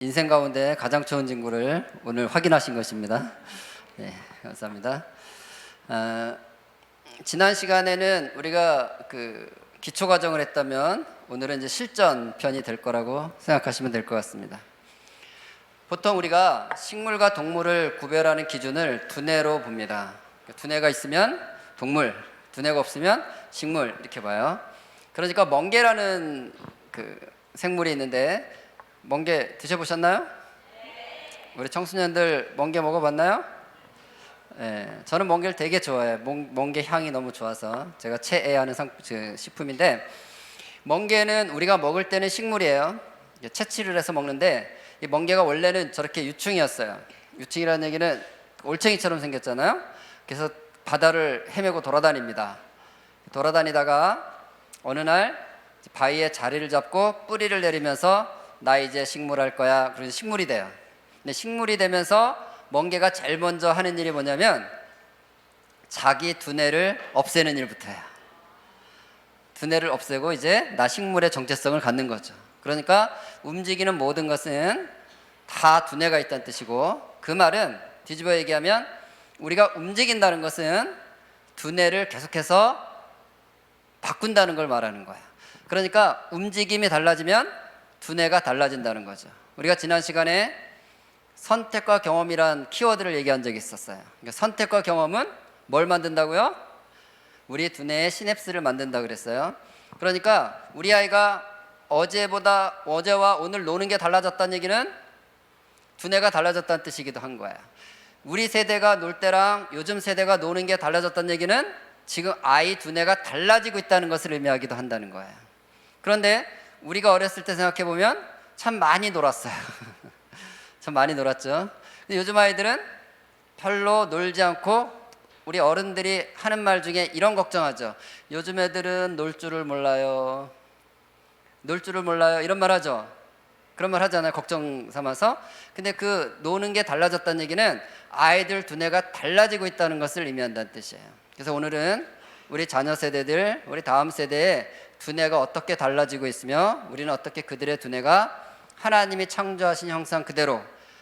인생 가운데 가장 좋은 친구를 오늘 확인하신 것입니다. 네, 감사합니다. 지난 시간에는 우리가 기초 과정을 했다면 오늘은 이제 실전 편이 될 거라고 생각하시면 될 것 같습니다. 보통 우리가 식물과 동물을 구별하는 기준을 두뇌로 봅니다. 두뇌가 있으면 동물, 두뇌가 없으면 식물 이렇게 봐요. 그러니까 멍게라는 생물이 있는데 멍게 드셔보셨나요? 우리 청소년들 멍게 먹어봤나요? 네, 저는 멍게를 되게 좋아해요. 멍게 향이 너무 좋아서 제가 최애하는 식품인데, 멍게는 우리가 먹을 때는 식물이에요. 채취를 해서 먹는데 이 멍게가 원래는 저렇게 유충이었어요. 유충이라는 얘기는 올챙이처럼 생겼잖아요. 그래서 바다를 헤매고 돌아다닙니다. 돌아다니다가 어느 날 바위에 자리를 잡고 뿌리를 내리면서 나 이제 식물할 거야. 그래서 식물이 돼요. 근데 식물이 되면서 멍게가 제일 먼저 하는 일이 뭐냐면 자기 두뇌를 없애는 일부터 해요. 두뇌를 없애고 이제 나 식물의 정체성을 갖는 거죠. 그러니까 움직이는 모든 것은 다 두뇌가 있다는 뜻이고, 그 말은 뒤집어 얘기하면 우리가 움직인다는 것은 두뇌를 계속해서 바꾼다는 걸 말하는 거예요. 그러니까 움직임이 달라지면 두뇌가 달라진다는 거죠. 우리가 지난 시간에 선택과 경험이란 키워드를 얘기한 적이 있었어요. 그러니까 선택과 경험은 뭘 만든다고요? 우리 두뇌의 시냅스를 만든다 그랬어요. 그러니까 우리 아이가 어제와 오늘 노는 게 달라졌다는 얘기는 두뇌가 달라졌다는 뜻이기도 한 거예요. 우리 세대가 놀 때랑 요즘 세대가 노는 게 달라졌다는 얘기는 지금 아이 두뇌가 달라지고 있다는 것을 의미하기도 한다는 거예요. 그런데 우리가 어렸을 때 생각해 보면 참 많이 놀았어요. 참 많이 놀았죠. 근데 요즘 아이들은 별로 놀지 않고 우리 어른들이 하는 말 중에 이런 걱정하죠. 요즘 애들은 놀 줄을 몰라요. 놀 줄을 몰라요. 이런 말 하죠. 그런 말 하잖아요. 걱정 삼아서. 근데 노는 게 달라졌다는 얘기는 아이들 두뇌가 달라지고 있다는 것을 의미한다는 뜻이에요. 그래서 오늘은 우리 자녀 세대들, 우리 다음 세대의 두뇌가 어떻게 달라지고 있으며 우리는 어떻게 그들의 두뇌가 하나님이 창조하신 형상 그대로,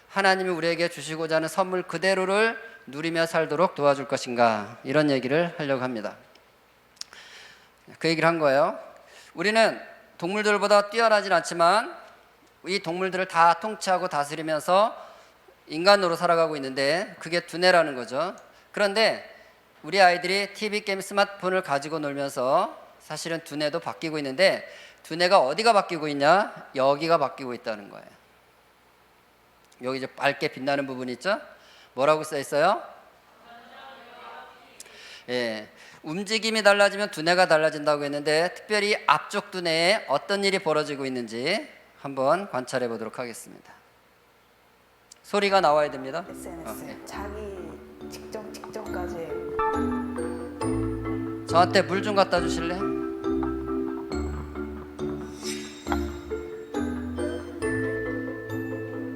하나님이 우리에게 주시고자 하는 선물 그대로를 누리며 살도록 도와줄 것인가, 이런 얘기를 하려고 합니다. 그 얘기를 한 거예요. 우리는 동물들보다 뛰어나진 않지만 이 동물들을 다 통치하고 다스리면서 인간으로 살아가고 있는데 그게 두뇌라는 거죠. 그런데 우리 아이들이 TV 게임, 스마트폰을 가지고 놀면서 사실은 두뇌도 바뀌고 있는데, 두뇌가 어디가 바뀌고 있냐? 여기가 바뀌고 있다는 거예요. 여기 이제 밝게 빛나는 부분이 있죠? 뭐라고 써 있어요? 예, 움직임이 달라지면 두뇌가 달라진다고 했는데, 특별히 앞쪽 두뇌에 어떤 일이 벌어지고 있는지 한번 관찰해 보도록 하겠습니다. 소리가 나와야 됩니다. SNS 예. 자기 직전까지. 저한테 물 좀 갖다 주실래?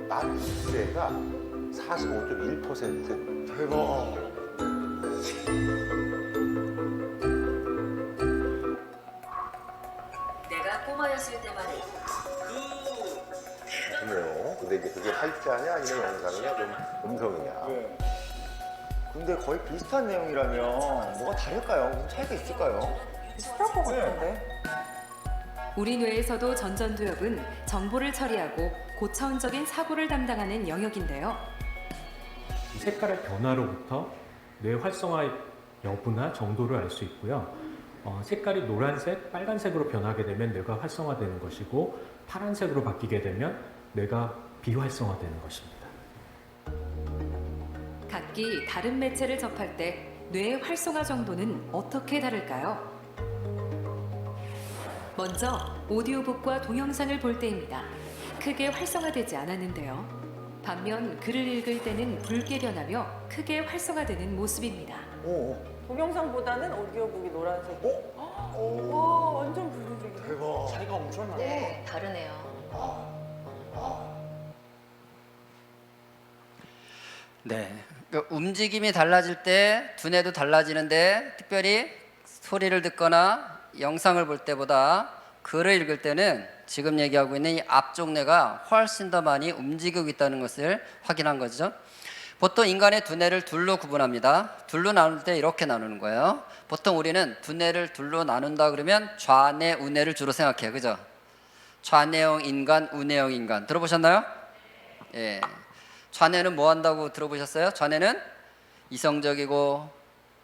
만수세가 45.1%. 대박. 내가 꼬마였을 때만 해도 그래요. 근데 이제 그게 활자냐 아니면 영상이냐 좀 음성이냐. 네. 근데 거의 비슷한 내용이라면 뭐가 다를까요? 무슨 차이가 있을까요? 비슷할 것 같은데. 우리 뇌에서도 전전두엽은 정보를 처리하고 고차원적인 사고를 담당하는 영역인데요. 이 색깔의 변화로부터 뇌 활성화 여부나 정도를 알 수 있고요. 색깔이 노란색, 빨간색으로 변하게 되면 뇌가 활성화되는 것이고, 파란색으로 바뀌게 되면 뇌가 비활성화되는 것입니다. 각기 다른 매체를 접할 때 뇌의 활성화 정도는 어떻게 다를까요? 먼저 오디오북과 동영상을 볼 때입니다. 크게 활성화되지 않았는데요. 반면 글을 읽을 때는 붉게 변하며 크게 활성화되는 모습입니다. 오, 동영상보다는 오디오북이 노란색. 오, 와, 완전 블루색이네. 대박. 차이가 엄청나네. 네, 다르네요. 네, 움직임이 달라질 때 두뇌도 달라지는데, 특별히 소리를 듣거나 영상을 볼 때보다 글을 읽을 때는 지금 얘기하고 있는 이 앞쪽 뇌가 훨씬 더 많이 움직이고 있다는 것을 확인한 거죠. 보통 인간의 두뇌를 둘로 구분합니다. 둘로 나눌 때 이렇게 나누는 거예요. 보통 우리는 두뇌를 둘로 나눈다 그러면 좌뇌, 우뇌를 주로 생각해요. 그죠? 좌뇌형 인간, 우뇌형 인간. 들어보셨나요? 예. 좌뇌는 뭐 한다고 들어보셨어요? 좌뇌는 이성적이고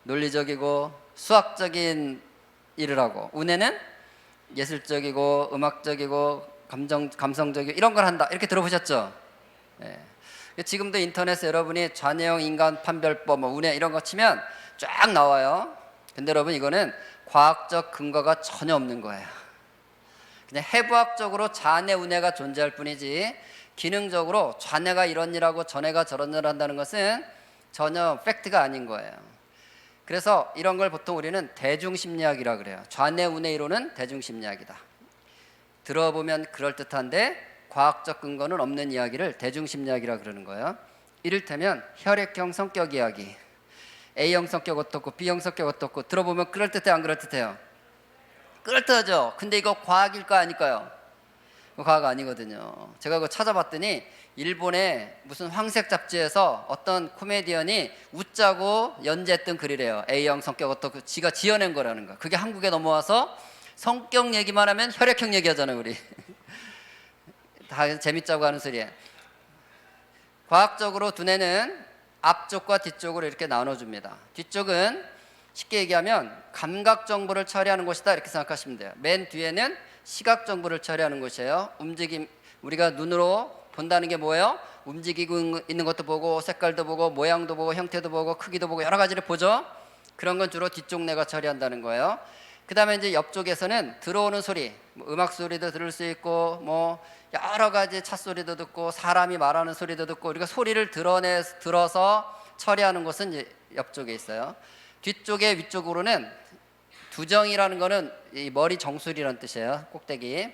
논리적이고 수학적인 일을 하고, 우뇌는 예술적이고 음악적이고 감성적이고 이런 걸 한다. 이렇게 들어보셨죠? 예. 지금도 인터넷에 여러분이 좌뇌형 인간 판별법, 뭐 우뇌 이런 거 치면 쫙 나와요. 근데 여러분 이거는 과학적 근거가 전혀 없는 거예요. 그냥 해부학적으로 좌뇌 우뇌가 존재할 뿐이지 기능적으로 좌뇌가 이런 일하고 전뇌가 저런 일을 한다는 것은 전혀 팩트가 아닌 거예요. 그래서 이런 걸 보통 우리는 대중심리학이라 그래요. 좌뇌 우뇌 이론은 대중심리학이다. 들어보면 그럴듯한데 과학적 근거는 없는 이야기를 대중심리학이라 그러는 거예요. 이를테면 혈액형 성격 이야기. A형 성격 어떻고 B형 성격 어떻고 들어보면 그럴듯해 안 그럴듯해요? 그럴듯하죠. 근데 이거 과학일까 아닐까요? 과학 아니거든요. 제가 그거 찾아봤더니 일본의 무슨 황색 잡지에서 어떤 코미디언이 웃자고 연재했던 글이래요. A형 성격 어떻고 지가 지어낸 거라는 거. 그게 한국에 넘어와서 성격 얘기만 하면 혈액형 얘기하잖아요 우리. 다 재밌자고 하는 소리에. 과학적으로 두뇌는 앞쪽과 뒤쪽으로 이렇게 나눠줍니다. 뒤쪽은 쉽게 얘기하면 감각 정보를 처리하는 곳이다 이렇게 생각하시면 돼요. 맨 뒤에는 시각 정보를 처리하는 곳이에요. 움직임, 우리가 눈으로 본다는 게 뭐예요? 움직이고 있는 것도 보고 색깔도 보고 모양도 보고 형태도 보고 크기도 보고 여러 가지를 보죠. 그런 건 주로 뒤쪽 뇌가 처리한다는 거예요. 그 다음에 이제 옆쪽에서는 들어오는 소리, 뭐 음악 소리도 들을 수 있고 뭐 여러 가지 차 소리도 듣고 사람이 말하는 소리도 듣고 우리가 소리를 들어서 처리하는 곳은 이제 옆쪽에 있어요. 뒤쪽에 위쪽으로는 두정이라는 거는 이 머리 정수리라는 뜻이에요. 꼭대기.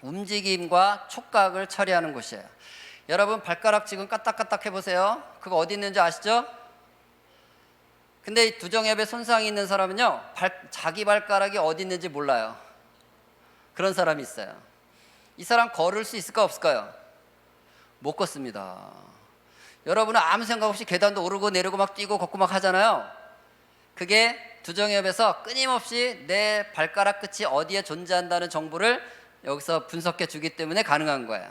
움직임과 촉각을 처리하는 곳이에요. 여러분 발가락 지금 까딱까딱 해보세요. 그거 어디 있는지 아시죠? 근데 이 두정엽에 손상이 있는 사람은요 자기 발가락이 어디 있는지 몰라요. 그런 사람이 있어요. 이 사람 걸을 수 있을까 없을까요? 못 걷습니다. 여러분은 아무 생각 없이 계단도 오르고 내리고 막 뛰고 걷고 막 하잖아요. 그게 두정엽에서 끊임없이 내 발가락 끝이 어디에 존재한다는 정보를 여기서 분석해 주기 때문에 가능한 거예요.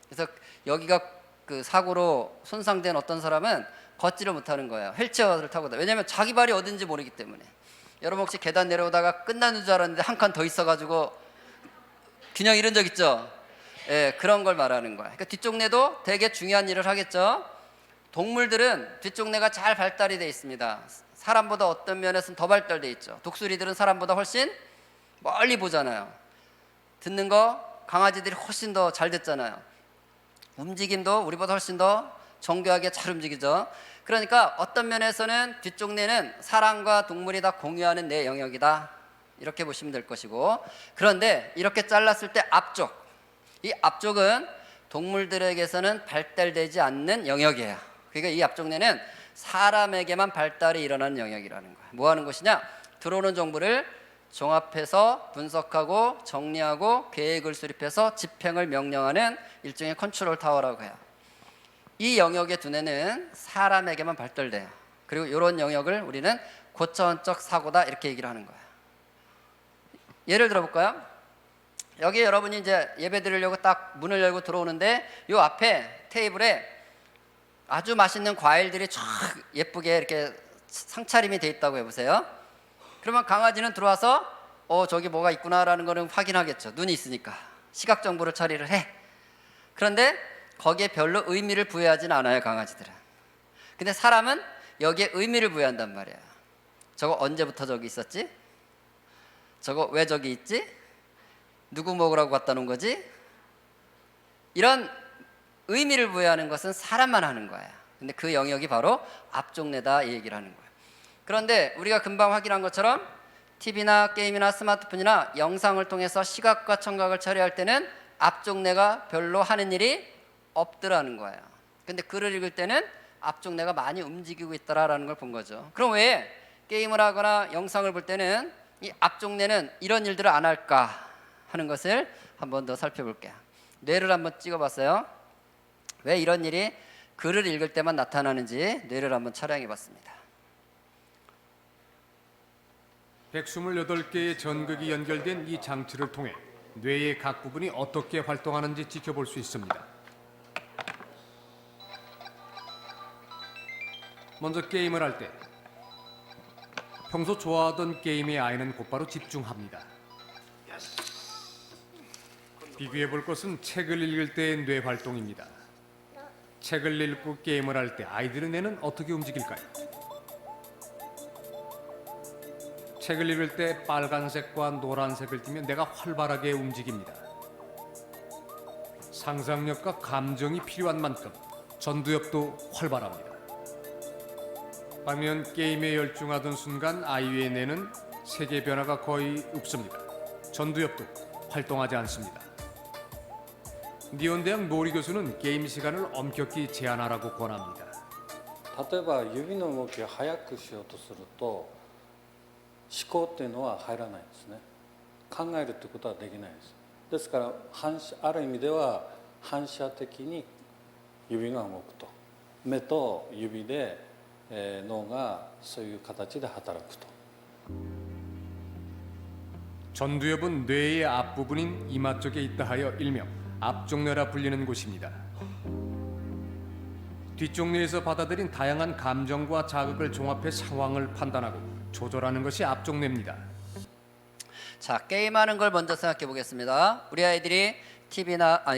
그래서 여기가 그 사고로 손상된 어떤 사람은 걷지를 못하는 거예요. 휠체어를 타고. 왜냐하면 자기 발이 어딘지 모르기 때문에. 여러분 혹시 계단 내려오다가 끝나는 줄 알았는데 한 칸 더 있어가지고 균형 잃은 적 있죠? 예, 그런 걸 말하는 거야. 그러니까 뒤쪽 뇌도 되게 중요한 일을 하겠죠. 동물들은 뒤쪽 뇌가 잘 발달이 돼 있습니다. 사람보다 어떤 면에서는 더 발달돼 있죠. 독수리들은 사람보다 훨씬 멀리 보잖아요. 듣는 거 강아지들이 훨씬 더 잘 듣잖아요. 움직임도 우리보다 훨씬 더 정교하게 잘 움직이죠. 그러니까 어떤 면에서는 뒤쪽 뇌는 사람과 동물이 다 공유하는 뇌 영역이다 이렇게 보시면 될 것이고, 그런데 이렇게 잘랐을 때 앞쪽, 이 앞쪽은 동물들에게서는 발달되지 않는 영역이에요. 그러니까 이 앞쪽 뇌는 사람에게만 발달이 일어나는 영역이라는 거예요. 뭐 하는 것이냐? 들어오는 정보를 종합해서 분석하고 정리하고 계획을 수립해서 집행을 명령하는 일종의 컨트롤 타워라고 해요. 이 영역의 두뇌는 사람에게만 발달돼요. 그리고 이런 영역을 우리는 고차원적 사고다 이렇게 얘기를 하는 거예요. 예를 들어볼까요? 여기 여러분이 이제 예배 드리려고 딱 문을 열고 들어오는데 이 앞에 테이블에 아주 맛있는 과일들이 쫙 예쁘게 이렇게 상차림이 돼 있다고 해보세요. 그러면 강아지는 들어와서 저기 뭐가 있구나라는 거는 확인하겠죠. 눈이 있으니까 시각 정보를 처리를 해. 그런데 거기에 별로 의미를 부여하진 않아요, 강아지들은. 근데 사람은 여기에 의미를 부여한단 말이야. 저거 언제부터 저기 있었지? 저거 왜 저기 있지? 누구 먹으라고 갖다 놓은 거지? 이런 의미를 부여하는 것은 사람만 하는 거야. 근데 그 영역이 바로 앞쪽 뇌다 이 얘기를 하는 거야. 그런데 우리가 금방 확인한 것처럼 TV나 게임이나 스마트폰이나 영상을 통해서 시각과 청각을 처리할 때는 앞쪽 뇌가 별로 하는 일이 없더라는 거예요. 근데 글을 읽을 때는 앞쪽 뇌가 많이 움직이고 있다라는 걸 본 거죠. 그럼 왜 게임을 하거나 영상을 볼 때는 이 앞쪽 뇌는 이런 일들을 안 할까? 하는 것을 한 번 더 살펴볼게요. 뇌를 한번 찍어봤어요. 왜 이런 일이 글을 읽을 때만 나타나는지 뇌를 한번 촬영해봤습니다. 128개의 전극이 연결된 이 장치를 통해 뇌의 각 부분이 어떻게 활동하는지 지켜볼 수 있습니다. 먼저 게임을 할 때 평소 좋아하던 게임의 아이는 곧바로 집중합니다. 비교해 볼 것은 책을 읽을 때의 뇌 활동입니다. 책을 읽고 게임을 할 때 아이들의 뇌는 어떻게 움직일까요? 책을 읽을 때 빨간색과 노란색을 띠면 뇌가 활발하게 움직입니다. 상상력과 감정이 필요한 만큼 전두엽도 활발합니다. 반면 게임에 열중하던 순간 아이의 뇌는 세계 변화가 거의 없습니다. 전두엽도 활동하지 않습니다. 니온대학 노리 교수는 게임 시간을 엄격히 제한하라고 권합니다. 例えば指の動きを速くしようとすると思考っていうのは入らないんですね。考えるってことはできないです。ですからある意味では反射的に指が動くと、目と指で、脳がそういう形で働くと。 전두엽은 뇌의 앞부분인 이마 쪽에 있다 하여 일명 앞쪽뇌라 불리는 곳입니다. 뒤쪽 뇌에서 받아들인 다양한 감정과 자극을 종합해 상황을 판단하고 조절하는 것이 앞쪽 뇌입니다. 자, 게임하는 걸 먼저 생각해 보겠습니다. 우리 아이들이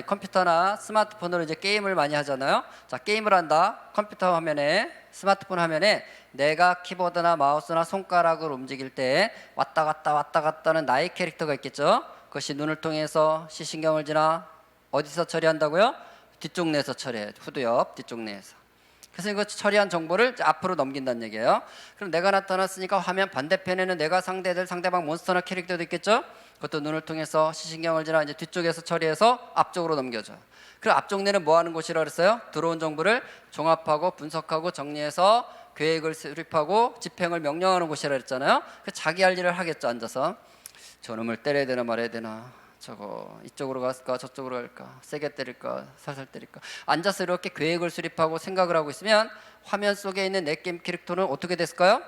컴퓨터나 스마트폰으로 이제 게임을 많이 하잖아요. 자, 게임을 한다. 컴퓨터 화면에, 스마트폰 화면에 내가 키보드나 마우스나 손가락을 움직일 때 왔다 갔다 하는 나의 캐릭터가 있겠죠. 그것이 눈을 통해서 시신경을 지나 어디서 처리한다고요? 뒤쪽 뇌에서 처리해요. 후두엽 뒤쪽 뇌에서. 그래서 이거 처리한 정보를 앞으로 넘긴다는 얘기예요. 그럼 내가 나타났으니까 화면 반대편에는 내가 상대방 몬스터나 캐릭터도 있겠죠. 그것도 눈을 통해서 시신경을 지나 이제 뒤쪽에서 처리해서 앞쪽으로 넘겨줘. 그럼 앞쪽 뇌는 뭐 하는 곳이라고 그랬어요? 들어온 정보를 종합하고 분석하고 정리해서 계획을 수립하고 집행을 명령하는 곳이라 그랬잖아요. 그 자기 할 일을 하겠죠. 앉아서 저놈을 때려야 되나 말아야 되나, 저거 이쪽으로 갈까 저쪽으로 갈까, 세게 때릴까 살살 때릴까, 앉아서 이렇게 계획을 수립하고 생각을 하고 있으면 화면 속에 있는 내 게임 캐릭터는 어떻게 됐을까요?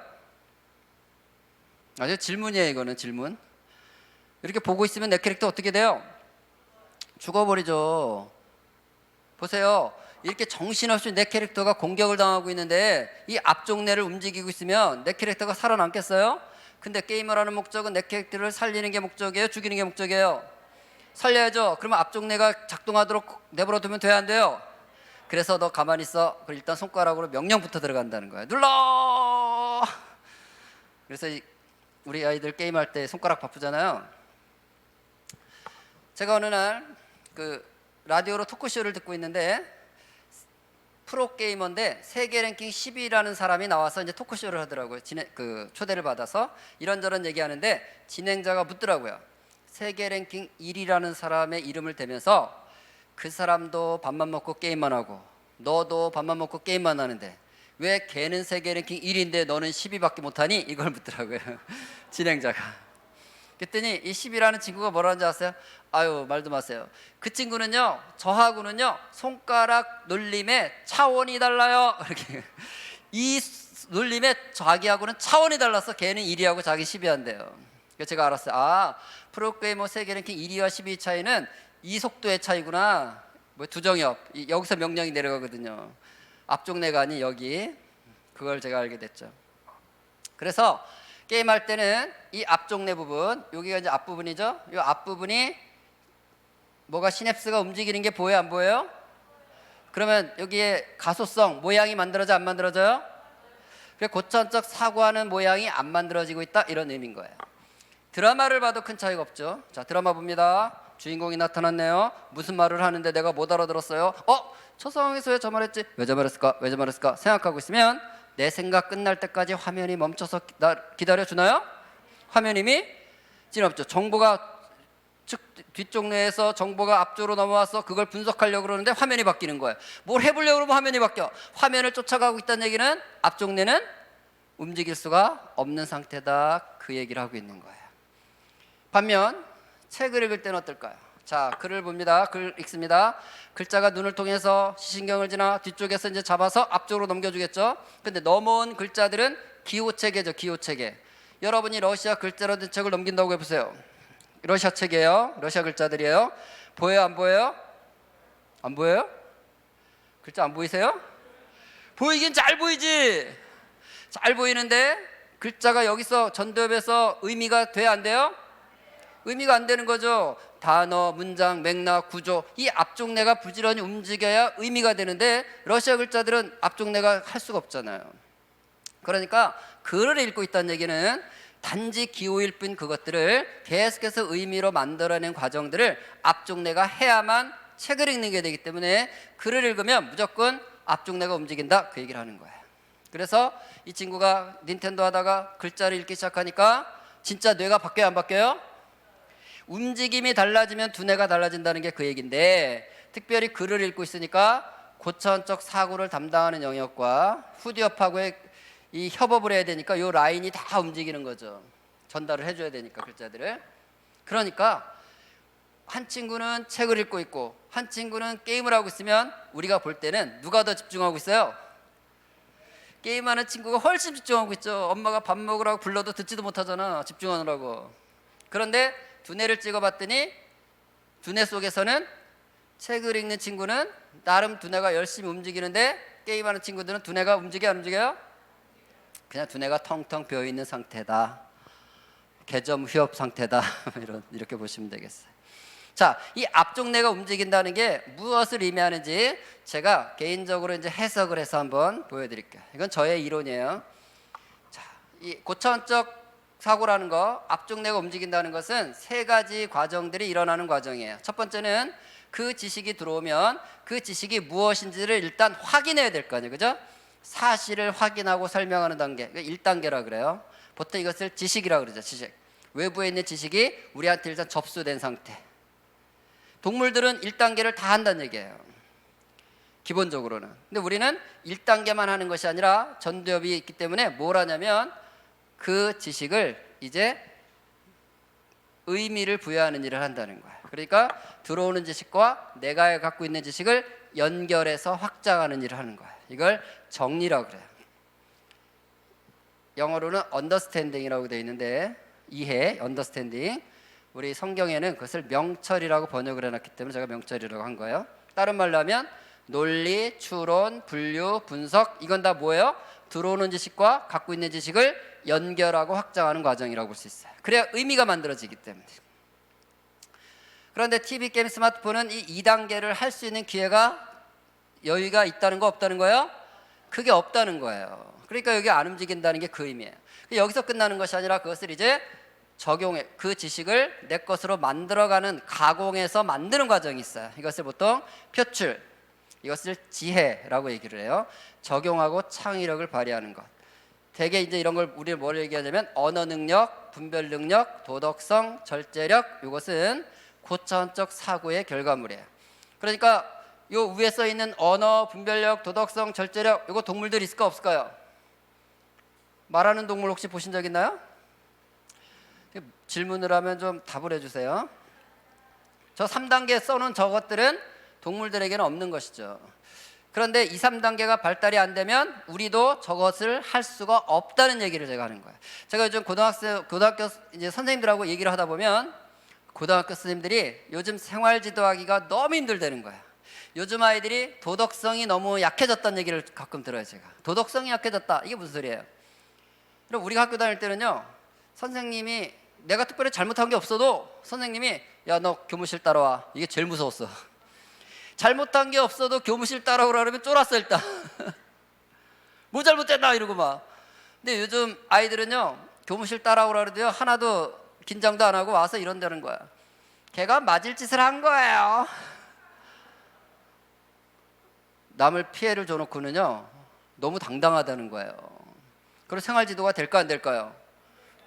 아주 질문이에요. 이거는 질문. 이렇게 보고 있으면 내 캐릭터 어떻게 돼요? 죽어버리죠. 보세요. 이렇게 정신없이 내 캐릭터가 공격을 당하고 있는데 이 앞쪽 뇌를 움직이고 있으면 내 캐릭터가 살아남겠어요? 근데 게임을 하는 목적은 내 캐릭터를 살리는 게 목적이에요? 죽이는 게 목적이에요? 살려야죠. 그러면 앞쪽 뇌가 작동하도록 내버려 두면 돼야 안 돼요? 그래서 너 가만히 있어. 그럼 일단 손가락으로 명령부터 들어간다는 거야. 눌러! 그래서 우리 아이들 게임할 때 손가락 바쁘잖아요. 제가 어느 날 그 라디오로 토크쇼를 듣고 있는데 프로게이머인데 세계 랭킹 10위라는 사람이 나와서 이제 토크쇼를 하더라고요. 초대를 받아서 이런저런 얘기하는데 진행자가 묻더라고요. 세계 랭킹 1위라는 사람의 이름을 대면서 그 사람도 밥만 먹고 게임만 하고 너도 밥만 먹고 게임만 하는데 왜 걔는 세계 랭킹 1위인데 너는 10위밖에 못하니? 이걸 묻더라고요. 진행자가. 그랬더니 이 10위라는 친구가 뭐라는지 아세요? 아유, 말도 마세요. 그 친구는요, 저하고는요 손가락 눌림의 차원이 달라요. 이렇게 이 눌림의 자기하고는 차원이 달라서 걔는 1위하고 자기 10위 한대요. 그래서 제가 알았어요. 아, 프로게이머 세계 랭킹 1위와 10위 차이는 이 속도의 차이구나. 뭐 두정엽, 여기서 명령이 내려가거든요. 앞쪽 뇌가 아닌 여기. 그걸 제가 알게 됐죠. 그래서 게임할 때는 이 앞쪽 뇌 부분, 여기가 이제 앞부분이죠. 이 앞부분이 뭐가 시냅스가 움직이는 게 보여요, 안 보여요? 그러면 여기에 가소성, 모양이 만들어져, 안 만들어져요? 그래, 고차원적 사고하는 모양이 안 만들어지고 있다, 이런 의미인 거예요. 드라마를 봐도 큰 차이가 없죠. 자, 드라마 봅니다. 주인공이 나타났네요. 무슨 말을 하는데 내가 못 알아들었어요. 저 상황에서 왜 저 말했지? 왜 저 말했을까? 왜 저 말했을까? 생각하고 있으면 내 생각 끝날 때까지 화면이 멈춰서 기다려주나요? 화면 이미 지났죠. 정보가 뒤쪽 뇌에서 정보가 앞쪽으로 넘어와서 그걸 분석하려고 그러는데 화면이 바뀌는 거예요. 뭘 해보려고 그러면 화면이 바뀌어. 화면을 쫓아가고 있다는 얘기는 앞쪽 뇌는 움직일 수가 없는 상태다, 그 얘기를 하고 있는 거예요. 반면 책을 읽을 때는 어떨까요? 자, 글을 봅니다. 글 읽습니다. 글자가 눈을 통해서 시신경을 지나 뒤쪽에서 이제 잡아서 앞쪽으로 넘겨주겠죠. 근데 넘어온 글자들은 기호체계죠. 기호체계. 여러분이 러시아 글자로 된 책을 넘긴다고 해보세요. 러시아 책이에요. 러시아 글자들이에요. 보여요? 안 보여요? 안 보여요? 글자 안 보이세요? 보이긴 잘 보이지. 잘 보이는데 글자가 여기서 전두엽에서 의미가 돼야 안 돼요? 의미가 안 되는 거죠. 단어, 문장, 맥락, 구조, 이 앞쪽내가 부지런히 움직여야 의미가 되는데 러시아 글자들은 앞쪽내가 할 수가 없잖아요. 그러니까 글을 읽고 있다는 얘기는 단지 기호일 뿐 그것들을 계속해서 의미로 만들어낸 과정들을 앞쪽내가 해야만 책을 읽는 게 되기 때문에 글을 읽으면 무조건 앞쪽내가 움직인다, 그 얘기를 하는 거예요. 그래서 이 친구가 닌텐도 하다가 글자를 읽기 시작하니까 진짜 뇌가 바뀌어요, 안 바뀌어요? 움직임이 달라지면 두뇌가 달라진다는 게 그 얘기인데, 특별히 글을 읽고 있으니까 고차원적 사고를 담당하는 영역과 후디업하고의 이 협업을 해야 되니까 이 라인이 다 움직이는 거죠. 전달을 해줘야 되니까 글자들을. 그러니까 한 친구는 책을 읽고 있고 한 친구는 게임을 하고 있으면 우리가 볼 때는 누가 더 집중하고 있어요? 게임하는 친구가 훨씬 집중하고 있죠. 엄마가 밥 먹으라고 불러도 듣지도 못하잖아, 집중하느라고. 그런데 두뇌를 찍어봤더니 두뇌 속에서는 책을 읽는 친구는 나름 두뇌가 열심히 움직이는데 게임하는 친구들은 두뇌가 움직여 안 움직여요? 그냥 두뇌가 텅텅 비어있는 상태다, 개점 휴업 상태다 이렇게 보시면 되겠어요. 자, 이 앞쪽 뇌가 움직인다는 게 무엇을 의미하는지 제가 개인적으로 이제 해석을 해서 한번 보여드릴게요. 이건 저의 이론이에요. 자, 이 고차원적 사고라는 거, 앞쪽 뇌가 움직인다는 것은 세 가지 과정들이 일어나는 과정이에요. 첫 번째는 그 지식이 들어오면 그 지식이 무엇인지를 일단 확인해야 될 거 아니에요, 그죠? 사실을 확인하고 설명하는 단계, 1단계라 그래요. 보통 이것을 지식이라고 그러죠. 지식. 외부에 있는 지식이 우리한테 일단 접수된 상태. 동물들은 1단계를 다 한다는 얘기예요, 기본적으로는. 근데 우리는 1단계만 하는 것이 아니라 전두엽이 있기 때문에 뭘 하냐면 그 지식을 이제 의미를 부여하는 일을 한다는 거예요. 그러니까 들어오는 지식과 내가 갖고 있는 지식을 연결해서 확장하는 일을 하는 거예요. 이걸 정리라고 그래요. 영어로는 understanding이라고 되어 있는데, 이해, understanding. 우리 성경에는 그것을 명철이라고 번역을 해놨기 때문에 제가 명철이라고 한 거예요. 다른 말로 하면 논리, 추론, 분류, 분석, 이건 다 뭐예요? 들어오는 지식과 갖고 있는 지식을 연결하고 확장하는 과정이라고 볼 수 있어요. 그래야 의미가 만들어지기 때문에. 그런데 TV, 게임, 스마트폰은 이 2단계를 할 수 있는 기회가, 여유가 있다는 거 없다는 거예요? 그게 없다는 거예요. 그러니까 여기 안 움직인다는 게 그 의미예요. 여기서 끝나는 것이 아니라 그것을 이제 적용해, 그 지식을 내 것으로 만들어가는, 가공해서 만드는 과정이 있어요. 이것을 보통 표출, 이것을 지혜라고 얘기를 해요. 적용하고 창의력을 발휘하는 것. 대개 이제 이런 걸 우리는 뭘 얘기하냐면 언어 능력, 분별 능력, 도덕성, 절제력, 이것은 고차원적 사고의 결과물이에요. 그러니까 요 위에 써 있는 언어, 분별력, 도덕성, 절제력, 이거 동물들 있을까 없을까요? 말하는 동물 혹시 보신 적 있나요? 질문을 하면 좀 답을 해주세요. 저 3단계 써놓은 저것들은 동물들에게는 없는 것이죠. 그런데 2, 3단계가 발달이 안 되면 우리도 저것을 할 수가 없다는 얘기를 제가 하는 거예요. 제가 요즘 고등학교 이제 선생님들하고 얘기를 하다 보면 고등학교 선생님들이 요즘 생활 지도하기가 너무 힘들다는 거예요. 요즘 아이들이 도덕성이 너무 약해졌다는 얘기를 가끔 들어요, 제가. 도덕성이 약해졌다, 이게 무슨 소리예요? 그럼 우리가 학교 다닐 때는요, 선생님이 내가 특별히 잘못한 게 없어도 선생님이 야, 너 교무실 따라와, 이게 제일 무서웠어. 잘못한 게 없어도 교무실 따라오라 그러면 쫄았어, 일단. 뭐 잘못됐나 이러고 막. 근데 요즘 아이들은요, 교무실 따라오라 그래도요, 하나도 긴장도 안 하고 와서 이런다는 거야. 걔가 맞을 짓을 한 거예요. 남을 피해를 줘놓고는요, 너무 당당하다는 거예요. 그리고 생활 지도가 될까 안 될까요?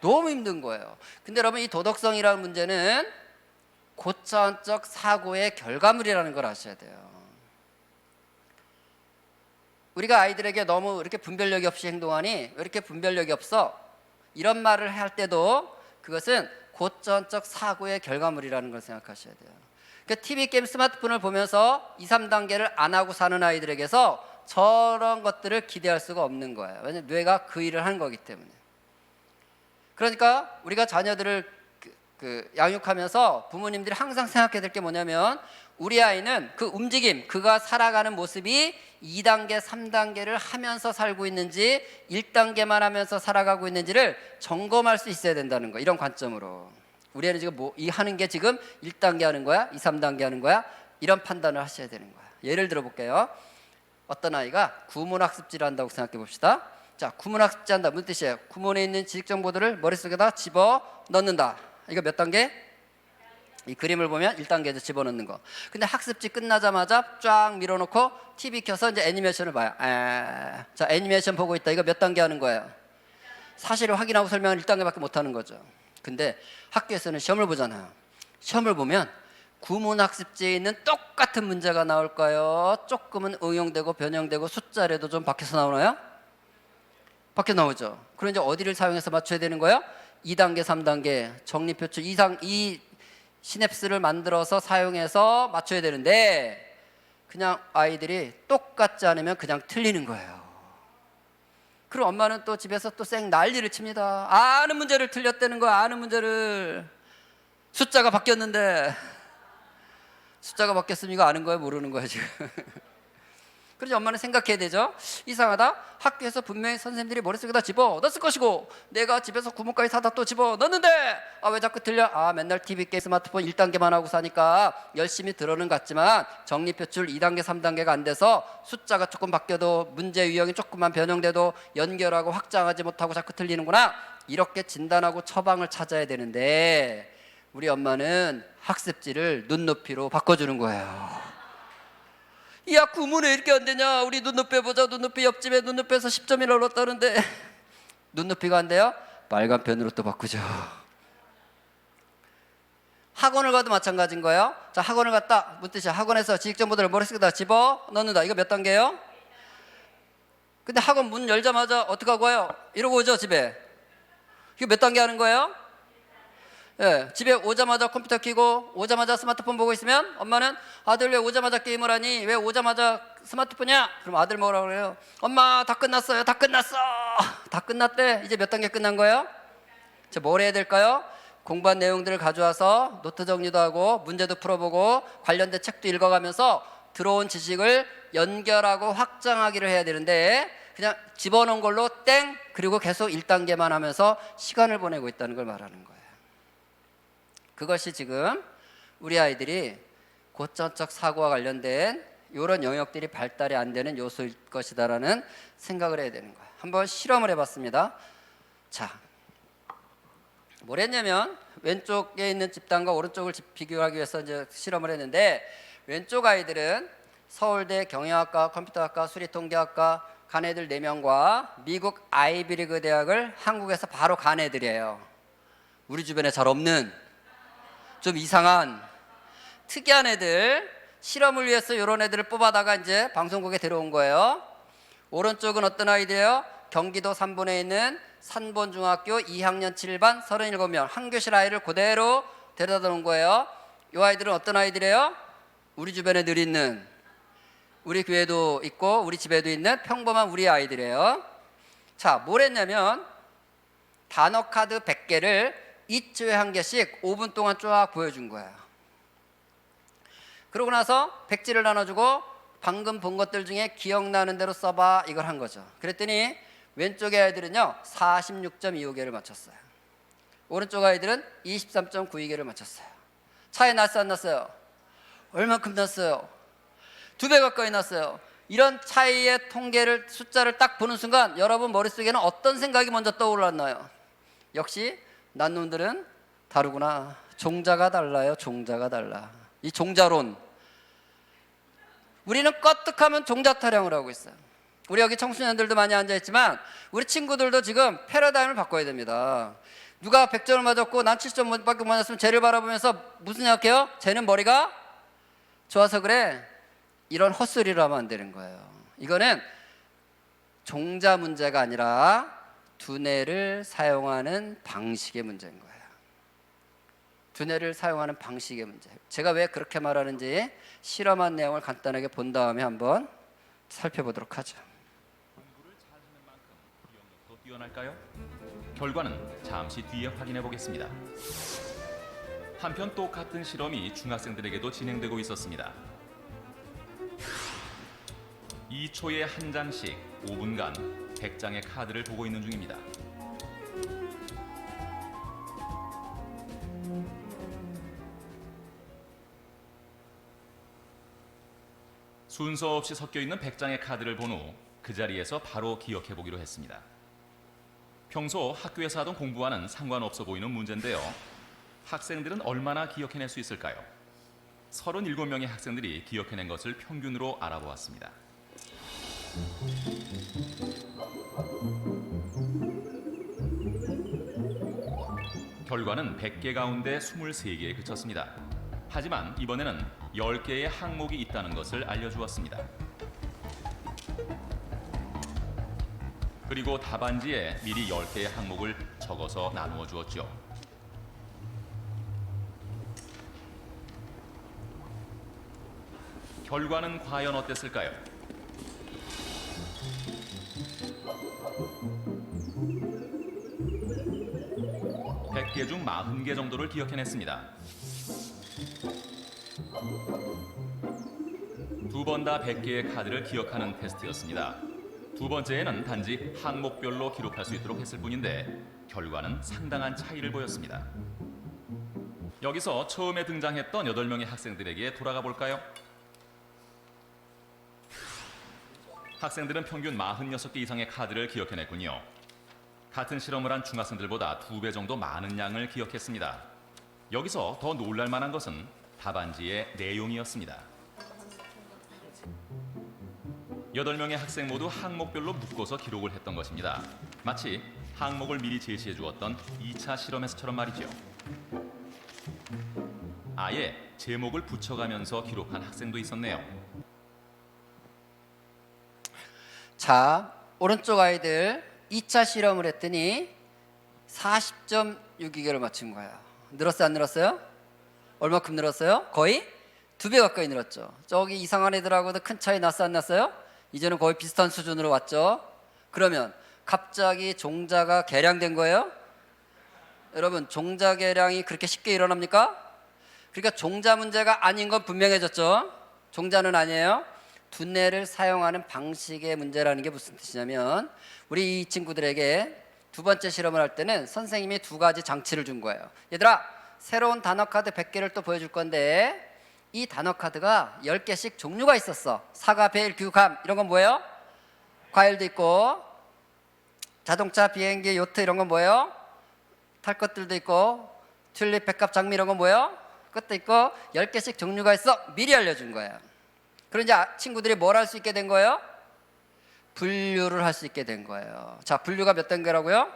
너무 힘든 거예요. 근데 여러분, 이 도덕성이라는 문제는 고차원적 사고의 결과물이라는 걸 아셔야 돼요. 우리가 아이들에게 너무 이렇게 분별력이 없이 행동하니 왜 이렇게 분별력이 없어? 이런 말을 할 때도 그것은 고전적 사고의 결과물이라는 걸 생각하셔야 돼요. 그러니까 TV 게임, 스마트폰을 보면서 2, 3단계를 안 하고 사는 아이들에게서 저런 것들을 기대할 수가 없는 거예요. 왜냐하면 뇌가 그 일을 하는 거기 때문에. 그러니까 우리가 자녀들을 양육하면서 부모님들이 항상 생각해야 될 게 뭐냐면 우리 아이는 그 움직임, 그가 살아가는 모습이 2단계, 3단계를 하면서 살고 있는지 1단계만 하면서 살아가고 있는지를 점검할 수 있어야 된다는 거. 이런 관점으로. 우리 애는 지금 이 하는 게 지금 1단계 하는 거야? 2, 3단계 하는 거야? 이런 판단을 하셔야 되는 거야. 예를 들어 볼게요. 어떤 아이가 구문학습지를 한다고 생각해 봅시다. 자, 구문학습지 한다. 무슨 뜻이에요? 구문에 있는 지식정보들을 머릿속에다 집어 넣는다. 이거 몇 단계? 이 그림을 보면 1단계에서 집어넣는 거. 근데 학습지 끝나자마자 쫙 밀어놓고 TV 켜서 이제 애니메이션을 봐요. 자, 애니메이션 보고 있다. 이거 몇 단계 하는 거예요? 사실을 확인하고 설명은 1단계밖에 못 하는 거죠. 근데 학교에서는 시험을 보잖아요. 시험을 보면 구문학습지에 있는 똑같은 문제가 나올까요? 조금은 응용되고 변형되고 숫자라도 좀 밖에서 나오나요? 밖에 나오죠. 그럼 이제 어디를 사용해서 맞춰야 되는 거예요? 2단계, 3단계 정리표출 이 시냅스를 만들어서 사용해서 맞춰야 되는데 그냥 아이들이 똑같지 않으면 그냥 틀리는 거예요. 그럼 엄마는 또 집에서 또 쌩 난리를 칩니다. 아는 문제를 틀렸다는 거야. 아는 문제를. 숫자가 바뀌었는데 숫자가 바뀌었으면 이거 아는 거야 모르는 거야 지금. 그래서 엄마는 생각해야 되죠. 이상하다. 학교에서 분명히 선생님들이 머릿속에다 집어 넣었을 것이고 내가 집에서 구멍가게 사다 또 집어 넣었는데 왜 자꾸 틀려? 맨날 TV 게임 스마트폰 1단계만 하고 사니까 열심히 들어는 갔지만 정리표출 2단계 3단계가 안 돼서 숫자가 조금 바뀌어도 문제 유형이 조금만 변형돼도 연결하고 확장하지 못하고 자꾸 틀리는구나. 이렇게 진단하고 처방을 찾아야 되는데 우리 엄마는 학습지를 눈높이로 바꿔주는 거예요. 야, 구문에 이렇게 안 되냐? 우리 눈높이 보자. 눈높이 옆집에 눈높이에서 10점이나 올랐다는데 눈높이가 안 돼요? 빨간 펜으로 또 바꾸죠. 학원을 가도 마찬가지인 거예요. 자, 학원을 갔다. 무슨 뜻이야? 학원에서 지식정보들을 머릿속에다 집어 넣는다. 이거 몇 단계예요? 근데 학원 문 열자마자 어떻게 하고 와요? 이러고 오죠, 집에. 이거 몇 단계 하는 거예요? 예, 집에 오자마자 컴퓨터 켜고 오자마자 스마트폰 보고 있으면 엄마는 아들 왜 오자마자 게임을 하니? 왜 오자마자 스마트폰이야? 그럼 아들 뭐라고 그래요? 엄마 다 끝났어요. 다 끝났어. 다 끝났대. 이제 몇 단계 끝난 거예요? 자, 뭘 해야 될까요? 공부한 내용들을 가져와서 노트 정리도 하고 문제도 풀어보고 관련된 책도 읽어가면서 들어온 지식을 연결하고 확장하기를 해야 되는데 그냥 집어넣은 걸로 땡 그리고 계속 1단계만 하면서 시간을 보내고 있다는 걸 말하는 거예요. 그것이 지금 우리 아이들이 고전적 사고와 관련된 이런 영역들이 발달이 안 되는 요소일 것이다라는 생각을 해야 되는 거예요. 한번 실험을 해봤습니다. 자, 뭘 했냐면 왼쪽에 있는 집단과 오른쪽을 비교하기 위해서 이제 실험을 했는데 왼쪽 아이들은 서울대 경영학과, 컴퓨터학과, 수리통계학과 간 애들 4명과 미국 아이비리그 대학을 한국에서 바로 간 애들이에요. 우리 주변에 잘 없는 좀 이상한 특이한 애들, 실험을 위해서 이런 애들을 뽑아다가 이제 방송국에 데려온 거예요. 오른쪽은 어떤 아이들이에요? 경기도 산본에 있는 산본중학교 2학년 7반 37명 한교실 아이를 그대로 데려다 놓은 거예요. 이 아이들은 어떤 아이들이에요? 우리 주변에 늘 있는, 우리 교회도 있고 우리 집에도 있는 평범한 우리 아이들이에요. 자, 뭘 했냐면 단어 카드 100개를 2초에 한 개씩 5분 동안 쫙 보여준 거예요. 그러고 나서 백지를 나눠주고 방금 본 것들 중에 기억나는 대로 써봐 이걸 한 거죠. 그랬더니 왼쪽의 아이들은요 46.25개를 맞췄어요. 오른쪽 아이들은 23.92개를 맞췄어요. 차이 났어 안 났어요? 얼만큼 났어요? 2배 가까이 났어요. 이런 차이의 통계를 숫자를 딱 보는 순간 여러분 머릿속에는 어떤 생각이 먼저 떠올랐나요? 역시 난 놈들은 다르구나. 종자가 달라요. 종자가 달라. 이 종자론. 우리는 껐득하면 종자 타령을 하고 있어요. 우리 여기 청소년들도 많이 앉아있지만 우리 친구들도 지금 패러다임을 바꿔야 됩니다. 누가 100점을 맞았고 난 70점밖에 못 맞았으면 쟤를 바라보면서 무슨 생각해요? 쟤는 머리가 좋아서 그래. 이런 헛소리를 하면 안 되는 거예요. 이거는 종자 문제가 아니라 두뇌를 사용하는 방식의 문제인 거예요. 두뇌를 사용하는 방식의 문제. 제가 왜 그렇게 말하는지 실험한 내용을 간단하게 본 다음에 한번 살펴보도록 하죠. 더 뛰어날까요? 결과는 잠시 뒤에 확인해 보겠습니다. 한편 똑같은 실험이 중학생들에게도 진행되고 있었습니다. 2초에 한 장씩 5분간 100장의 카드를 보고 있는 중입니다. 순서 없이 섞여 있는 100장의 카드를 본 후 그 자리에서 바로 기억해 보기로 했습니다. 평소 학교에서 하던 공부와는 상관없어 보이는 문제인데요. 학생들은 얼마나 기억해낼 수 있을까요? 37명의 학생들이 기억해낸 것을 평균으로 알아보았습니다. 결과는 100개 가운데 23개에 그쳤습니다. 하지만 이번에는 10개의 항목이 있다는 것을 알려주었습니다. 그리고 답안지에 미리 10개의 항목을 적어서 나누어 주었죠. 결과는 과연 어땠을까요? (100개) 중 40개 정도를 기억해냈습니다. 두 번 다 100개의 카드를 기억하는 테스트였습니다. 두 번째에는 단지 항목별로 기록할 수 있도록 했을 뿐인데 결과는 상당한 차이를 보였습니다. 여기서 처음에 등장했던 8명의 학생들에게 돌아가 볼까요? 학생들은 평균 46개 이상의 카드를 기억해냈군요. 같은 실험을 한 중학생들보다 2배 정도 많은 양을 기억했습니다. 여기서 더 놀랄 만한 것은 답안지의 내용이었습니다. 8명의 학생 모두 항목별로 묶어서 기록을 했던 것입니다. 마치 항목을 미리 제시해 주었던 2차 실험에서처럼 말이죠. 아예 제목을 붙여가면서 기록한 학생도 있었네요. 자, 오른쪽 아이들 2차 실험을 했더니 40.62개를 맞춘 거예요. 늘었어요, 안 늘었어요? 얼마큼 늘었어요? 거의 2배 가까이 늘었죠. 저기 이상한 애들하고도 큰 차이 났어, 안 났어요? 이제는 거의 비슷한 수준으로 왔죠. 그러면 갑자기 종자가 개량된 거예요? 여러분, 종자 개량이 그렇게 쉽게 일어납니까? 그러니까 종자 문제가 아닌 건 분명해졌죠. 종자는 아니에요. 두뇌를 사용하는 방식의 문제라는 게 무슨 뜻이냐면, 우리 이 친구들에게 두 번째 실험을 할 때는 선생님이 2가지 장치를 준 거예요. 얘들아, 새로운 단어 카드 100개를 또 보여줄 건데 이 단어 카드가 10개씩 종류가 있었어. 사과, 베일, 귤, 감, 이런 건 뭐예요? 과일도 있고, 자동차, 비행기, 요트, 이런 건 뭐예요? 탈 것들도 있고, 튤립, 백합, 장미, 이런 건 뭐예요? 그것도 있고, 10개씩 종류가 있어. 미리 알려준 거예요. 그럼 이제 친구들이 뭘 할 수 있게 된 거예요? 분류를 할 수 있게 된 거예요. 자, 분류가 몇 단계라고요?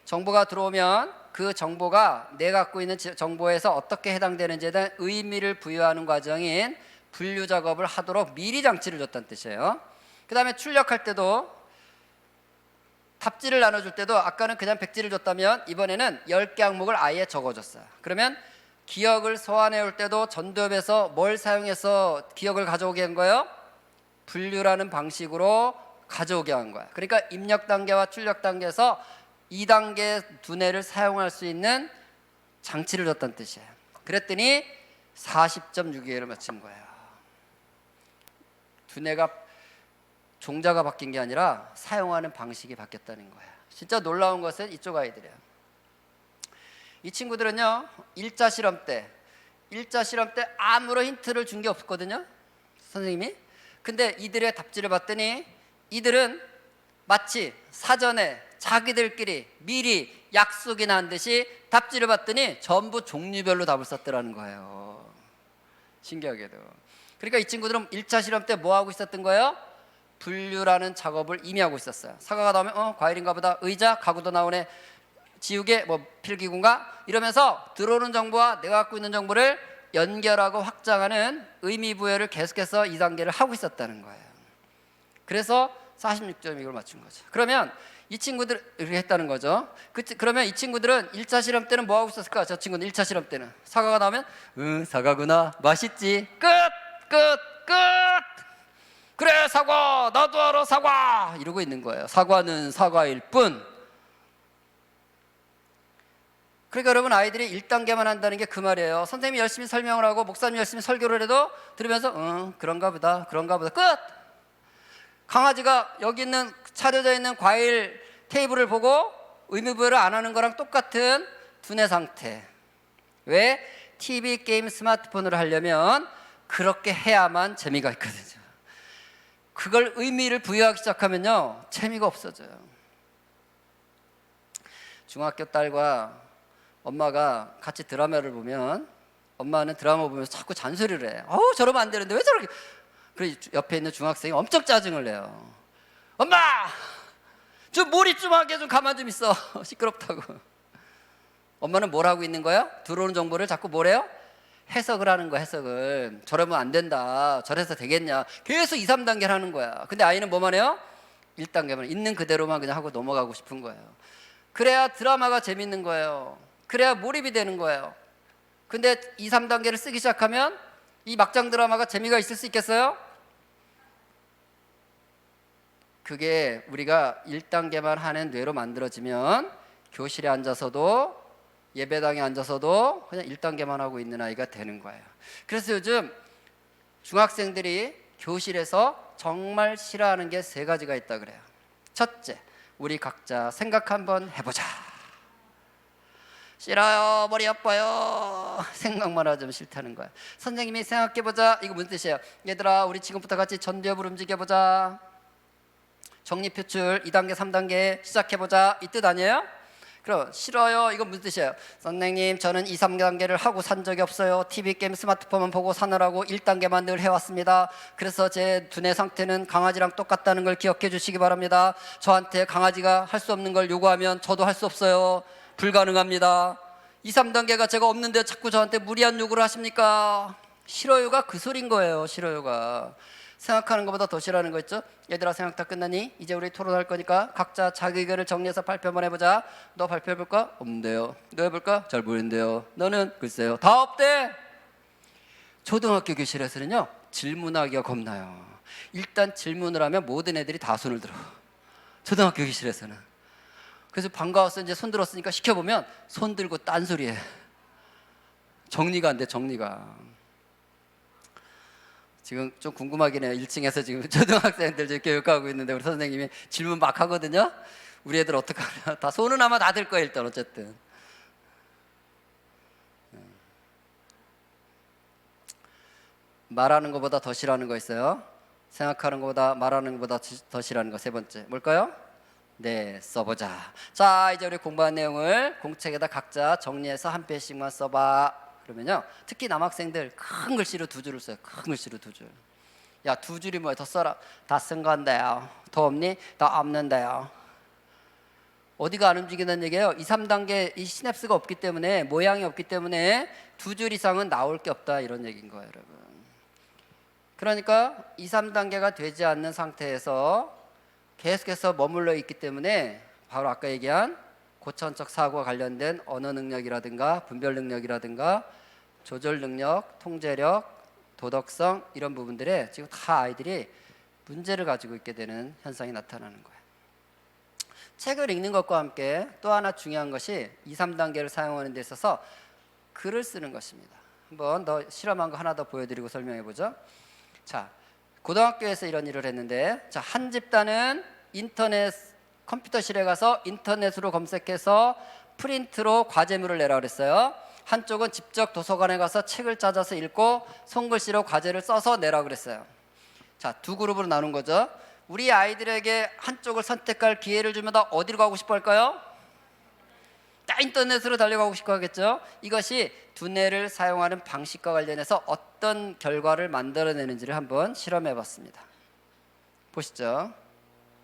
정보가 들어오면 그 정보가 내가 갖고 있는 정보에서 어떻게 해당되는지에 대한 의미를 부여하는 과정인 분류 작업을 하도록 미리 장치를 줬다는 뜻이에요. 그 다음에 출력할 때도, 답지를 나눠줄 때도 아까는 그냥 백지를 줬다면 이번에는 10개 항목을 아예 적어줬어요. 그러면 기억을 소환해 올 때도 전두엽에서 뭘 사용해서 기억을 가져오게 한 거예요? 분류라는 방식으로 가져오게 한 거야. 그러니까 입력 단계와 출력 단계에서 2단계 두뇌를 사용할 수 있는 장치를 줬다는 뜻이에요. 그랬더니 40.62개를 맞춘 거예요. 두뇌가 종자가 바뀐 게 아니라 사용하는 방식이 바뀌었다는 거예요. 진짜 놀라운 것은 이쪽 아이들이에요. 이 친구들은요, 1차 실험 때 아무런 힌트를 준 게 없거든요, 선생님이. 근데 이들의 답지를 봤더니 이들은 마치 사전에 자기들끼리 미리 약속이나 한 듯이 답지를 봤더니 전부 종류별로 답을 썼더라는 거예요. 신기하게도. 그러니까 이 친구들은 1차 실험 때 뭐 하고 있었던 거예요? 분류라는 작업을 이미 하고 있었어요. 사과가 나오면 과일인가 보다. 의자, 가구도 나오네. 지우개, 필기구인가? 이러면서 들어오는 정보와 내가 갖고 있는 정보를 연결하고 확장하는 의미 부여를 계속해서 2단계를 하고 있었다는 거예요. 그래서 46점 이걸 맞춘 거죠. 그러면 이 친구들 이렇게 했다는 거죠. 그러면 이 친구들은 1차 실험 때는 뭐 하고 있었을까? 저 친구는 1차 실험 때는 사과가 나오면 사과구나, 맛있지, 끝. 그래, 사과, 나도 알아, 사과 이러고 있는 거예요. 사과는 사과일 뿐. 그러니까 여러분, 아이들이 1단계만 한다는 게 그 말이에요. 선생님이 열심히 설명을 하고 목사님이 열심히 설교를 해도 들으면서 그런가 보다 끝. 강아지가 여기 있는 차려져 있는 과일 테이블을 보고 의미부여를 안 하는 거랑 똑같은 두뇌 상태. 왜? TV, 게임, 스마트폰으로 하려면 그렇게 해야만 재미가 있거든요. 그걸 의미를 부여하기 시작하면요, 재미가 없어져요. 중학교 딸과 엄마가 같이 드라마를 보면 엄마는 드라마 보면서 자꾸 잔소리를 해. 저러면 안 되는데 왜 저렇게. 그래, 옆에 있는 중학생이 엄청 짜증을 내요. 엄마! 좀 몰입 좀 하게 좀 가만 좀 있어. 시끄럽다고. 엄마는 뭘 하고 있는 거예요? 들어오는 정보를 자꾸 뭐래요? 해석을 하는 거야, 해석을. 저러면 안 된다. 저래서 되겠냐. 계속 2, 3단계를 하는 거야. 근데 아이는 뭐만 해요? 1단계만. 있는 그대로만 그냥 하고 넘어가고 싶은 거예요. 그래야 드라마가 재밌는 거예요. 그래야 몰입이 되는 거예요. 근데 2, 3단계를 쓰기 시작하면 이 막장 드라마가 재미가 있을 수 있겠어요? 그게 우리가 1단계만 하는 뇌로 만들어지면 교실에 앉아서도 예배당에 앉아서도 그냥 1단계만 하고 있는 아이가 되는 거예요. 그래서 요즘 중학생들이 교실에서 정말 싫어하는 게 3가지가 있다 그래요. 첫째, 우리 각자 생각 한번 해보자. 싫어요, 머리 아파요, 생각만 하자면 싫다는 거야. 선생님이 생각해보자, 이거 무슨 뜻이에요? 얘들아, 우리 지금부터 같이 전두엽을 움직여보자. 정리표출 2단계 3단계 시작해보자, 이 뜻 아니에요? 그럼 싫어요, 이건 무슨 뜻이에요? 선생님, 저는 2, 3단계를 하고 산 적이 없어요. TV, 게임, 스마트폰만 보고 사느라고 1단계만 늘 해왔습니다. 그래서 제 두뇌 상태는 강아지랑 똑같다는 걸 기억해 주시기 바랍니다. 저한테 강아지가 할 수 없는 걸 요구하면 저도 할 수 없어요. 불가능합니다. 2, 3단계가 제가 없는데 자꾸 저한테 무리한 요구를 하십니까? 싫어요가 그 소린 거예요. 싫어요가. 생각하는 것보다 더 싫어하는 거 있죠? 얘들아, 생각 다 끝났니? 이제 우리 토론할 거니까 각자 자기 의견을 정리해서 발표 한번 해보자. 너 발표해볼까? 없는데요. 너 해볼까? 잘 모르는데요. 너는? 글쎄요. 다 없대. 초등학교 교실에서는요, 질문하기가 겁나요. 일단 질문을 하면 모든 애들이 다 손을 들어. 초등학교 교실에서는. 그래서 반가워서 이제 손 들었으니까 시켜보면 손 들고 딴소리해. 정리가 안 돼, 정리가. 지금 좀 궁금하긴 해요. 1층에서 지금 초등학생들 지금 교육하고 있는데 우리 선생님이 질문 막 하거든요. 우리 애들 어떡하냐. 다 손은 아마 다 들 거예요, 일단 어쨌든. 말하는 것보다 더 싫어하는 거 있어요. 생각하는 것보다 말하는 것보다 더 싫어하는 거 3번째. 뭘까요? 네, 써보자. 자, 이제 우리 공부한 내용을 공책에다 각자 정리해서 한 페이지씩만 써봐. 그러면요, 특히 남학생들 큰 글씨로 2줄을 써요. 큰 글씨로 2줄. 야, 2줄이 뭐야? 더 써라. 다 쓴 건데요. 더 없니? 더 없는데요. 어디가 안 움직이는 얘기예요? 2, 3단계 이 시냅스가 없기 때문에, 모양이 없기 때문에 2줄 이상은 나올 게 없다, 이런 얘기인 거예요, 여러분. 그러니까 2, 3단계가 되지 않는 상태에서 계속해서 머물러 있기 때문에 바로 아까 얘기한 고천적 사고와 관련된 언어 능력이라든가 분별 능력이라든가 조절 능력, 통제력, 도덕성, 이런 부분들에 지금 다 아이들이 문제를 가지고 있게 되는 현상이 나타나는 거예요. 책을 읽는 것과 함께 또 하나 중요한 것이 2, 3단계를 사용하는 데 있어서 글을 쓰는 것입니다. 한번 더 실험한 거 하나 더 보여드리고 설명해 보죠. 자, 고등학교에서 이런 일을 했는데, 자, 한 집단은 인터넷 컴퓨터실에 가서 인터넷으로 검색해서 프린트로 과제물을 내라 그랬어요. 한쪽은 직접 도서관에 가서 책을 찾아서 읽고 손글씨로 과제를 써서 내라 그랬어요. 자, 2그룹으로 나눈 거죠. 우리 아이들에게 한쪽을 선택할 기회를 주면 다 어디로 가고 싶어 할까요? 다 인터넷으로 달려가고 싶어 하겠죠. 이것이 두뇌를 사용하는 방식과 관련해서 어떤 결과를 만들어내는지를 한번 실험해 봤습니다. 보시죠.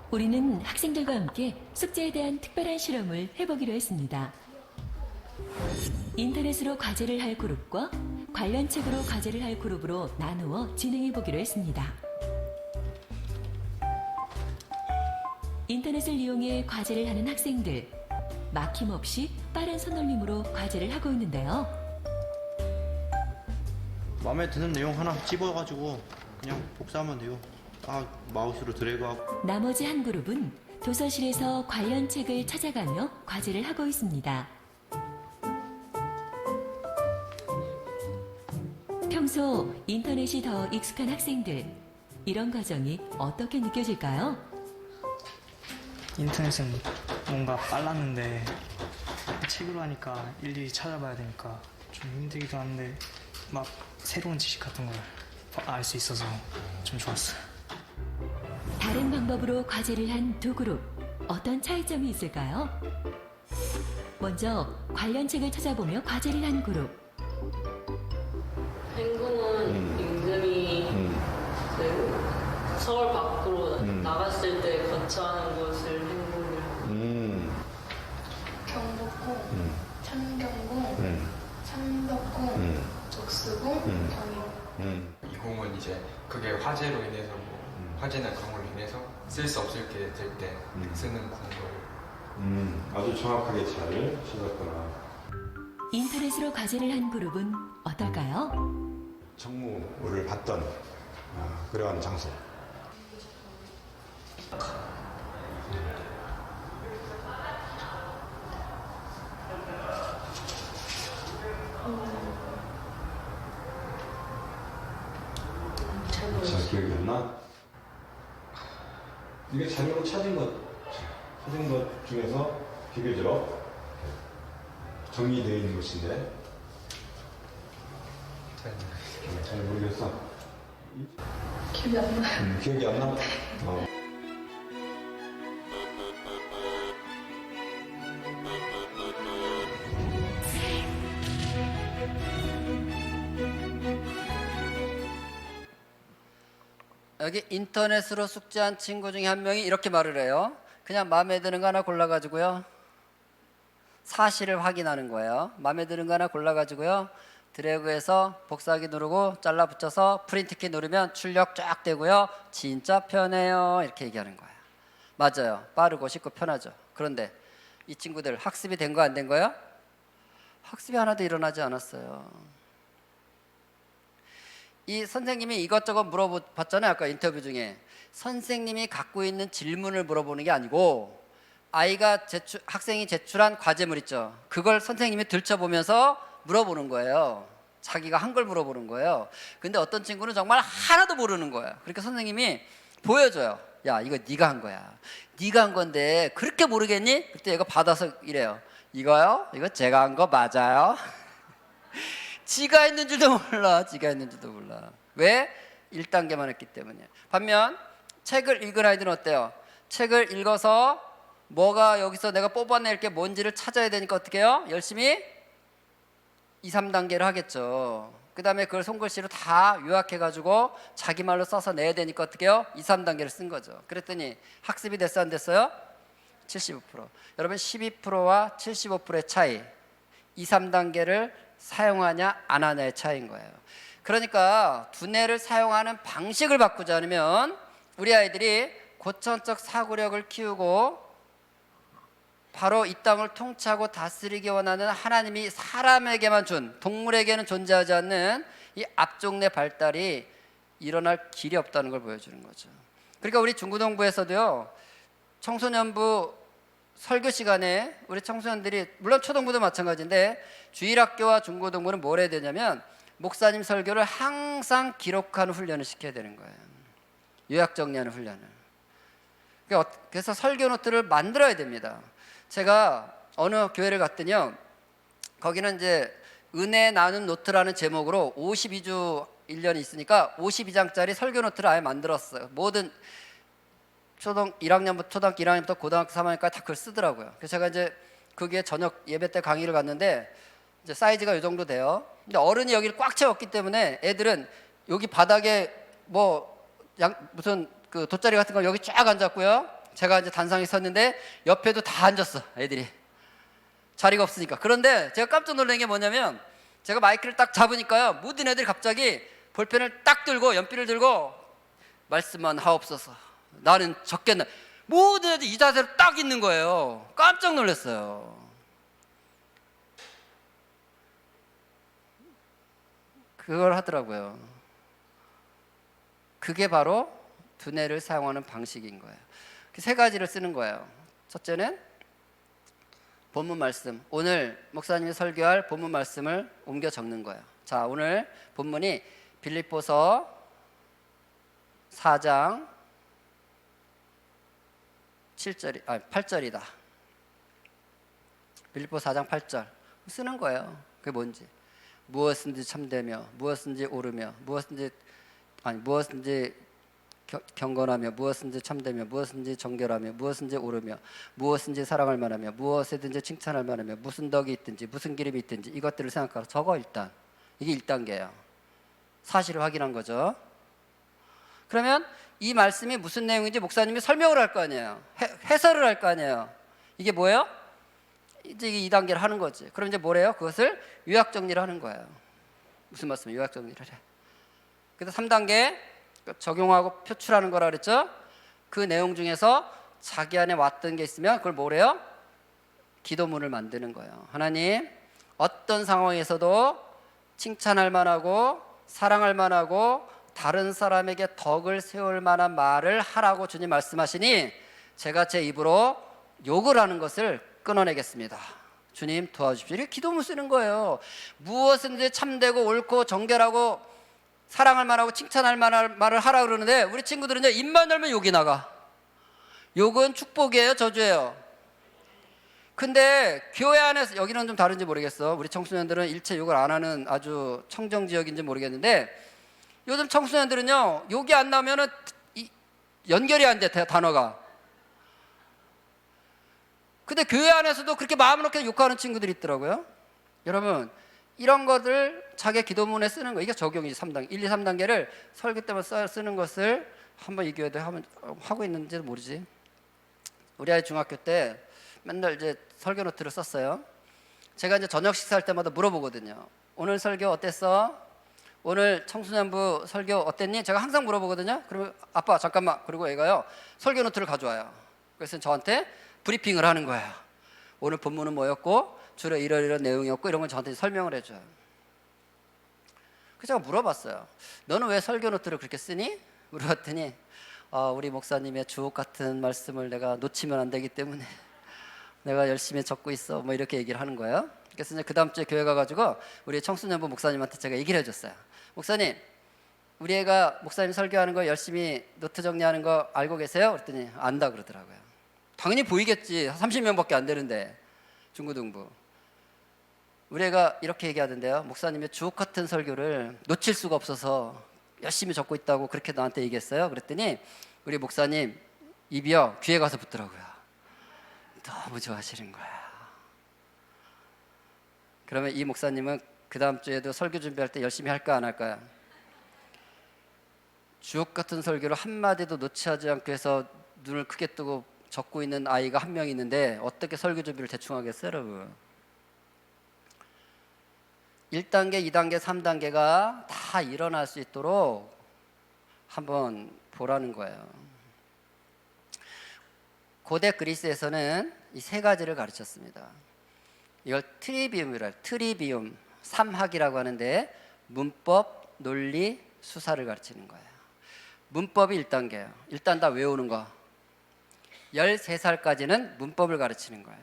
우리는 학생들과 함께 숙제에 대한 특별한 실험을 해보기로 했습니다. 인터넷으로 과제를 할 그룹과 관련 책으로 과제를 할 그룹으로 나누어 진행해 보기로 했습니다. 인터넷을 이용해 과제를 하는 학생들. 막힘없이 빠른 손놀림으로 과제를 하고 있는데요. 마음에 드는 내용 하나 집어가지고 그냥 복사하면 돼요. 마우스로 드래그하고. 나머지 한 그룹은 도서실에서 관련 책을 찾아가며 과제를 하고 있습니다. 평소 인터넷이 더 익숙한 학생들. 이런 과정이 어떻게 느껴질까요? 인터넷은 뭔가 빨랐는데 책으로 하니까 일일이 찾아봐야 되니까 좀 힘들기도 한데 막 새로운 지식 같은 걸 알 수 있어서 좀 좋았어요. 다른 방법으로 과제를 한 두 그룹. 어떤 차이점이 있을까요? 먼저 관련 책을 찾아보며 과제를 한 그룹. 행궁은 임금이 서울 밖으로 나갔을 때 거처하는 곳을 행궁을. 경복궁, 창경궁, 창덕궁, 적수궁, 경희궁. 이 궁은 이제 그게 화재로 인해서 화재나 그런 걸로 인해서 쓸 수 없을 때 될 때 쓰는 궁을. 아주 정확하게 잘 찾았구나. 인터넷으로 과제를 한 그룹은 어떨까요? 정무를 봤던 그러한 장소. 잘 기억이 안 나? 이게 자료로 찾은 것 중에서 비교적 정리되어 있는 것인데 잘 모르겠어. 기억이 안 나요. 기억이 안 나? 여기 인터넷으로 숙제한 친구 중에 한 명이 이렇게 말을 해요. 그냥 마음에 드는 거 하나 골라가지고요. 사실을 확인하는 거예요. 마음에 드는 거 하나 골라가지고요. 드래그해서 복사하기 누르고 잘라 붙여서 프린트키 누르면 출력 쫙 되고요. 진짜 편해요. 이렇게 얘기하는 거예요. 맞아요. 빠르고 쉽고 편하죠. 그런데 이 친구들 학습이 된 거 안 된 거예요? 학습이 하나도 일어나지 않았어요. 이 선생님이 이것저것 물어봤잖아요. 아까 인터뷰 중에. 선생님이 갖고 있는 질문을 물어보는 게 아니고 학생이 제출한 과제물 있죠. 그걸 선생님이 들춰보면서 물어보는 거예요. 자기가 한 걸 물어보는 거예요. 근데 어떤 친구는 정말 하나도 모르는 거예요. 그러니까 선생님이 보여줘요. 야, 이거 네가 한 거야. 네가 한 건데 그렇게 모르겠니? 그때 얘가 받아서 이래요. 이거요? 이거 제가 한 거 맞아요? 지가 했는 줄도 몰라. 지가 했는 줄도 몰라. 왜? 1단계만 했기 때문에. 반면 책을 읽은 아이들은 어때요? 책을 읽어서 뭐가 여기서 내가 뽑아낼 게 뭔지를 찾아야 되니까 어떻게 해요? 열심히 2, 3단계를 하겠죠. 그 다음에 그걸 손글씨로 다 요약해가지고 자기 말로 써서 내야 되니까 어떻게 해요? 2, 3단계를 쓴 거죠. 그랬더니 학습이 됐어 안 됐어요? 75%. 여러분 12%와 75%의 차이. 2, 3단계를 사용하냐 안 하냐의 차이인 거예요. 그러니까 두뇌를 사용하는 방식을 바꾸지 않으면 우리 아이들이 고천적 사고력을 키우고 바로 이 땅을 통치하고 다스리기 원하는 하나님이 사람에게만 준, 동물에게는 존재하지 않는 이 앞쪽내 발달이 일어날 길이 없다는 걸 보여주는 거죠. 그러니까 우리 중고등부에서도요, 청소년부 설교 시간에 우리 청소년들이, 물론 초등부도 마찬가지인데 주일학교와 중고등부는 뭘 해야 되냐면 목사님 설교를 항상 기록하는 훈련을 시켜야 되는 거예요. 요약 정리하는 훈련을. 그래서 설교 노트를 만들어야 됩니다. 제가 어느 교회를 갔더니요, 거기는 이제 은혜 나눈 노트라는 제목으로 52주 1년이 있으니까 52장짜리 설교 노트를 아예 만들었어요. 모든 초등학교 1학년부터 고등학교 3학년까지 다 그걸 쓰더라고요. 그래서 제가 이제 그게 저녁 예배 때 강의를 갔는데 이제 사이즈가 이 정도 돼요. 근데 어른이 여기를 꽉 채웠기 때문에 애들은 여기 바닥에 무슨 그 돗자리 같은 거 여기 쫙 앉았고요. 제가 이제 단상에 섰는데 옆에도 다 앉았어, 애들이. 자리가 없으니까. 그런데 제가 깜짝 놀란 게 뭐냐면 제가 마이크를 딱 잡으니까요, 모든 애들이 갑자기 볼펜을 딱 들고 연필을 들고 말씀만 하옵소서. 나는 적겠나. 모든 애들 이 자세로 딱 있는 거예요. 깜짝 놀랐어요. 그걸 하더라고요. 그게 바로 두뇌를 사용하는 방식인 거예요. 세 가지를 쓰는 거예요. 첫째는 본문 말씀, 오늘 목사님이 설교할 본문 말씀을 옮겨 적는 거예요. 자, 오늘 본문이 빌립보서 4장 8절이다. 빌립보 4장 8절 쓰는 거예요. 그게 뭔지. 무엇인지 참되며 무엇인지 옳으며 무엇인지 경건하며 무엇인지 참되며 무엇인지 정결하며 무엇인지 옳으며 무엇인지 사랑할 만하며 무엇이든지 칭찬할 만하며 무슨 덕이 있든지 무슨 기름이 있든지 이것들을 생각하라. 적어 일단. 이게 1단계예요. 사실을 확인한 거죠. 그러면 이 말씀이 무슨 내용인지 목사님이 설명을 할 거 아니에요. 해설을 할 거 아니에요. 이게 뭐예요? 이제 이게 2단계를 하는 거지. 그럼 이제 뭐래요? 그것을 요약 정리를 하는 거예요. 무슨 말씀이에요? 요약 정리를 해. 그래서 3단계 적용하고 표출하는 거라 그랬죠? 그 내용 중에서 자기 안에 왔던 게 있으면 그걸 뭐래요? 기도문을 만드는 거예요. 하나님, 어떤 상황에서도 칭찬할 만하고 사랑할 만하고 다른 사람에게 덕을 세울 만한 말을 하라고 주님 말씀하시니 제가 제 입으로 욕을 하는 것을 끊어내겠습니다. 주님 도와주십시오. 이렇게 기도문 쓰는 거예요. 무엇인지 참되고 옳고 정결하고 사랑할 만하고 칭찬할 만한 말을 하라 그러는데 우리 친구들은요, 입만 열면 욕이 나가. 욕은 축복이에요, 저주예요? 근데 교회 안에서, 여기는 좀 다른지 모르겠어. 우리 청소년들은 일체 욕을 안 하는 아주 청정지역인지 모르겠는데 요즘 청소년들은요, 욕이 안 나오면은 연결이 안 돼, 단어가. 근데 교회 안에서도 그렇게 마음 놓게 욕하는 친구들이 있더라고요. 여러분, 이런 것을 자기 기도문에 쓰는 거, 이게 적용이지. 3단계, 1, 2, 3단계를 설교 때마다 쓰는 것을 한번 이 교회도 하고 있는지도 모르지. 우리 아이 중학교 때 맨날 이제 설교 노트를 썼어요. 제가 이제 저녁 식사할 때마다 물어보거든요. 오늘 설교 어땠어? 오늘 청소년부 설교 어땠니? 제가 항상 물어보거든요. 그러면 아빠 잠깐만. 그리고 애가요, 설교 노트를 가져와요. 그래서 저한테 브리핑을 하는 거예요. 오늘 본문은 뭐였고 주로 이런 내용이었고 이런 걸 저한테 설명을 해줘요. 그래서 제가 물어봤어요. 너는 왜 설교 노트를 그렇게 쓰니? 물어봤더니 우리 목사님의 주옥 같은 말씀을 내가 놓치면 안 되기 때문에 내가 열심히 적고 있어. 뭐 이렇게 얘기를 하는 거예요. 그래서 이제 그 다음 주에 교회 가가지고 우리 청소년부 목사님한테 제가 얘기를 해줬어요. 목사님, 우리 애가 목사님 설교하는 거 열심히 노트 정리하는 거 알고 계세요? 그랬더니 안다 그러더라고요. 당연히 보이겠지. 30명밖에 안 되는데 중고등부. 우리 애가 이렇게 얘기하던데요. 목사님의 주옥 같은 설교를 놓칠 수가 없어서 열심히 적고 있다고 그렇게 나한테 얘기했어요. 그랬더니 우리 목사님 입이요 귀에 가서 붙더라고요. 너무 좋아하시는 거야. 그러면 이 목사님은 그 다음 주에도 설교 준비할 때 열심히 할까 안 할까요? 주옥 같은 설교를 한마디도 놓치지 않고 해서 눈을 크게 뜨고 적고 있는 아이가 한 명 있는데 어떻게 설교 준비를 대충 하겠어요, 여러분? 1단계, 2단계, 3단계가 다 일어날 수 있도록 한번 보라는 거예요. 고대 그리스에서는 이 세 가지를 가르쳤습니다. 이걸 트리비움, 삼학이라고 하는데 문법, 논리, 수사를 가르치는 거예요. 문법이 1단계예요. 일단 다 외우는 거. 13살까지는 문법을 가르치는 거예요.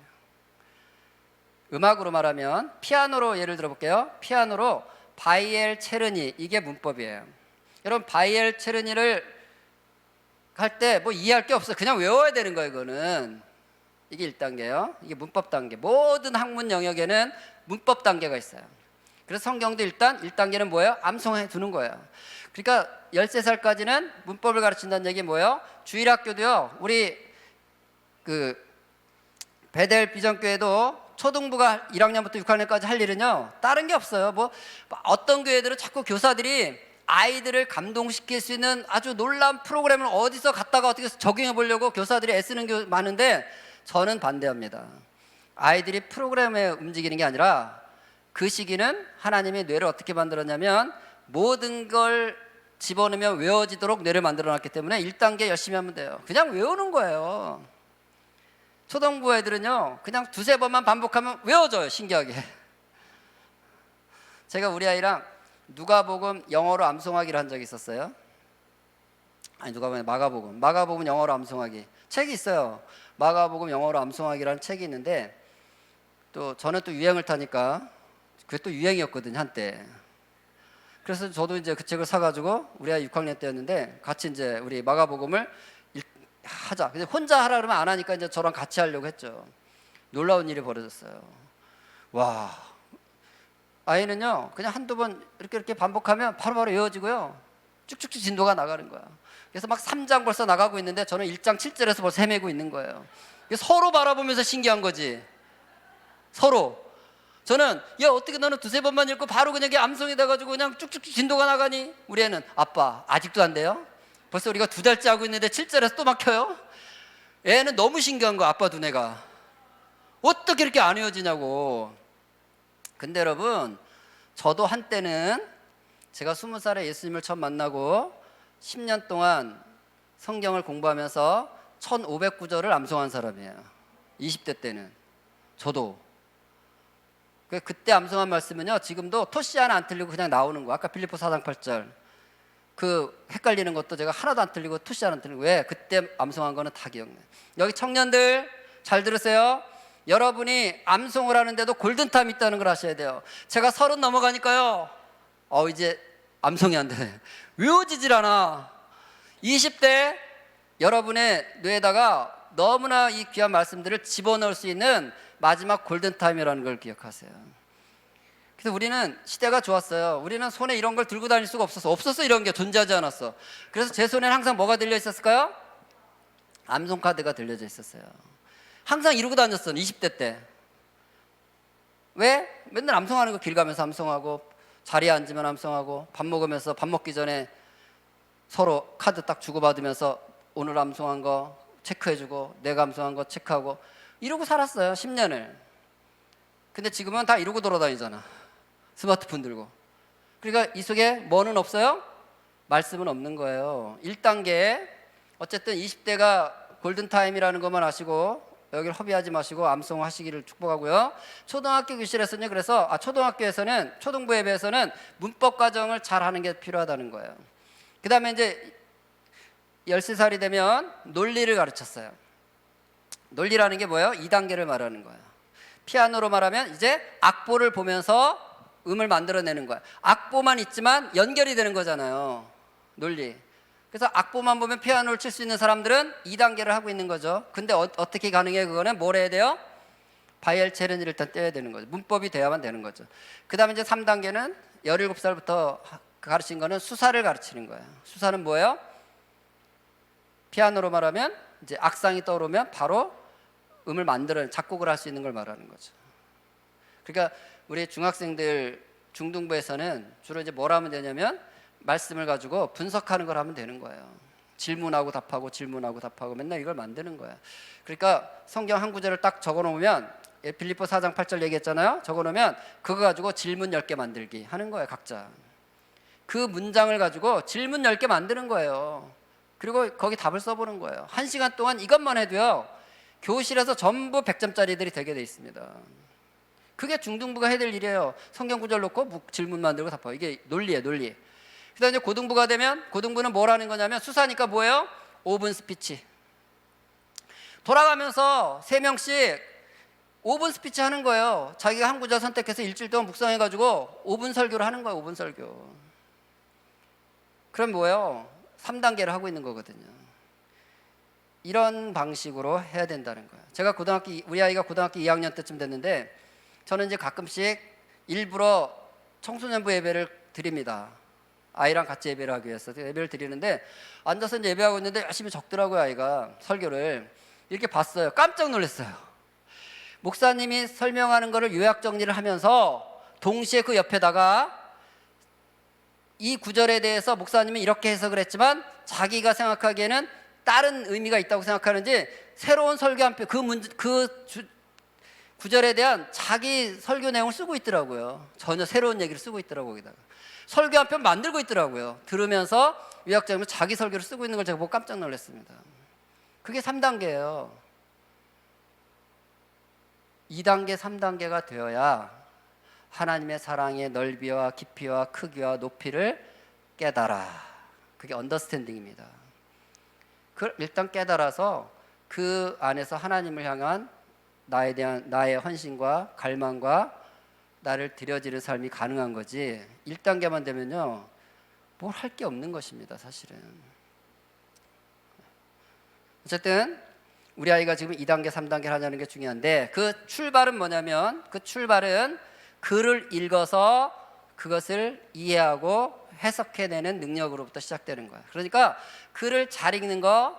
음악으로 말하면 피아노로 예를 들어 볼게요. 피아노로 바이엘 체르니, 이게 문법이에요. 여러분, 바이엘 체르니를 할 때 뭐 이해할 게 없어요. 그냥 외워야 되는 거예요. 이거는. 이게 1단계예요. 이게 문법 단계. 모든 학문 영역에는 문법 단계가 있어요. 그래서 성경도 일단 1단계는 뭐예요? 암송해 두는 거예요. 그러니까 13살까지는 문법을 가르친다는 얘기 뭐예요? 주일학교도요. 우리 그 베델 비전교회도 초등부가 1학년부터 6학년까지 할 일은요, 다른 게 없어요. 뭐 어떤 교회들은 자꾸 교사들이 아이들을 감동시킬 수 있는 아주 놀라운 프로그램을 어디서 갖다가 어떻게 적용해 보려고 교사들이 애쓰는 게 많은데 저는 반대합니다. 아이들이 프로그램에 움직이는 게 아니라 그 시기는 하나님이 뇌를 어떻게 만들었냐면 모든 걸 집어넣으면 외워지도록 뇌를 만들어놨기 때문에 1단계 열심히 하면 돼요. 그냥 외우는 거예요. 초등부 애들은요, 그냥 두세 번만 반복하면 외워져요, 신기하게. 제가 우리 아이랑 누가복음 영어로 암송하기를 한 적이 있었어요. 아니, 누가복음, 마가복음 영어로 암송하기 책이 있어요. 마가복음 영어로 암송하기라는 책이 있는데, 또 저는 또 유행을 타니까 그게 또 유행이었거든요, 한때. 그래서 저도 이제 그 책을 사가지고 우리 아이 6학년 때였는데 같이 이제 우리 마가복음을 하자. 근데 혼자 하라 그러면 안 하니까 이제 저랑 같이 하려고 했죠. 놀라운 일이 벌어졌어요. 와, 아이는요 그냥 한두 번 이렇게 반복하면 바로바로 외워지고요, 쭉쭉쭉 진도가 나가는 거야. 그래서 막 3장 벌써 나가고 있는데 저는 1장 7절에서 벌써 헤매고 있는 거예요. 서로 바라보면서 신기한 거지. 서로. 저는 야, 어떻게 너는 두세 번만 읽고 바로 그냥 이게 암송이 돼가지고 그냥 쭉쭉쭉 진도가 나가니? 우리 애는 아빠 아직도 안 돼요? 벌써 우리가 2달째 하고 있는데 7절에서 또 막혀요? 애는 너무 신기한 거, 아빠 두뇌가 어떻게 이렇게 안 외워지냐고. 근데 여러분, 저도 한때는 제가 20살에 예수님을 처음 만나고 10년 동안 성경을 공부하면서 1500구절을 암송한 사람이에요. 20대 때는. 저도. 그때 암송한 말씀은요, 지금도 토시 하나 안 틀리고 그냥 나오는 거. 아까 빌립보 4장 8절 그 헷갈리는 것도 제가 하나도 안 틀리고 토시 하나 안 틀리고. 왜? 그때 암송한 거는 다 기억나요. 여기 청년들 잘 들으세요. 여러분이 암송을 하는데도 골든타임이 있다는 걸 아셔야 돼요. 제가 30 넘어가니까요, 이제 암송이 안 돼. 외워지질 않아. 20대 여러분의 뇌에다가 너무나 이 귀한 말씀들을 집어넣을 수 있는 마지막 골든타임이라는 걸 기억하세요. 그래서 우리는 시대가 좋았어요. 우리는 손에 이런 걸 들고 다닐 수가 없었어. 이런 게 존재하지 않았어. 그래서 제 손에는 항상 뭐가 들려 있었을까요? 암송카드가 들려져 있었어요. 항상 이러고 다녔어, 20대 때. 왜? 맨날 암송하는 거, 길 가면서 암송하고, 자리에 앉으면 암송하고, 밥 먹으면서 밥 먹기 전에 서로 카드 딱 주고받으면서 오늘 암송한 거 체크해주고, 내가 암송한 거 체크하고, 이러고 살았어요, 10년을. 근데 지금은 다 이러고 돌아다니잖아, 스마트폰 들고. 그러니까 이 속에 뭐는 없어요? 말씀은 없는 거예요. 1단계, 어쨌든 20대가 골든타임이라는 것만 아시고 여기를 허비하지 마시고 암송하시기를 축복하고요. 초등학교 교실에서는요, 그래서 초등학교에서는, 초등부 예배에서는 문법 과정을 잘 하는 게 필요하다는 거예요. 그 다음에 이제 13살이 되면 논리를 가르쳤어요. 논리라는 게 뭐예요? 2단계를 말하는 거예요. 피아노로 말하면 이제 악보를 보면서 음을 만들어내는 거야. 악보만 있지만 연결이 되는 거잖아요, 논리. 그래서 악보만 보면 피아노를 칠 수 있는 사람들은 2단계를 하고 있는 거죠. 근데 어떻게 가능해? 그거는 뭘 해야 돼요? 바이엘체르니를 일단 떼야 되는 거죠. 문법이 돼야만 되는 거죠. 그 다음에 이제 3단계는 17살부터 가르친 거는 수사를 가르치는 거예요. 수사는 뭐예요? 피아노로 말하면 이제 악상이 떠오르면 바로 음을 만들어 작곡을 할 수 있는 걸 말하는 거죠. 그러니까 우리 중학생들 중등부에서는 주로 이제 뭘 하면 되냐면 말씀을 가지고 분석하는 걸 하면 되는 거예요. 질문하고 답하고 질문하고 답하고 맨날 이걸 만드는 거야. 그러니까 성경 한 구절을 딱 적어놓으면, 빌립보 4장 8절 얘기했잖아요. 적어놓으면 그거 가지고 질문 10개 만들기 하는 거예요, 각자. 그 문장을 가지고 질문 10개 만드는 거예요. 그리고 거기 답을 써보는 거예요. 1시간 동안 이것만 해도요, 교실에서 전부 100점짜리들이 되게 돼 있습니다. 그게 중등부가 해야 될 일이에요. 성경 구절 놓고 질문 만들고 답하고. 이게 논리예요, 논리. 그다음에 이제 고등부가 되면, 고등부는 뭘 하는 거냐면 수사니까 뭐예요? 5분 스피치. 돌아가면서 3명씩 5분 스피치 하는 거예요. 자기가 한 구절 선택해서 일주일 동안 묵상해가지고 5분 설교를 하는 거예요, 5분 설교. 그럼 뭐예요? 3단계를 하고 있는 거거든요. 이런 방식으로 해야 된다는 거예요. 제가 우리 아이가 고등학교 2학년 때쯤 됐는데, 저는 이제 가끔씩 일부러 청소년부 예배를 드립니다. 아이랑 같이 예배를 하기 위해서 예배를 드리는데, 앉아서 이제 예배하고 있는데 열심히 적더라고요, 아이가 설교를. 이렇게 봤어요. 깜짝 놀랐어요. 목사님이 설명하는 거를 요약 정리를 하면서 동시에 그 옆에다가 이 구절에 대해서 목사님이 이렇게 해석을 했지만 자기가 생각하기에는 다른 의미가 있다고 생각하는지 새로운 설교 한 편, 그 구절에 대한 자기 설교 내용을 쓰고 있더라고요. 전혀 새로운 얘기를 쓰고 있더라고요. 거기다가 설교 한 편 만들고 있더라고요. 들으면서 유학자님은 자기 설교를 쓰고 있는 걸 제가 보고 깜짝 놀랐습니다. 그게 3단계예요. 2단계, 3단계가 되어야 하나님의 사랑의 넓이와 깊이와 크기와 높이를 깨달아. 그게 언더스탠딩입니다. 그걸 일단 깨달아서 그 안에서 하나님을 향한 나의 헌신과 갈망과 나를 들여지는 삶이 가능한 거지. 1단계만 되면요, 뭘 할 게 없는 것입니다, 사실은. 어쨌든 우리 아이가 지금 2단계, 3단계를 하자는 게 중요한데, 그 출발은 뭐냐면, 그 출발은 글을 읽어서 그것을 이해하고 해석해내는 능력으로부터 시작되는 거예요. 그러니까 글을 잘 읽는 거,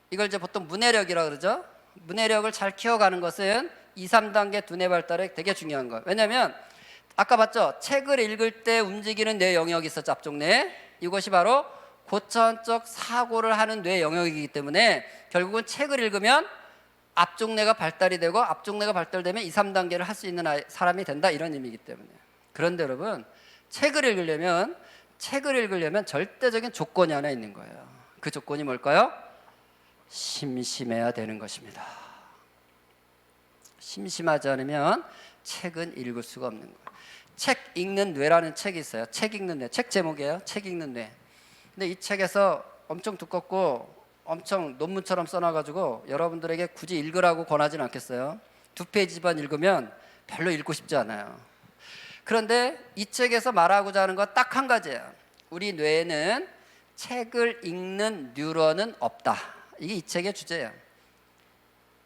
이걸 이제 보통 문해력이라고 그러죠. 문해력을 잘 키워가는 것은 2, 3단계 두뇌 발달에 되게 중요한 거예요. 왜냐하면 아까 봤죠? 책을 읽을 때 움직이는 뇌 영역이 있었죠. 앞쪽 뇌. 이것이 바로 고차원적 사고를 하는 뇌 영역이기 때문에 결국은 책을 읽으면 앞쪽 뇌가 발달이 되고 앞쪽 뇌가 발달되면 2, 3단계를 할 수 있는 사람이 된다, 이런 의미이기 때문에. 그런데 여러분, 책을 읽으려면 절대적인 조건이 하나 있는 거예요. 그 조건이 뭘까요? 심심해야 되는 것입니다. 심심하지 않으면 책은 읽을 수가 없는 거예요. 책 읽는 뇌라는 책이 있어요. 책 읽는 뇌. 책 제목이에요. 책 읽는 뇌. 근데 이 책에서 엄청 두껍고 엄청 논문처럼 써놔가지고 여러분들에게 굳이 읽으라고 권하지는 않겠어요. 2페이지만 읽으면 별로 읽고 싶지 않아요. 그런데 이 책에서 말하고자 하는 건 딱 한 가지예요. 우리 뇌에는 책을 읽는 뉴런은 없다. 이게 이 책의 주제예요.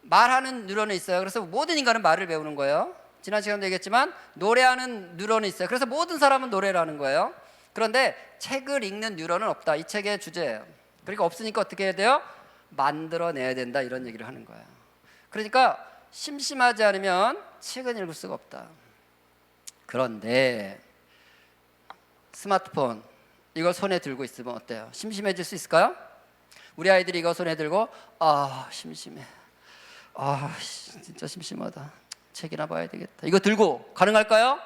말하는 뉴런은 있어요. 그래서 모든 인간은 말을 배우는 거예요. 지난 시간도 얘기했지만 노래하는 뉴런이 있어요. 그래서 모든 사람은 노래를 하는 거예요. 그런데 책을 읽는 뉴런은 없다. 이 책의 주제예요. 그러니까 없으니까 어떻게 해야 돼요? 만들어내야 된다, 이런 얘기를 하는 거예요. 그러니까 심심하지 않으면 책은 읽을 수가 없다. 그런데 스마트폰 이걸 손에 들고 있으면 어때요? 심심해질 수 있을까요? 우리 아이들이 이거 손에 들고 심심해, 진짜 심심하다, 책이나 봐야 되겠다, 이거 들고 가능할까요?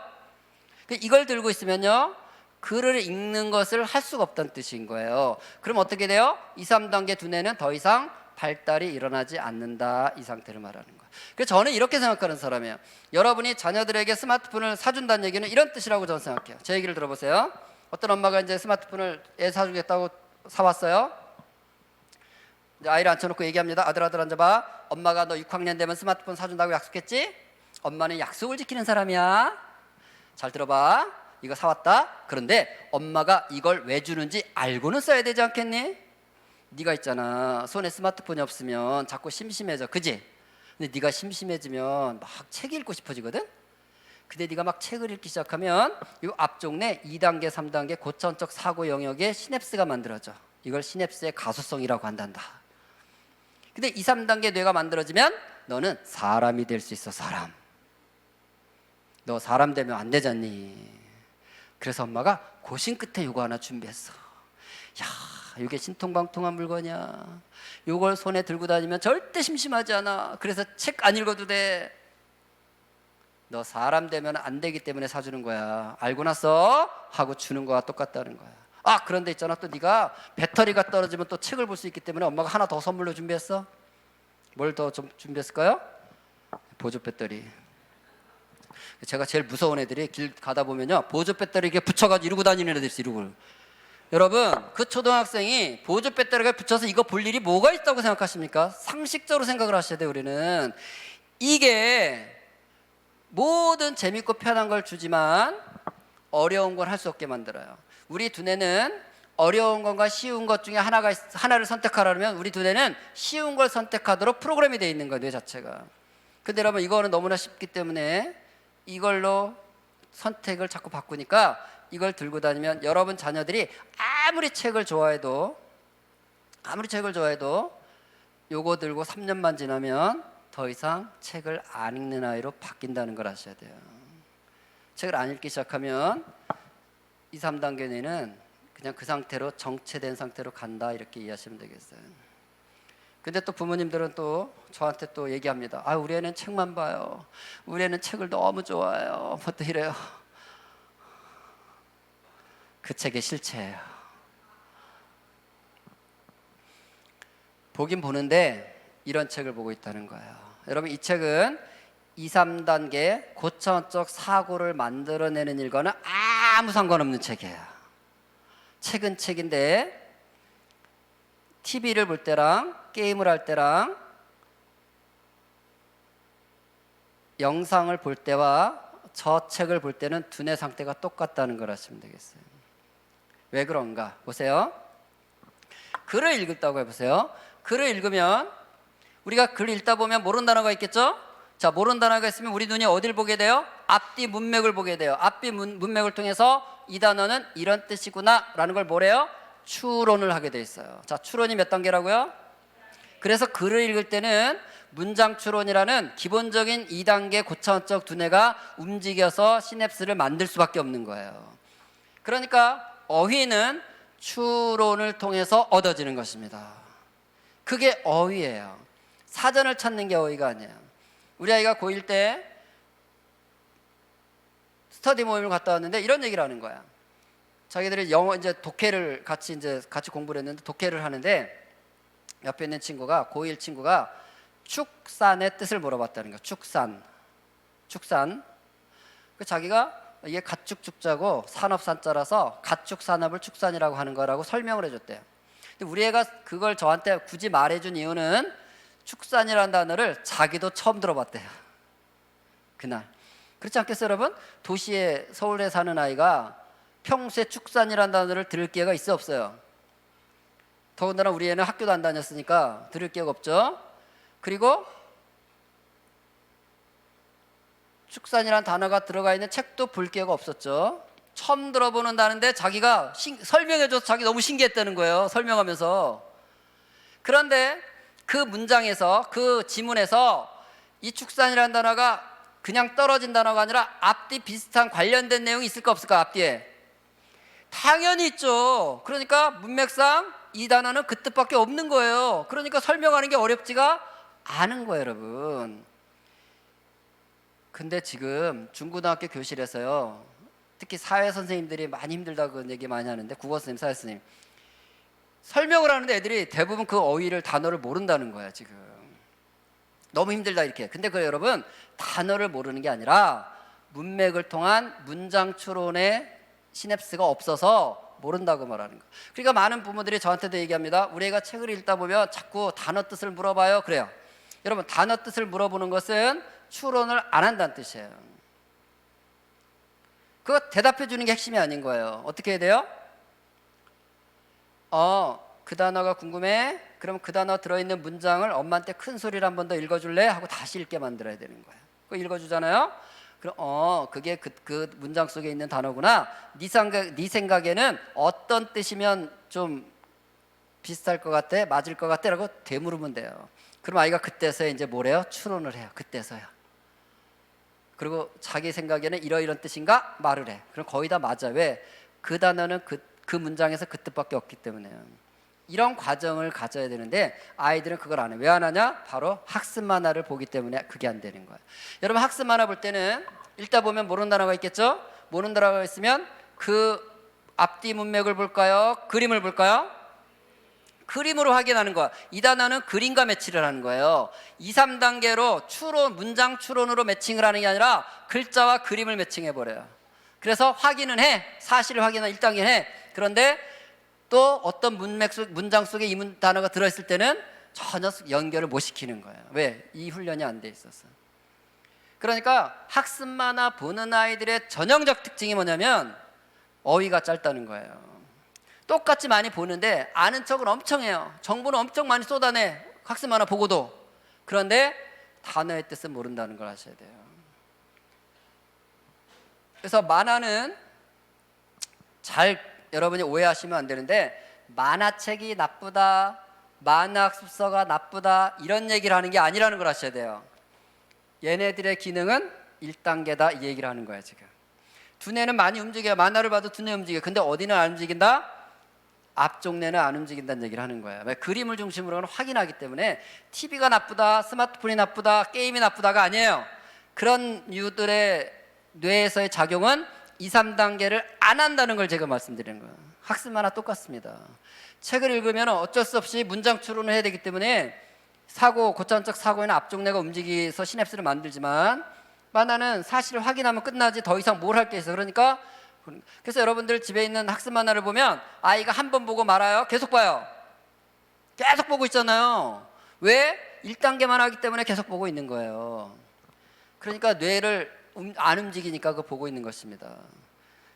이걸 들고 있으면요, 글을 읽는 것을 할 수가 없다는 뜻인 거예요. 그럼 어떻게 돼요? 2, 3단계 두뇌는 더 이상 발달이 일어나지 않는다, 이 상태를 말하는 거예요. 그래서 저는 이렇게 생각하는 사람이에요. 여러분이 자녀들에게 스마트폰을 사준다는 얘기는 이런 뜻이라고 저는 생각해요. 제 얘기를 들어보세요. 어떤 엄마가 이제 스마트폰을 애 사주겠다고 사왔어요. 이제 아이를 앉혀놓고 얘기합니다. 아들 앉아봐. 엄마가 너 6학년 되면 스마트폰 사준다고 약속했지? 엄마는 약속을 지키는 사람이야. 잘 들어봐. 이거 사왔다. 그런데 엄마가 이걸 왜 주는지 알고는 써야 되지 않겠니? 네가 있잖아, 손에 스마트폰이 없으면 자꾸 심심해져, 그지? 근데 네가 심심해지면 막 책 읽고 싶어지거든? 근데 네가 막 책을 읽기 시작하면 이 앞쪽 내 2단계, 3단계 고차원적 사고 영역에 시냅스가 만들어져. 이걸 시냅스의 가소성이라고 한단다. 근데 2, 3단계 뇌가 만들어지면 너는 사람이 될 수 있어, 사람. 너 사람 되면 안 되잖니. 그래서 엄마가 고심 끝에 요거 하나 준비했어. 야, 이게 신통방통한 물건이야. 요걸 손에 들고 다니면 절대 심심하지 않아. 그래서 책 안 읽어도 돼. 너 사람 되면 안 되기 때문에 사주는 거야. 알고 났어? 하고 주는 거와 똑같다는 거야. 그런데 있잖아, 또 네가 배터리가 떨어지면 또 책을 볼 수 있기 때문에 엄마가 하나 더 선물로 준비했어. 뭘 더 준비했을까요? 보조 배터리. 제가 제일 무서운 애들이 길 가다 보면요, 보조 배터리 이렇게 붙여가지고 이러고 다니는 애들이 있어요. 이러고. 여러분, 그 초등학생이 보조 배터리가 붙여서 이거 볼 일이 뭐가 있다고 생각하십니까? 상식적으로 생각을 하셔야 돼요. 우리는 이게 모든 재밌고 편한 걸 주지만 어려운 걸 할 수 없게 만들어요. 우리 두뇌는 어려운 것과 쉬운 것 중에 하나를 선택하라면 우리 두뇌는 쉬운 걸 선택하도록 프로그램이 되어 있는 거예요, 뇌 자체가. 근데 여러분, 이거는 너무나 쉽기 때문에 이걸로 선택을 자꾸 바꾸니까 이걸 들고 다니면 여러분 자녀들이 아무리 책을 좋아해도 요거 들고 3년만 지나면 더 이상 책을 안 읽는 아이로 바뀐다는 걸 아셔야 돼요. 책을 안 읽기 시작하면 2, 3단계 뇌는 그냥 그 상태로 정체된 상태로 간다, 이렇게 이해하시면 되겠어요. 근데 또 부모님들은 또 저한테 또 얘기합니다. 아, 우리 애는 책만 봐요. 우리 애는 책을 너무 좋아해요. 뭐 또 이래요. 그 책의 실체예요. 보긴 보는데 이런 책을 보고 있다는 거예요. 여러분, 이 책은 2, 3단계 고차원적 사고를 만들어내는 일과는 아무 상관없는 책이에요. 책은 책인데 TV를 볼 때랑 게임을 할 때랑 영상을 볼 때와 저 책을 볼 때는 두뇌 상태가 똑같다는 걸 아시면 되겠어요. 왜 그런가? 보세요. 글을 읽었다고 해보세요. 글을 읽으면 우리가 글을 읽다 보면 모르는 단어가 있겠죠? 자, 모르는 단어가 있으면 우리 눈이 어딜 보게 돼요? 앞뒤 문맥을 보게 돼요. 앞뒤 문맥을 통해서 이 단어는 이런 뜻이구나 라는 걸 뭐래요? 추론을 하게 돼 있어요. 자, 추론이 몇 단계라고요? 그래서 글을 읽을 때는 문장 추론이라는 기본적인 2단계 고차원적 두뇌가 움직여서 시냅스를 만들 수밖에 없는 거예요. 그러니까 어휘는 추론을 통해서 얻어지는 것입니다. 그게 어휘예요. 사전을 찾는 게 어휘가 아니에요. 우리 아이가 고1 때 스터디 모임을 갔다 왔는데 이런 얘기를 하는 거야. 자기들이 영어 이제 독해를 같이 공부를 했는데 독해를 하는데 옆에 있는 친구가 고1 친구가 축산의 뜻을 물어봤다는 거야. 축산. 그 자기가 이게 가축축자고 산업산자라서 가축산업을 축산이라고 하는 거라고 설명을 해줬대요. 근데 우리 애가 그걸 저한테 굳이 말해준 이유는 축산이라는 단어를 자기도 처음 들어봤대요. 그날. 그렇지 않겠어요, 여러분? 도시에 서울에 사는 아이가 평소에 축산이라는 단어를 들을 기회가 있어 없어요? 더군다나 우리 애는 학교도 안 다녔으니까 들을 기회가 없죠. 그리고 축산이라는 단어가 들어가 있는 책도 볼 기회가 없었죠. 처음 들어보는다는데 자기가 설명해줘서 자기 너무 신기했다는 거예요. 설명하면서. 그런데 그 문장에서, 그 지문에서 이 축산이라는 단어가 그냥 떨어진 단어가 아니라 앞뒤 비슷한 관련된 내용이 있을까 없을까? 앞뒤에 당연히 있죠. 그러니까 문맥상 이 단어는 그 뜻밖에 없는 거예요. 그러니까 설명하는 게 어렵지가 않은 거예요, 여러분. 근데 지금 중고등학교 교실에서요, 특히 사회 선생님들이 많이 힘들다고 얘기 많이 하는데, 국어 선생님, 사회 선생님 설명을 하는데 애들이 대부분 그 어휘를, 단어를 모른다는 거야. 지금 너무 힘들다 이렇게. 근데 그 여러분, 단어를 모르는 게 아니라 문맥을 통한 문장 추론의 시냅스가 없어서 모른다고 말하는 거. 그러니까 많은 부모들이 저한테도 얘기합니다. 우리 애가 책을 읽다 보면 자꾸 단어 뜻을 물어봐요. 그래요. 여러분, 단어 뜻을 물어보는 것은 추론을 안 한다는 뜻이에요. 그거 대답해 주는 게 핵심이 아닌 거예요. 어떻게 해야 돼요? 그 단어가 궁금해? 그럼 그 단어 들어있는 문장을 엄마한테 큰 소리로 한 번 더 읽어줄래? 하고 다시 읽게 만들어야 되는 거예요. 그거 읽어주잖아요. 그럼 그게 그 문장 속에 있는 단어구나. 네 생각에는 어떤 뜻이면 좀 비슷할 것 같아? 맞을 것 같아? 라고 되물으면 돼요. 그럼 아이가 그때서야 이제 뭐래요? 추론을 해요. 그때서야. 그리고 자기 생각에는 이러이런 뜻인가? 말을 해. 그럼 거의 다 맞아. 왜? 그 단어는 그 문장에서 그 뜻밖에 없기 때문에요. 이런 과정을 가져야 되는데 아이들은 그걸 안 해. 왜 안 하냐? 바로 학습 만화를 보기 때문에 그게 안 되는 거예요. 여러분, 학습 만화 볼 때는 읽다 보면 모르는 단어가 있겠죠? 모르는 단어가 있으면 그 앞뒤 문맥을 볼까요? 그림을 볼까요? 그림으로 확인하는 거야. 이 단어는 그림과 매치를 하는 거예요. 2, 3단계로 문장 추론으로 매칭을 하는 게 아니라 글자와 그림을 매칭해 버려요. 그래서 확인은 해. 사실을 확인은 1단계 해. 그런데 또 어떤 문장 속에 이 단어가 들어있을 때는 전혀 연결을 못 시키는 거예요. 왜? 이 훈련이 안 돼 있어서. 그러니까 학습 만화 보는 아이들의 전형적 특징이 뭐냐면 어휘가 짧다는 거예요. 똑같이 많이 보는데 아는 척은 엄청 해요. 정보는 엄청 많이 쏟아내. 학습 만화 보고도. 그런데 단어의 뜻은 모른다는 걸 아셔야 돼요. 그래서 만화는 여러분이 오해하시면 안 되는데 만화책이 나쁘다, 만화학습서가 나쁘다 이런 얘기를 하는 게 아니라는 걸 아셔야 돼요. 얘네들의 기능은 1단계다 이 얘기를 하는 거예요. 지금 두뇌는 많이 움직여요. 만화를 봐도 두뇌 움직여요. 근데 어디는 안 움직인다? 앞쪽 뇌는 안 움직인다는 얘기를 하는 거예요. 왜? 그림을 중심으로는 확인하기 때문에 TV가 나쁘다, 스마트폰이 나쁘다, 게임이 나쁘다가 아니에요. 그런 이유들의 뇌에서의 작용은 2, 3단계를 안 한다는 걸 제가 말씀드리는 거예요. 학습만화 똑같습니다. 책을 읽으면 어쩔 수 없이 문장 추론을 해야 되기 때문에 고차원적 사고에는 앞쪽 뇌가 움직여서 시냅스를 만들지만 만화는 사실을 확인하면 끝나지 더 이상 뭘 할 게 있어. 그러니까 그래서 여러분들 집에 있는 학습 만화를 보면 아이가 한 번 보고 말아요? 계속 봐요? 계속 보고 있잖아요. 왜? 1단계만 하기 때문에 계속 보고 있는 거예요. 그러니까 뇌를 안 움직이니까 그거 보고 있는 것입니다.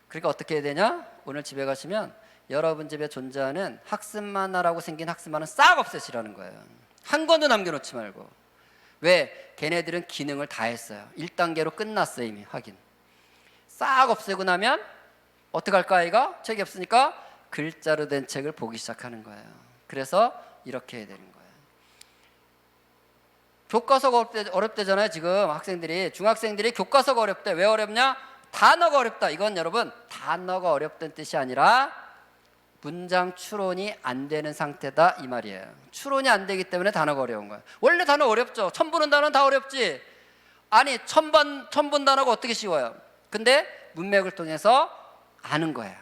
그러니까 어떻게 해야 되냐? 오늘 집에 가시면 여러분 집에 존재하는 학습 만화라고 생긴 학습 만화는 싹 없애시라는 거예요. 한 권도 남겨놓지 말고. 왜? 걔네들은 기능을 다 했어요. 1단계로 끝났어요. 이미 확인. 싹 없애고 나면 어떻게 할까 아이가? 책이 없으니까 글자로 된 책을 보기 시작하는 거예요. 그래서 이렇게 해야 되는 거예요. 교과서가 어렵대잖아요. 지금 학생들이, 중학생들이 교과서가 어렵대. 왜 어렵냐? 단어가 어렵다. 이건 여러분 단어가 어렵다는 뜻이 아니라 문장 추론이 안 되는 상태다 이 말이에요. 추론이 안 되기 때문에 단어가 어려운 거예요. 원래 단어 어렵죠. 처음 보는 단어는 다 어렵지. 아니 처음 본 단어가 어떻게 쉬워요? 근데 문맥을 통해서 아는 거예요.